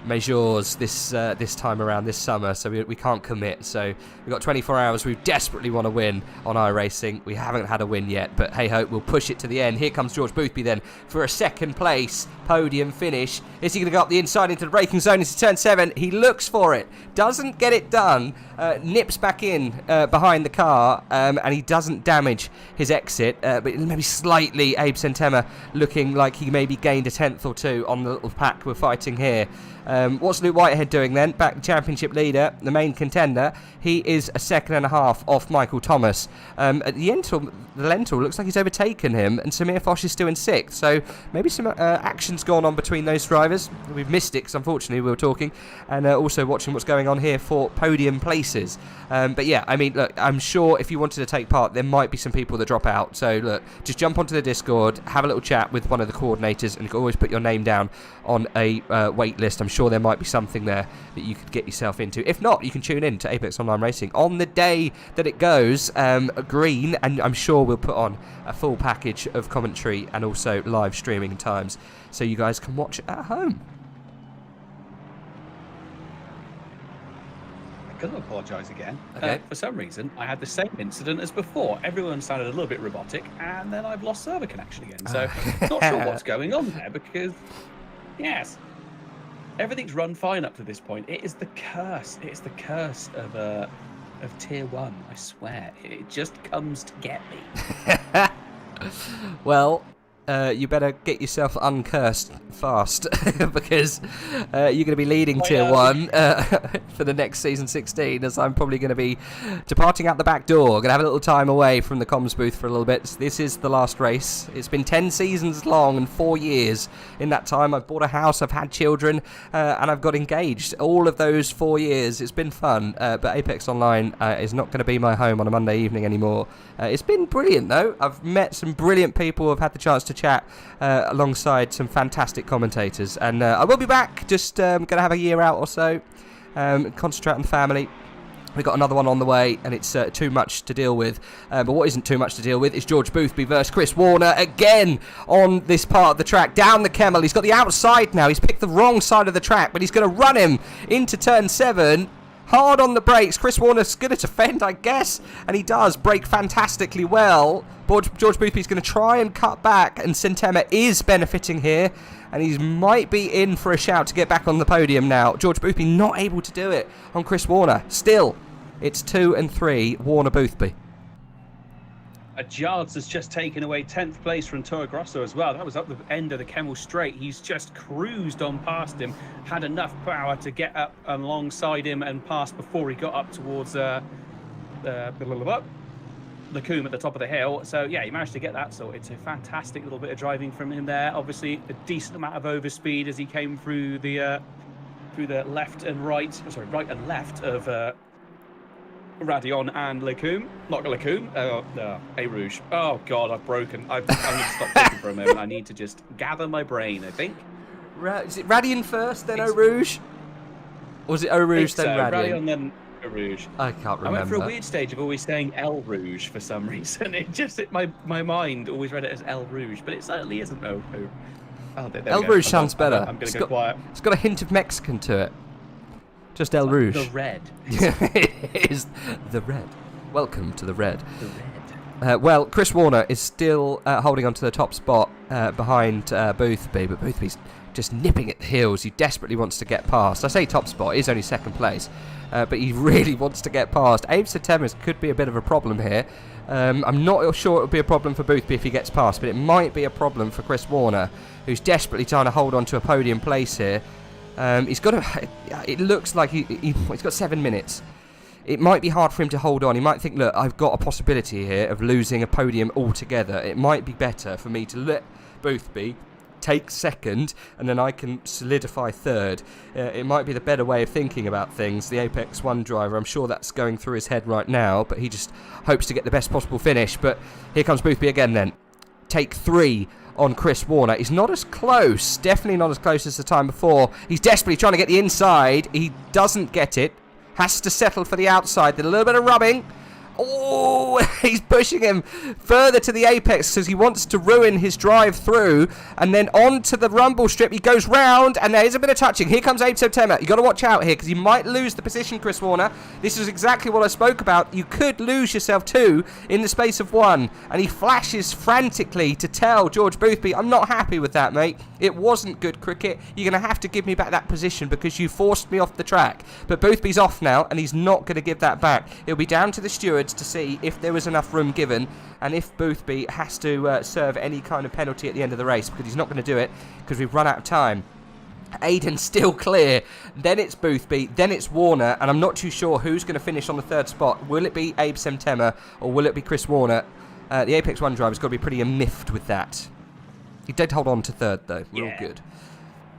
Majors this time around this summer, so we can't commit. So we've got 24 hours. We desperately want to win on iRacing. We haven't had a win yet, but hey ho, we'll push it to the end. Here comes George Boothby then for a second place podium finish. Is he going to go up the inside into the braking zone into turn 7? He looks for it, doesn't get it done, nips back in behind the car, and he doesn't damage his exit, but maybe slightly Abe Santema looking like he maybe gained a 10th or 2 on the little pack we're fighting here. What's Luke Whitehead doing then? Back championship leader, the main contender. He is a 2.5 seconds off Michael Thomas. At the Lentil looks like he's overtaken him, and Samir Fosh is still in 6th. So maybe some action's gone on between those drivers. We've missed it because unfortunately we were talking, and also watching what's going on here for podium places. But yeah, I mean, look, I'm sure if you wanted to take part, there might be some people that drop out. So look, just jump onto the Discord, have a little chat with one of the coordinators, and you can always put your name down on a wait list. I'm sure there might be something there that you could get yourself into. If not, you can tune in to Apex Online Racing on the day that it goes green, and I'm sure we'll put on a full package of commentary and also live streaming times so you guys can watch at home. I'm going to apologise again. Okay. For some reason, I had the same incident as before. Everyone sounded a little bit robotic, and then I've lost server connection again. So not sure what's going on there, because, yes, everything's run fine up to this point. It is the curse. It's the curse of Tier 1, I swear. It just comes to get me. Well, you better get yourself uncursed fast because you're going to be leading Tier 1 for the next Season 16, as I'm probably going to be departing out the back door. Going to have a little time away from the comms booth for a little bit. This is the last race. It's been 10 seasons long and 4 years. In that time, I've bought a house, I've had children, and I've got engaged. All of those 4 years, it's been fun, but Apex Online is not going to be my home on a Monday evening anymore. It's been brilliant, though. I've met some brilliant people. I've had the chance to chat alongside some fantastic commentators, and I will be back. Just going to have a year out or so, concentrate on the family. We've got another one on the way, and it's too much to deal with. But what isn't too much to deal with is George Boothby versus Chris Warner again on this part of the track. Down the Kemmel. He's got the outside now. He's picked the wrong side of the track, but he's going to run him into turn 7. Hard on the brakes. Chris Warner's going to defend, I guess, and he does brake fantastically well. George Boothby's going to try and cut back, and Sentema is benefiting here, and he might be in for a shout to get back on the podium now. George Boothby not able to do it on Chris Warner. Still, it's 2 and 3, Warner Boothby. Jards has just taken away 10th place from Toro Grosso as well. That was up the end of the Kemmel Straight. He's just cruised on past him, had enough power to get up alongside him and pass before he got up towards Lacombe at the top of the hill. So yeah, he managed to get that. So it's a fantastic little bit of driving from him there. Obviously, a decent amount of overspeed as he came through the left and right. Sorry, right and left of. Radion and Lacombe. Not Lacombe. A Rouge. Oh, God, I've broken. I'm going to stop talking for a moment. I need to just gather my brain, I think. Is it Radion first, then Eau Rouge? Or was it Eau Rouge, then Radion? Radion, then Eau Rouge. I can't remember. I went for a weird stage of always saying El Rouge for some reason. My mind always read it as El Rouge, but it certainly isn't. El Rouge sounds better. I'm going to go quiet. It's got a hint of Mexican to it. Just El Rouge. The red. It is the red. Welcome to the red. The red. Well, Chris Warner is still holding on to the top spot behind Boothby, but Boothby's just nipping at the heels. He desperately wants to get past. I say top spot, he's only second place, but he really wants to get past. Abe Septemis could be a bit of a problem here. I'm not sure it would be a problem for Boothby if he gets past, but it might be a problem for Chris Warner, who's desperately trying to hold on to a podium place here. He's got it looks like he's got 7 minutes. It might be hard for him to hold on. He might think, look, I've got a possibility here of losing a podium altogether. It might be better for me to let Boothby take second, and then I can solidify third. It might be the better way of thinking about things. The Apex 1 driver, I'm sure that's going through his head right now, but he just hopes to get the best possible finish. But here comes Boothby again then. Take 3 on Chris Warner. He's not as close, definitely not as close as the time before. He's desperately trying to get the inside. He doesn't get it. Has to settle for the outside. Did a little bit of rubbing. Oh, he's pushing him further to the apex because he wants to ruin his drive through. And then onto the rumble strip. He goes round, and there is a bit of touching. Here comes Abe September. You've got to watch out here because you might lose the position, Chris Warner. This is exactly what I spoke about. You could lose yourself 2 in the space of 1. And he flashes frantically to tell George Boothby, I'm not happy with that, mate. It wasn't good cricket. You're going to have to give me back that position because you forced me off the track. But Boothby's off now, and he's not going to give that back. It'll be down to the stewards to see if there was enough room given and if Boothby has to serve any kind of penalty at the end of the race, because he's not going to do it because we've run out of time. Aiden's still clear, then it's Boothby, then it's Warner, and I'm not too sure who's going to finish on the 3rd spot. Will it be Abe Semtema or will it be Chris Warner? The Apex 1 driver's got to be pretty miffed with that. He did hold on to 3rd though. We're all good.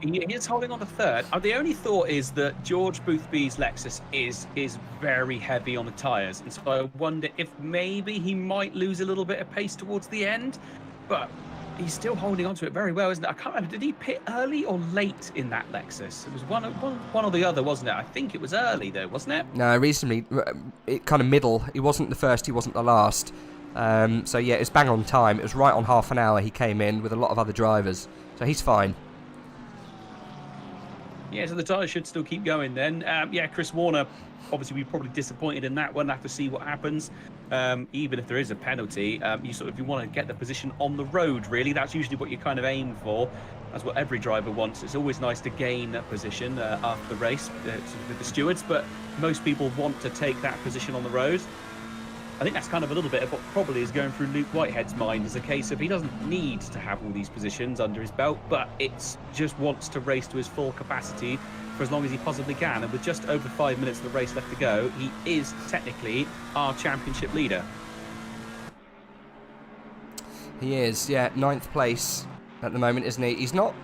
He is holding on to 3rd. The only thought is that George Boothby's Lexus is very heavy on the tyres, and so I wonder if maybe he might lose a little bit of pace towards the end, but he's still holding on to it very well, isn't it? I can't remember, did he pit early or late in that Lexus? It was one or the other, wasn't it? I think it was early though, wasn't it? No, reasonably, it kind of middle. He wasn't the first, he wasn't the last. So yeah, it was bang on time. It was right on half an hour he came in with a lot of other drivers, so he's fine. Yeah, so the tyres should still keep going then. Yeah, Chris Warner, obviously we're probably disappointed in that one. We'll have to see what happens. Even if there is a penalty, you want to get the position on the road, really. That's usually what you kind of aim for. That's what every driver wants. It's always nice to gain that position after the race with the stewards, but most people want to take that position on the road. I think that's kind of a little bit of what probably is going through Luke Whitehead's mind, as a case of he doesn't need to have all these positions under his belt, but it's just wants to race to his full capacity for as long as he possibly can. And with just over 5 minutes of the race left to go, he is technically our championship leader. He is, yeah, 9th place at the moment, isn't he? He's not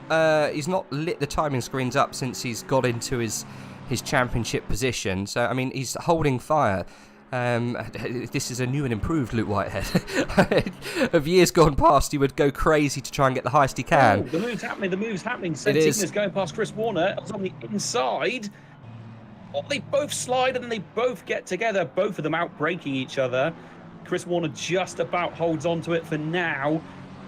lit the timing screens up since he's got into his championship position. So I mean, he's holding fire. This is a new and improved Luke Whitehead. Of years gone past, he would go crazy to try and get the highest he can. Oh, the move's happening. Santina's going past Chris Warner. It's on the inside. Oh, they both slide and then they both get together, both of them out-braking each other. Chris Warner just about holds on to it for now,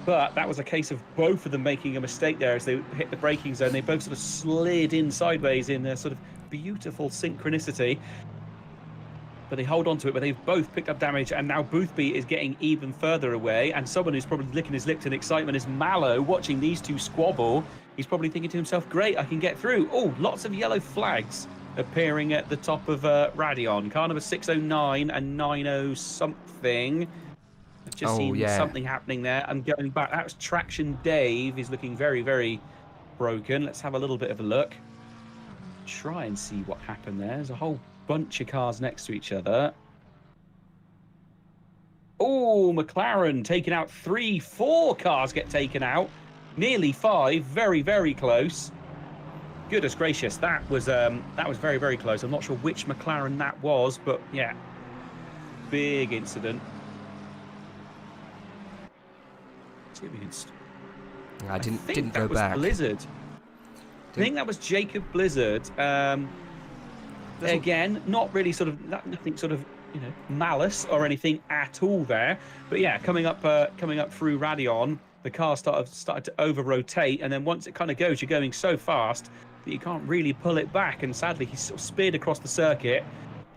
but that was a case of both of them making a mistake there as they hit the braking zone. They both sort of slid in sideways in a sort of beautiful synchronicity. But they hold on to it, but they've both picked up damage, and now Boothby is getting even further away. And someone who's probably licking his lips in excitement is Mallow, watching these two squabble. He's probably thinking to himself, great, I can get through. Oh, lots of yellow flags appearing at the top of Radion. Car number 609 and 90 something. I've just seen something happening there. I'm going back. That was Traction Dave. He's looking very, very broken. Let's have a little bit of a look. Try and see what happened there. There's a whole bunch of cars next to each other. Oh, McLaren taking out 4 cars get taken out. Nearly 5. Very, very close. Goodness gracious, that was very, very close. I'm not sure which McLaren that was, but yeah, big incident. I didn't go back. Blizzard. I think that was Jacob Blizzard. Again, not really sort of nothing sort of malice or anything at all there. But yeah, coming up through Radion, the car started to over rotate, and then once it kind of goes, you're going so fast that you can't really pull it back. And sadly, he sort of speared across the circuit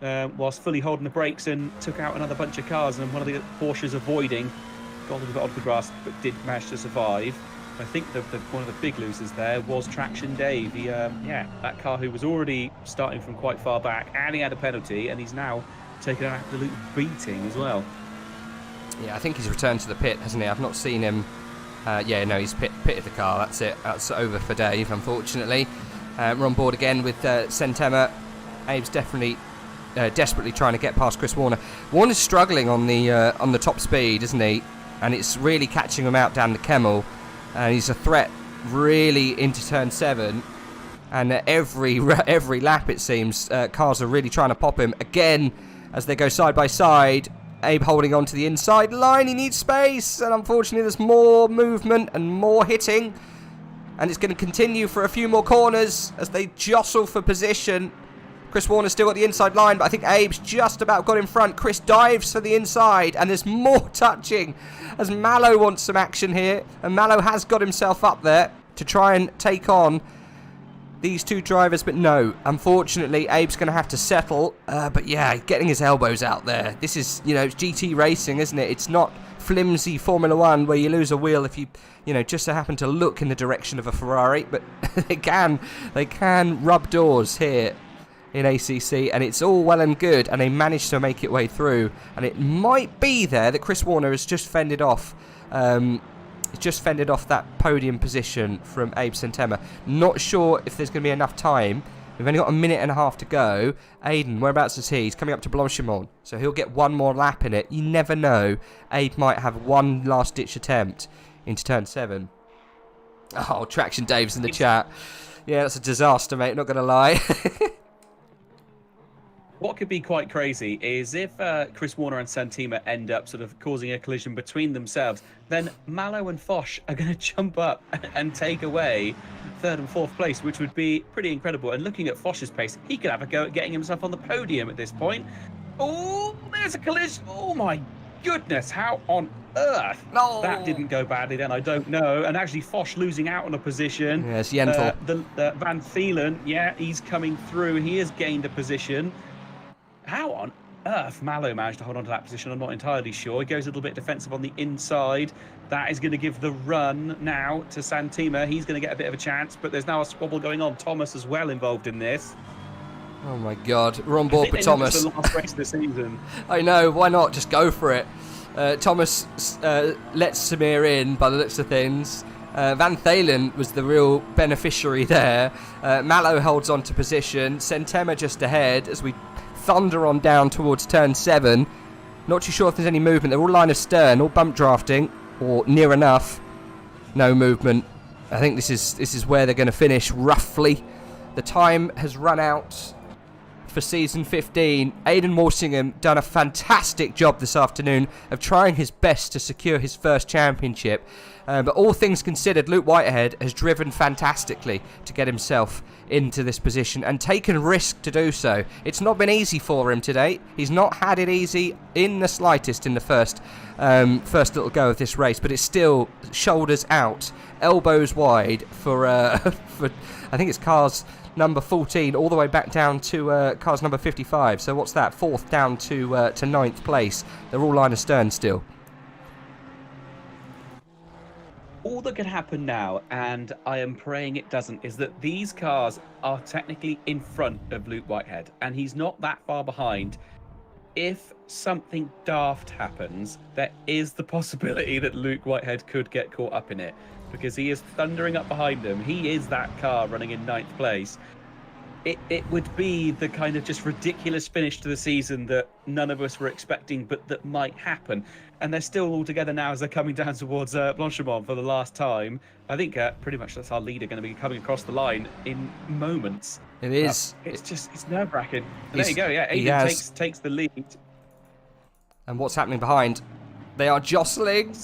whilst fully holding the brakes and took out another bunch of cars. And one of the Porsches avoiding, got a little bit onto the grass, but did manage to survive. I think one of the big losers there was Traction Dave. He, that car who was already starting from quite far back, and he had a penalty, and he's now taken an absolute beating as well. Yeah, I think he's returned to the pit, hasn't he? I've not seen him. He's pitted the car. That's it. That's over for Dave, unfortunately. We're on board again with Santema. Abe's definitely desperately trying to get past Chris Warner. Warner's struggling on the top speed, isn't he? And it's really catching him out down the Kemmel. And he's a threat really into turn 7, and every lap it seems cars are really trying to pop him again as they go side by side. Abe holding on to the inside line, he needs space, and unfortunately there's more movement and more hitting, and it's going to continue for a few more corners as they jostle for position. Chris Warner's still at the inside line, but I think Abe's just about got in front. Chris dives for the inside, and there's more touching as Mallow wants some action here. And Mallow has got himself up there to try and take on these two drivers, but no. Unfortunately, Abe's going to have to settle. But yeah, getting his elbows out there. This is, it's GT racing, isn't it? It's not flimsy Formula 1 where you lose a wheel if you just so happen to look in the direction of a Ferrari. But they can rub doors here in ACC, and it's all well and good, and they managed to make it way through. And it might be there that Chris Warner has just fended off that podium position from Abe Santema. Not sure if there's going to be enough time. We've only got a minute and a half to go. Aiden, whereabouts is he? He's coming up to Blanchimont, so he'll get one more lap in it. You never know. Abe might have one last ditch attempt into turn 7. Oh, Traction Dave's in the chat. Yeah, that's a disaster, mate, not going to lie. What could be quite crazy is if Chris Warner and Santema end up sort of causing a collision between themselves, then Mallow and Foch are going to jump up and take away 3rd and 4th place, which would be pretty incredible. And looking at Foch's pace, he could have a go at getting himself on the podium at this point. Oh, there's a collision. Oh, my goodness. How on earth? No. That didn't go badly then, I don't know. And actually, Foch losing out on a position. Yes, Yentl. Van Thielen, yeah, he's coming through. He has gained a position. How on earth Mallow managed to hold on to that position, I'm not entirely sure. He goes a little bit defensive on the inside. That is going to give the run now to Santema. He's going to get a bit of a chance, but there's now a squabble going on. Thomas as well involved in this. Oh my God, we're on I board think with they know it's Thomas. the last race of the season. I know, why not? Just go for it. Thomas lets Samir in by the looks of things. Van Thalen was the real beneficiary there. Mallow holds on to position. Sentema just ahead as we thunder on down towards turn 7. Not too sure if there's any movement. They're all line of stern, all bump drafting, or near enough. No movement. I think this is where they're going to finish, roughly. The time has run out for season 15. Aidan Walsingham done a fantastic job this afternoon of trying his best to secure his first championship. But all things considered, Luke Whitehead has driven fantastically to get himself into this position and taken risk to do so. It's not been easy for him today. He's not had it easy in the slightest in the first little go of this race, but it's still shoulders out, elbows wide for I think it's cars number 14 all the way back down to cars number 55. So what's that? 4th down to 9th place. They're all line of stern still. All that could happen now, and I am praying it doesn't, is that these cars are technically in front of Luke Whitehead, and he's not that far behind. If something daft happens, there is the possibility that Luke Whitehead could get caught up in it, because he is thundering up behind him. He is that car running in 9th place. It would be the kind of just ridiculous finish to the season that none of us were expecting, but that might happen. And they're still all together now as they're coming down towards Blanchimont for the last time. I think pretty much that's our leader going to be coming across the line in moments. It is. It's nerve-wracking. There you go. Yeah, Aidan takes the lead. And what's happening behind? They are jostling.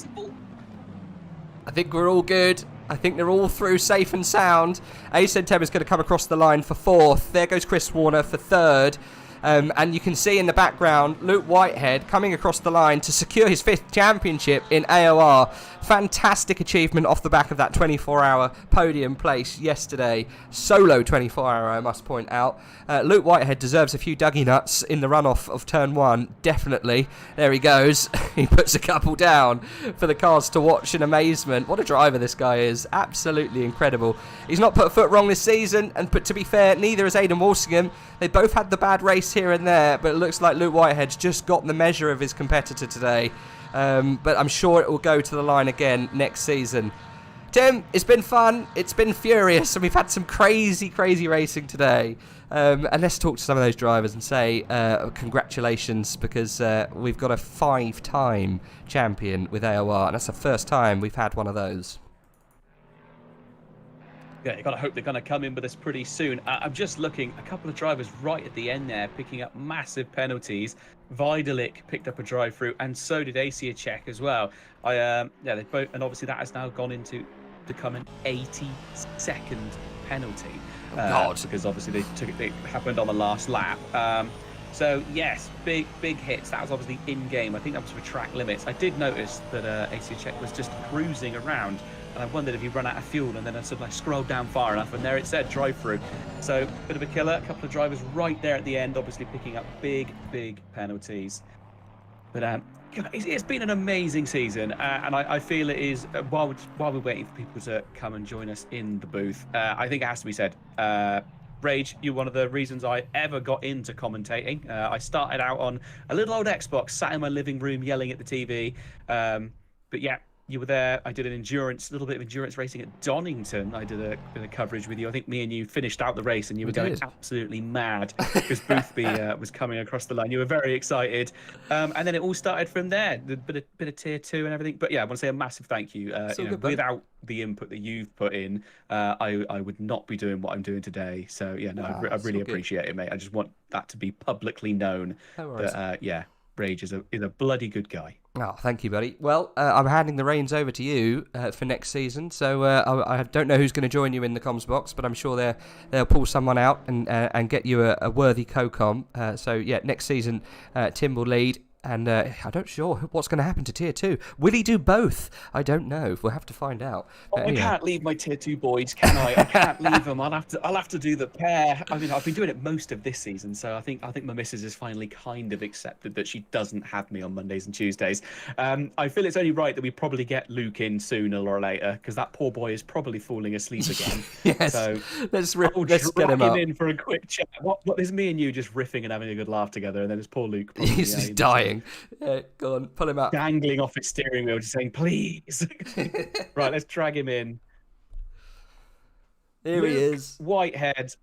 I think we're all good. I think they're all through safe and sound. Sentema is going to come across the line for 4th. There goes Chris Warner for 3rd. And you can see in the background Luke Whitehead coming across the line to secure his 5th championship in AOR. Fantastic achievement off the back of that 24-hour podium place yesterday. Solo 24-hour, I must point out. Luke Whitehead deserves a few Dougie nuts in the runoff of turn 1, definitely. There he goes. He puts a couple down for the cars to watch in amazement. What a driver this guy is. Absolutely incredible. He's not put a foot wrong this season, but to be fair, neither has Aidan Walsingham. They both had the bad race here and there, but it looks like Luke Whitehead's just got the measure of his competitor today. But I'm sure it will go to the line again next season. Tim, it's been fun. It's been furious, and we've had some crazy, crazy racing today. And let's talk to some of those drivers and say congratulations, because we've got a 5-time champion with AOR, and that's the first time we've had one of those. Yeah, you got to hope they're going to come in with us pretty soon. I'm just looking, a couple of drivers right at the end there picking up massive penalties. Vidalik picked up a drive through, and so did Asiacek as well. They both, and obviously that has now gone into become an 82nd penalty. God, because obviously it happened on the last lap. So yes, big hits. That was obviously in game. I think that was for track limits. I did notice that Asiacek was just cruising around. And I wondered if he'd run out of fuel, and then I sort of scrolled down far enough, and there it said drive-through. So, bit of a killer. A couple of drivers right there at the end, obviously picking up big penalties. But it's been an amazing season, and I feel it is, while we're waiting for people to come and join us in the booth, I think it has to be said, Rage, you're one of the reasons I ever got into commentating. I started out on a little old Xbox, sat in my living room yelling at the TV. But yeah, you were there. I did a little bit of endurance racing at Donington. I did a bit of coverage with you. I think me and you finished out the race, and you were going absolutely mad because Boothby was coming across the line. You were very excited, and then it all started from there. A bit of tier 2 and everything. But yeah, I want to say a massive thank you. Without the input that you've put in, I would not be doing what I'm doing today. So yeah, no, I really appreciate it, mate. I just want that to be publicly known that Rage is a bloody good guy. Oh, thank you, buddy. Well, I'm handing the reins over to you for next season, so I don't know who's going to join you in the comms box, but I'm sure they'll pull someone out and get you a worthy co-com. So, yeah, next season, Tim will lead. And I don't sure what's going to happen to Tier 2. Will he do both? I don't know. We'll have to find out. I can't leave my Tier 2 boys, can I? I can't leave them. I'll have to do the pair. I mean, I've been doing it most of this season, so I think my missus has finally kind of accepted that she doesn't have me on Mondays and Tuesdays. I feel it's only right that we probably get Luke in sooner or later, because that poor boy is probably falling asleep again. Yes. So let's get him up. in for a quick chat. What is me and you just riffing and having a good laugh together, and then there's poor Luke. Probably, He's just dying. Go on, pull him up. Dangling off his steering wheel, just saying, please. Right, let's drag him in. Here he is. Whitehead,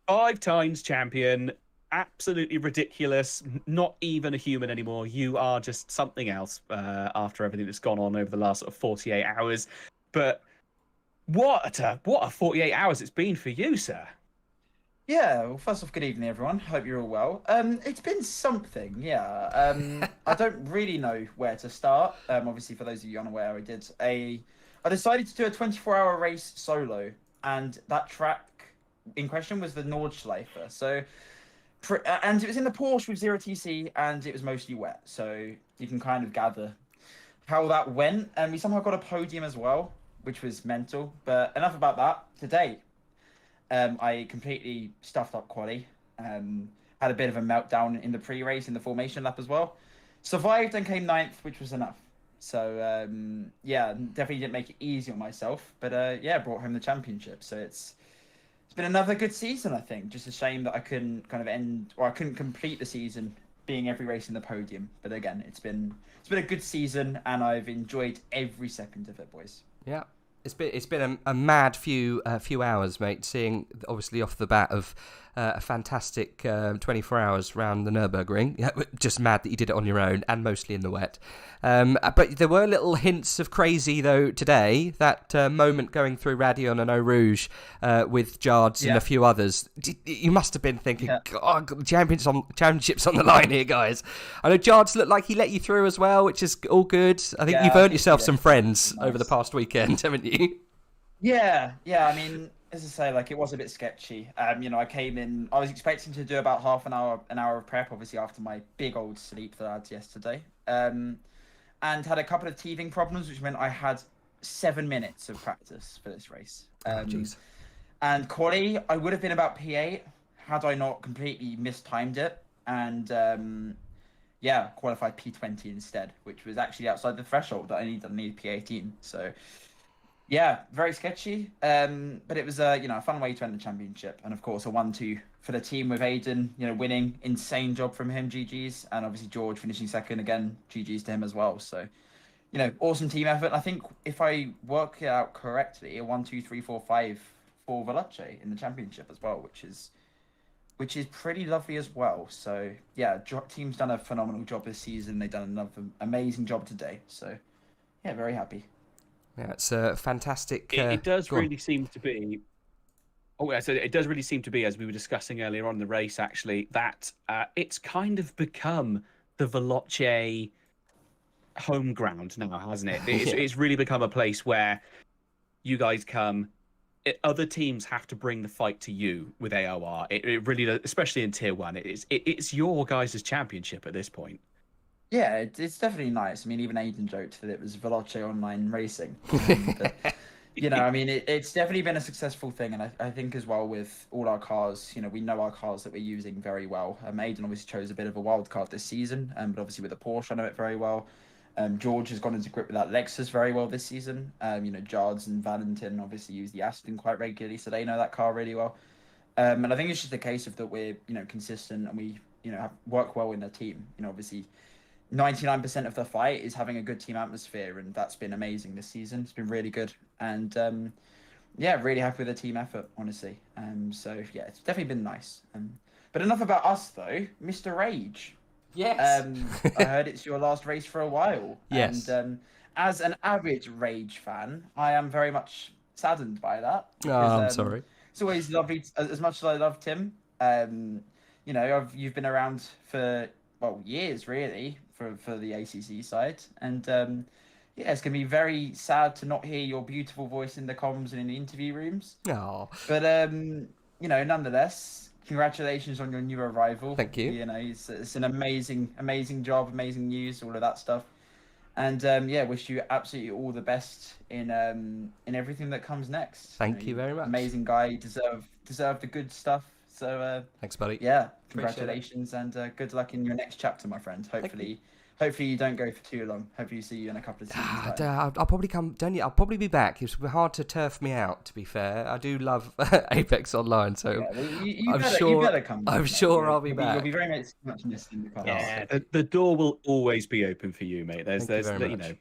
5 times champion. Absolutely ridiculous. Not even a human anymore. You are just something else after everything that's gone on over the last sort of 48 hours. But what a 48 hours it's been for you, sir. Yeah, well, first off, good evening, everyone. Hope you're all well. It's been something, yeah. I don't really know where to start. Obviously, for those of you unaware, I decided to do a 24-hour race solo, and that track in question was the Nordschleife. So, and it was in the Porsche with 0TC, and it was mostly wet. So you can kind of gather how that went. And we somehow got a podium as well, which was mental. But enough about that. Today, I completely stuffed up quali. Had a bit of a meltdown in the pre-race in the formation lap as well. Survived and came 9th, which was enough. So yeah, definitely didn't make it easy on myself, but yeah, brought home the championship. So it's been another good season, I think. Just a shame that I couldn't I couldn't complete the season being every race in the podium. But again, it's been a good season, and I've enjoyed every second of it, boys. Yeah. It's been a mad few hours, mate. Seeing obviously off the bat of a fantastic 24 hours round the Nürburgring. Yeah, just mad that you did it on your own and mostly in the wet. But there were little hints of crazy though today. That moment going through Radion and Eau Rouge with Jards and a few others. You must have been thinking, God, the championship's on the line here, guys. I know Jards looked like he let you through as well, which is all good. I think you've earned yourself some friends over the past weekend, haven't you? Yeah. I mean, as I say, like, it was a bit sketchy. I came in, I was expecting to do about half an hour of prep, obviously after my big old sleep that I had yesterday. And had a couple of teething problems, which meant I had 7 minutes of practice for this race. And quali, I would have been about P8 had I not completely mistimed it. And qualified P20 instead, which was actually outside the threshold that I needed P18. So yeah, very sketchy. But it was a fun way to end the championship, and of course a 1-2 for the team with Aiden, winning. Insane job from him, GG's, and obviously George finishing second again, GG's to him as well. So, awesome team effort. I think if I work it out correctly, a 1, 2, 3, 4, 5 for Veloce in the championship as well, which is pretty lovely as well. So yeah, team's done a phenomenal job this season. They've done another amazing job today. So yeah, very happy. Yeah, it's a fantastic. It does really seem to be. Oh, I said it does really seem to be, as we were discussing earlier on in the race, actually, that it's kind of become the Veloce home ground now, hasn't it? It's really become a place where you guys come. Other teams have to bring the fight to you with AOR. It really does, especially in Tier 1. It's your guys' championship at this point. Yeah, it's definitely nice. I mean, even Aiden joked that it was Veloce Online Racing. But, it's definitely been a successful thing. And I think as well with all our cars, we know our cars that we're using very well. Aiden obviously chose a bit of a wild card this season, but obviously with the Porsche, I know it very well. George has gone into grip with that Lexus very well this season. Jards and Valentin obviously use the Aston quite regularly, so they know that car really well. And I think it's just a case of that we're, consistent and we, work well in a team. Obviously 99% of the fight is having a good team atmosphere, and that's been amazing this season. It's been really good. And really happy with the team effort, honestly. So yeah, it's definitely been nice. But enough about us though. Mr. Rage. Yes. I heard it's your last race for a while. Yes. And as an avid Rage fan, I am very much saddened by that. Because, I'm sorry. It's always lovely, as much as I love Tim. You've been around for years really for the ACC side, and it's gonna be very sad to not hear your beautiful voice in the comms and in the interview rooms. Oh. But nonetheless, congratulations on your new arrival. Thank you. You know, it's an amazing job, amazing news, all of that stuff. And wish you absolutely all the best in everything that comes next. Thank you very much. Amazing guy, you deserve the good stuff. So thanks, buddy. Yeah, congratulations and good luck in your next chapter, my friend. Hopefully you don't go for too long. Hopefully you see you in a couple of seasons. I'll probably come. I'll probably be back. It's hard to turf me out. To be fair, I do love Apex Online, so you better come back. I'm sure I'll be back. You'll be very much missed in the car. Yeah, the door will always be open for you, mate. There's doesn't matter.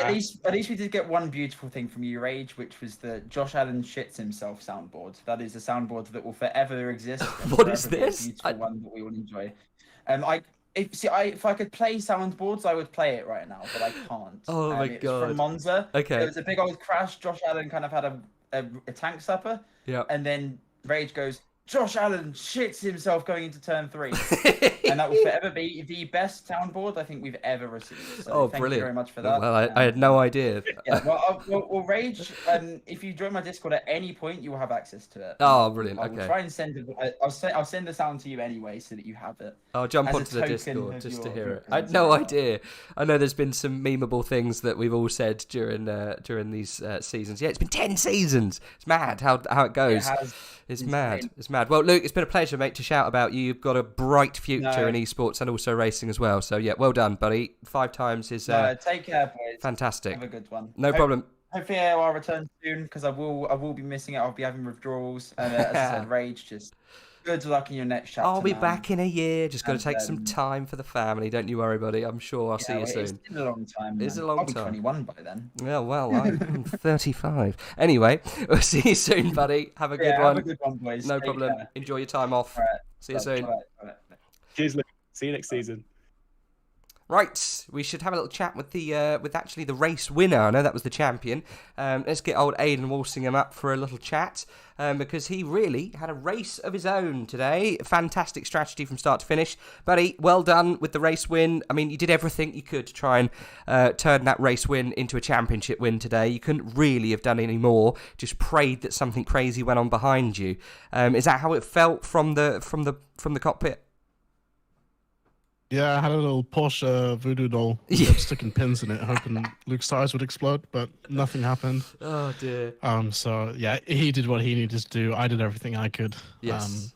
At least we did get one beautiful thing from you, Rage, which was the Josh Allen shits himself soundboard. That is a soundboard that will forever exist. What is this? A beautiful one that we will enjoy. If I could play soundboards, I would play it right now, but I can't. Oh my god! From Monza. Okay. There was a big old crash. Josh Allen kind of had a tank supper. Yeah. And then Rage goes, Josh Allen shits himself going into turn 3. And that will forever be the best soundboard I think we've ever received. So thank brilliant. you very much for that. Well, I had no idea. Yeah, well, Rage, if you join my Discord at any point, you will have access to it. Oh, brilliant. I will Okay. try and send it. I'll send the sound to you anyway so that you have it. I'll jump As a onto the token Discord of just to your hear it. I had representation. no idea. I know there's been some memeable things that we've all said during these seasons. Yeah, it's been 10 seasons. It's mad how it goes. It's mad. It's mad. Well, Luke, it's been a pleasure, mate, to shout about you. You've got a bright future in esports and also racing as well. So, yeah, well done, buddy. 5 times is take care, boys. fantastic. Have a good one. No problem. Hopefully I'll return soon because I will be missing it. I'll be having withdrawals. And as I said, Rage, just good luck in your next chapter. I'll be man. back in a year. Just got to take some time for the family. Don't you worry, buddy. I'm sure I'll see you soon. It's been a long time. It's man. a long I'll be time. 21 by then. Yeah, well, I'm 35. Anyway, we'll see you soon, buddy. Have a good one. Have a good one, boys. No Take problem. care. Enjoy your time off. All right. See you soon. All right. Cheers, Luke. See you next season. Right, we should have a little chat with actually the race winner. I know that was the champion. Let's get old Aidan Walsingham up for a little chat because he really had a race of his own today. Fantastic strategy from start to finish. Buddy, well done with the race win. I mean, you did everything you could to try and turn that race win into a championship win today. You couldn't really have done any more. Just prayed that something crazy went on behind you. Is that how it felt from the cockpit? Yeah, I had a little Porsche voodoo doll. Kept sticking pins in it, hoping Luke's tires would explode, but nothing happened. Oh dear. So yeah, he did what he needed to do. I did everything I could. Yes.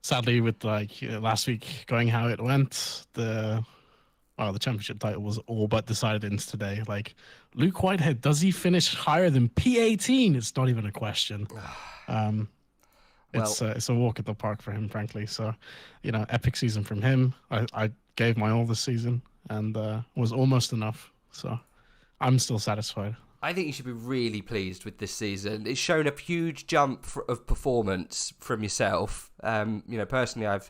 Sadly, with last week going how it went, the championship title was all but decided in today. Like Luke Whitehead, does he finish higher than P18? It's not even a question. It's a walk at the park for him, frankly. So, epic season from him. I gave my all this season and was almost enough. So I'm still satisfied. I think you should be really pleased with this season. It's shown a huge jump of performance from yourself. Personally, I've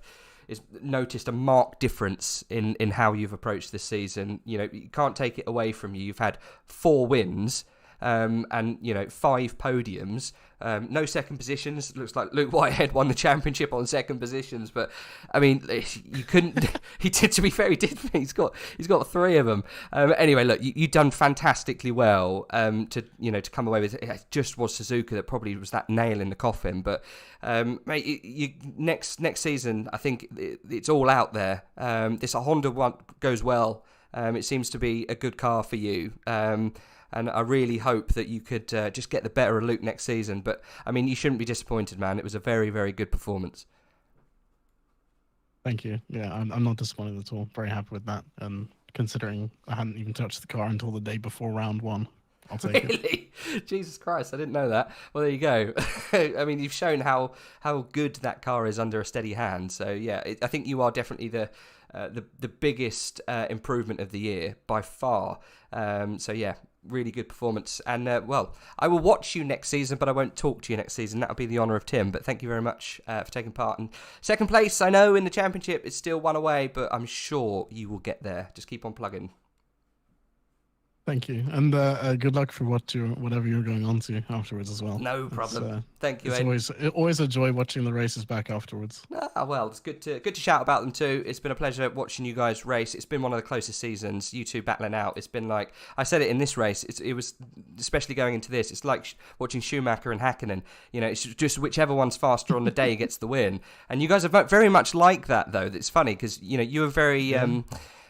noticed a marked difference in how you've approached this season. You can't take it away from you. You've had 4 wins. And 5 podiums, no second positions. Looks like Luke Whitehead won the championship on second positions, but I mean, you couldn't. He did. To be fair, he did. He's got 3 of them. Anyway, look, you've done fantastically well. To come away with it just was Suzuka that probably was that nail in the coffin. But mate, next season, I think it's all out there. This Honda one goes well. It seems to be a good car for you. And I really hope that you could just get the better of Luke next season. But, I mean, you shouldn't be disappointed, man. It was a very, very good performance. Thank you. Yeah, I'm not disappointed at all. Very happy with that. And considering I hadn't even touched the car until the day before round 1, I'll take it. Really? Jesus Christ, I didn't know that. Well, there you go. I mean, you've shown how good that car is under a steady hand. So, yeah, I think you are definitely the biggest improvement of the year by far. So, yeah. Really good performance. And, I will watch you next season, but I won't talk to you next season. That'll be the honour of Tim. But thank you very much for taking part. And second place, I know, in the championship, it's still 1 away, but I'm sure you will get there. Just keep on plugging. Thank you, and good luck for whatever you're going on to afterwards as well. No problem. Thank you, It's Aidan. always a joy watching the races back afterwards. Ah, well, it's good to shout about them too. It's been a pleasure watching you guys race. It's been one of the closest seasons. You two battling out. It's been like I said it in this race. It was especially going into this. It's like watching Schumacher and Hakkinen. You know, it's just whichever one's faster on the day gets the win. And you guys are very much like that, though. It's funny because you know you were very.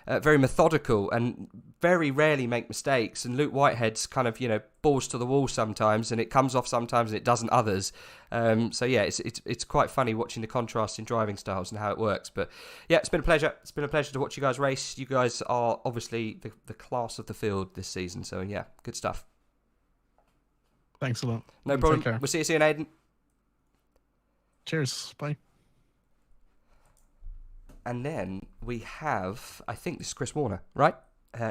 Very methodical and very rarely make mistakes. And Luke Whitehead's kind of, you know, balls to the wall sometimes, and it comes off sometimes and it doesn't others. So yeah, it's quite funny watching the contrast in driving styles and how it works. But yeah, it's been a pleasure. It's been a pleasure to watch you guys race. You guys are obviously the class of the field this season. So yeah, good stuff. Thanks a lot. No problem. We'll see you soon, Aidan. Cheers. Bye. And then we have, I think this is Chris Warner, right?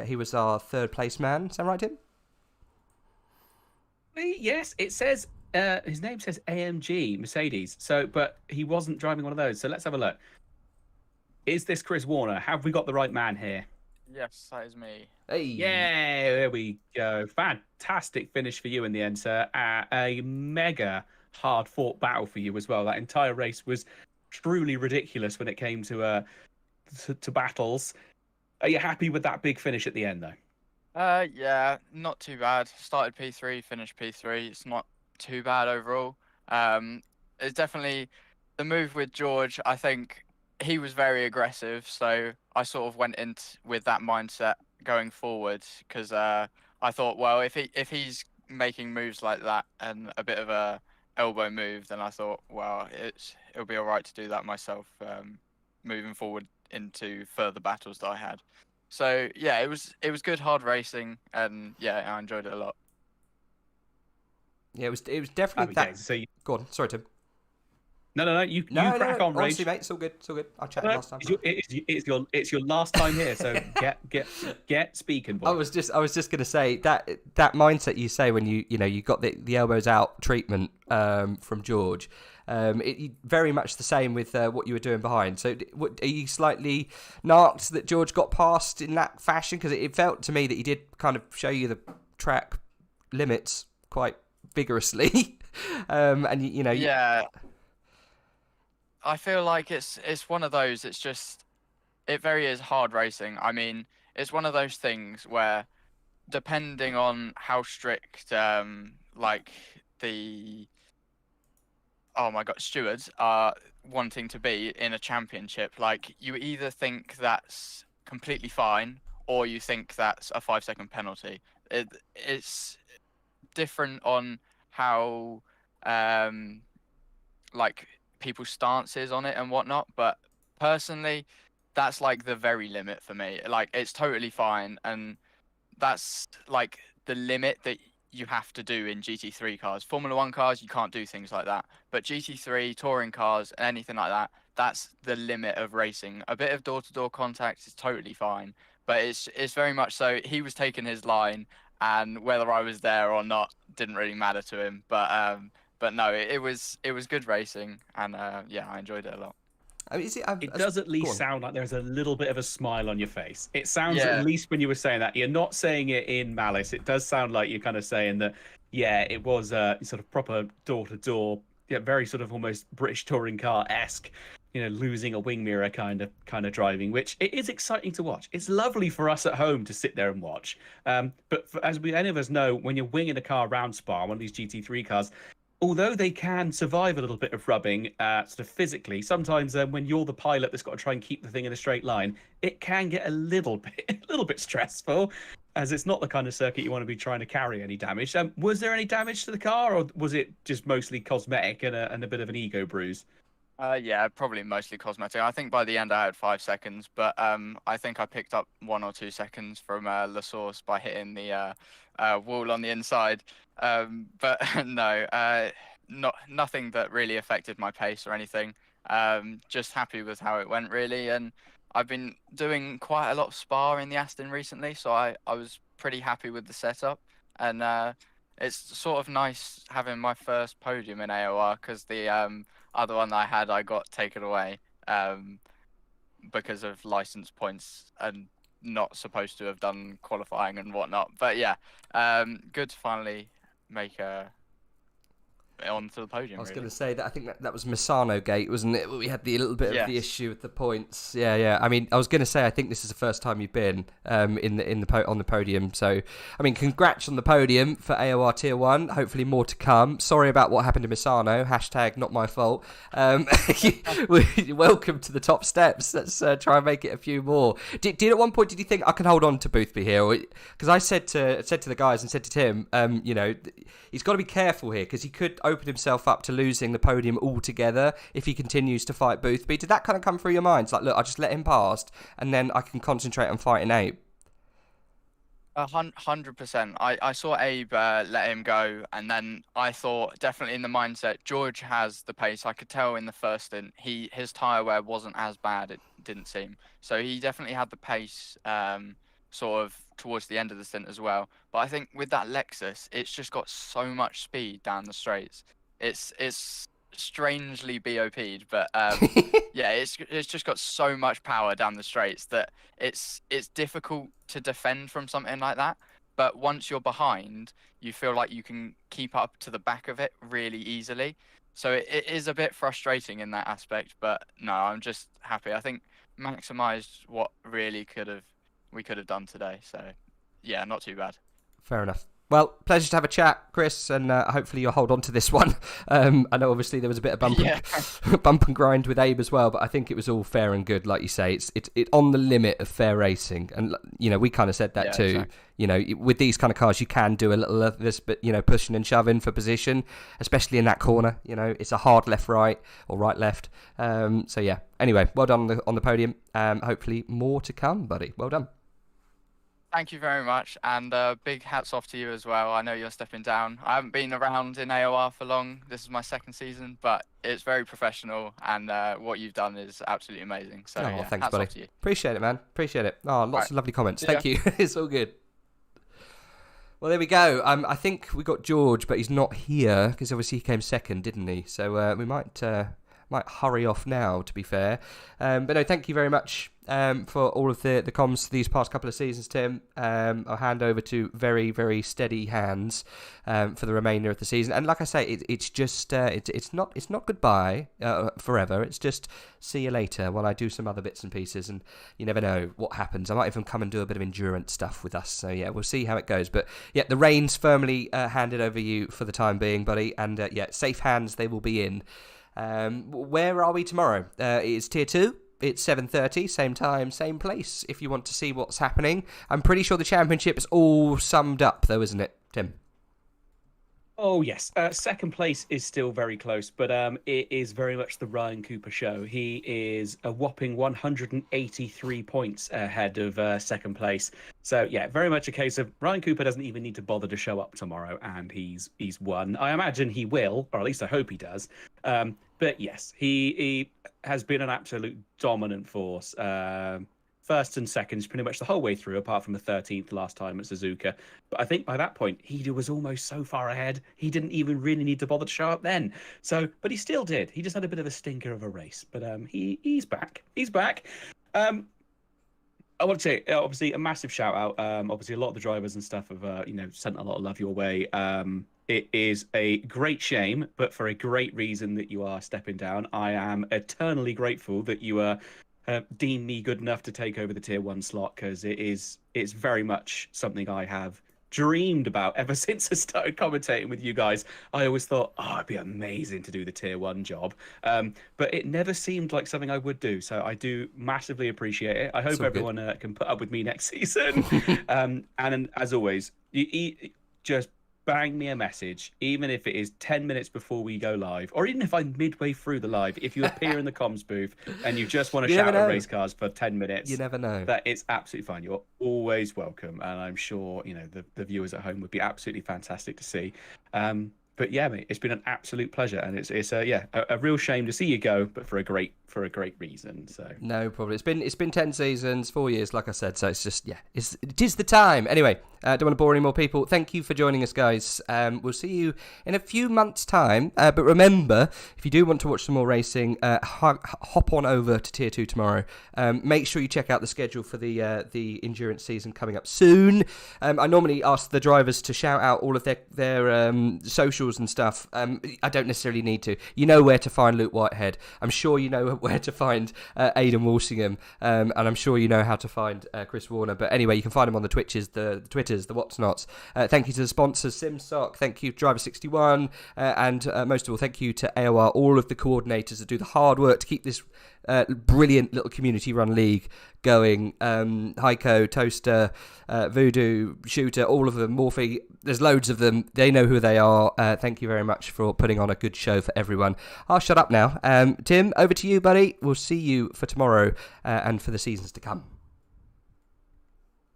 He was our third place man. Is that right, Tim? Yes, it says his name says AMG Mercedes. So, but he wasn't driving one of those. So let's have a look. Is this Chris Warner? Have we got the right man here? Yes, that is me. Hey. Yeah, there we go. Fantastic finish for you in the end, sir. A mega hard-fought battle for you as well. That entire race was truly ridiculous when it came to battles. Are you happy with that big finish at the end, though? Yeah, not too bad. Started P3, finished P3. It's not too bad overall. It's definitely the move with George. I think he was very aggressive, so I sort of went in with that mindset going forward because I thought, well, if he's making moves like that and a bit of a elbow move, then I thought, well, it'll be all right to do that myself moving forward into further battles that I had. So yeah, it was good hard racing, and yeah, I enjoyed it a lot. Yeah, it was definitely that. So Go on, sorry, Tim. No, you crack on, Rage. Honestly, mate, it's all good. I chatted last time. It's your last time here, so get speaking, boy. I was just gonna say that mindset you say when you got the elbows out treatment from George. It very much the same with what you were doing behind. So, are you slightly narked that George got past in that fashion? Because it felt to me that he did kind of show you the track limits quite vigorously, and you know. Yeah. I feel like it's one of those. It's just it very is hard racing. I mean, it's one of those things where, depending on how strict, like the stewards are wanting to be in a championship, like you either think that's completely fine or you think that's a 5-second penalty. It's different on how like people's stances on it and whatnot, but personally that's like the very limit for me. Like it's totally fine, and that's like the limit that you have to do in GT3 cars. Formula 1 cars, you can't do things like that, but GT3 touring cars and anything like that, that's the limit of racing. A bit of door-to-door contact is totally fine, but it's very much so he was taking his line, and whether I was there or not didn't really matter to him. But no, it was good racing, and yeah, I enjoyed it a lot. I mean, it does at least sound like there's a little bit of a smile on your face. It sounds, at least when you were saying that, you're not saying it in malice. It does sound like you're kind of saying that, yeah, it was sort of proper door-to-door, very sort of almost British touring car-esque, losing a wing mirror kind of driving, which it is exciting to watch. It's lovely for us at home to sit there and watch. But as any of us know, when you're winging a car around Spa, one of these GT3 cars, although they can survive a little bit of rubbing, sort of physically, sometimes when you're the pilot that's got to try and keep the thing in a straight line, it can get a little bit stressful, as it's not the kind of circuit you want to be trying to carry any damage. Was there any damage to the car, or was it just mostly cosmetic and a bit of an ego bruise? Yeah, probably mostly cosmetic. I think by the end I had 5 seconds, but I think I picked up 1 or 2 seconds from La Source by hitting the wall on the inside. But no, nothing that really affected my pace or anything. Just happy with how it went, really. And I've been doing quite a lot of Spa in the Aston recently, so I was pretty happy with the setup. And it's sort of nice having my first podium in AOR, because the other one that I had, I got taken away because of license points, and not supposed to have done qualifying and whatnot. But yeah, good to finally make onto the podium. I was really. going to say that I think that was Misano Gate, wasn't it? We had the little bit of the Yes. issue with the points. Yeah. I mean, I was going to say I think this is the first time you've been on the podium. So, I mean, congrats on the podium for AOR Tier 1. Hopefully more to come. Sorry about what happened to Misano. # not my fault. Welcome to the top steps. Let's try and make it a few more. Did at one point did you think I can hold on to Boothby here? Because I said to the guys and said to Tim, he's got to be careful here because he could open himself up to losing the podium altogether if he continues to fight Boothby. Did that kind of come through your minds? Like, look, I'll just let him past and then I can concentrate on fighting Abe. 100%. I saw Abe let him go, and then I thought definitely in the mindset George has the pace. I could tell in the first stint his tyre wear wasn't as bad, it didn't seem. So he definitely had the pace sort of towards the end of the stint as well. But I think with that Lexus, it's just got so much speed down the straights. It's strangely BOP'd, but yeah, it's just got so much power down the straights that it's difficult to defend from something like that. But once you're behind, you feel like you can keep up to the back of it really easily. So it is a bit frustrating in that aspect, but no, I'm just happy. I think maximised what really we could have done today. So yeah, not too bad. Fair enough. Well, pleasure to have a chat, Chris, and hopefully you'll hold on to this one. I know obviously there was a bit of bump and grind with Abe as well, but I think it was all fair and good, like you say. It's on the limit of fair racing, and we kind of said that too. Exactly. With these kind of cars, you can do a little of this, but pushing and shoving for position, especially in that corner. It's a hard left-right or right-left. So yeah. Anyway, well done on the podium. Hopefully more to come, buddy. Well done. Thank you very much, and big hats off to you as well. I know you're stepping down. I haven't been around in AOR for long. This is my second season, but it's very professional, and what you've done is absolutely amazing. So yeah, thanks, hats buddy. off to you. Appreciate it, man. Appreciate it. Oh, lots of lovely comments. Thank you. It's all good. Well, there we go. I think we got George, but he's not here because obviously he came second, didn't he? So we might hurry off now, to be fair. But no, thank you very much for all of the comms these past couple of seasons, Tim. I'll hand over to very, very steady hands for the remainder of the season. And like I say, it's just it's not goodbye forever. It's just see you later while I do some other bits and pieces. And you never know what happens. I might even come and do a bit of endurance stuff with us. So yeah, we'll see how it goes. But yeah, the reins firmly handed over you for the time being, buddy. And yeah, safe hands they will be in. Where are we tomorrow? It's Tier 2. It's 7:30, same time, same place, if you want to see what's happening. I'm pretty sure the championship is all summed up, though, isn't it, Tim? Oh, yes. Second place is still very close, but it is very much the Ryan Cooper show. He is a whopping 183 points ahead of second place. So, yeah, very much a case of Ryan Cooper doesn't even need to bother to show up tomorrow, and he's won. I imagine he will, or at least I hope he does. But yes, he has been an absolute dominant force. First and seconds pretty much the whole way through, apart from the 13th last time at Suzuka. But I think by that point, he was almost so far ahead, he didn't even really need to bother to show up then. But he still did. He just had a bit of a stinker of a race. But he's back. He's back. I want to say, obviously, a massive shout out. Obviously, a lot of the drivers and stuff have, sent a lot of love your way. It is a great shame, but for a great reason that you are stepping down. I am eternally grateful that you deem me good enough to take over the Tier 1 slot, because it's very much something I have dreamed about ever since I started commentating with you guys. I always thought, it'd be amazing to do the Tier 1 job. But it never seemed like something I would do. So I do massively appreciate it. I hope everyone can put up with me next season. And as always, you just bang me a message, even if it is 10 minutes before we go live, or even if I'm midway through the live. If you appear in the comms booth and you just want to shout at race cars for 10 minutes, you never know. That it's absolutely fine. You're always welcome, and I'm sure the viewers at home would be absolutely fantastic to see. But but yeah, mate, it's been an absolute pleasure, and it's a real shame to see you go, but for a great reason. So no problem. It's been 10 seasons, 4 years, like I said. So it's just it is the time. Anyway, don't want to bore any more people. Thank you for joining us, guys. We'll see you in a few months' time. But remember, if you do want to watch some more racing, hop on over to Tier 2 tomorrow. Make sure you check out the schedule for the endurance season coming up soon. I normally ask the drivers to shout out all of their socials and stuff. I don't necessarily need to. You know where to find Luke Whitehead. I'm sure you know where to find Aidan Walsingham, and I'm sure you know how to find Chris Warner. But anyway, you can find him on the Twitches, the Twitters, the what's nots. Thank you to the sponsors, SIMSOK. Thank you, Driver61, and most of all, thank you to AOR, all of the coordinators that do the hard work to keep this brilliant little community-run league going. Heiko, Toaster, Voodoo, Shooter, all of them, Morphe, there's loads of them. They know who they are. Thank you very much for putting on a good show for everyone. I'll shut up now. Tim, over to you, buddy. We'll see you for tomorrow and for the seasons to come.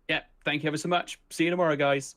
Yeah, thank you ever so much. See you tomorrow, guys.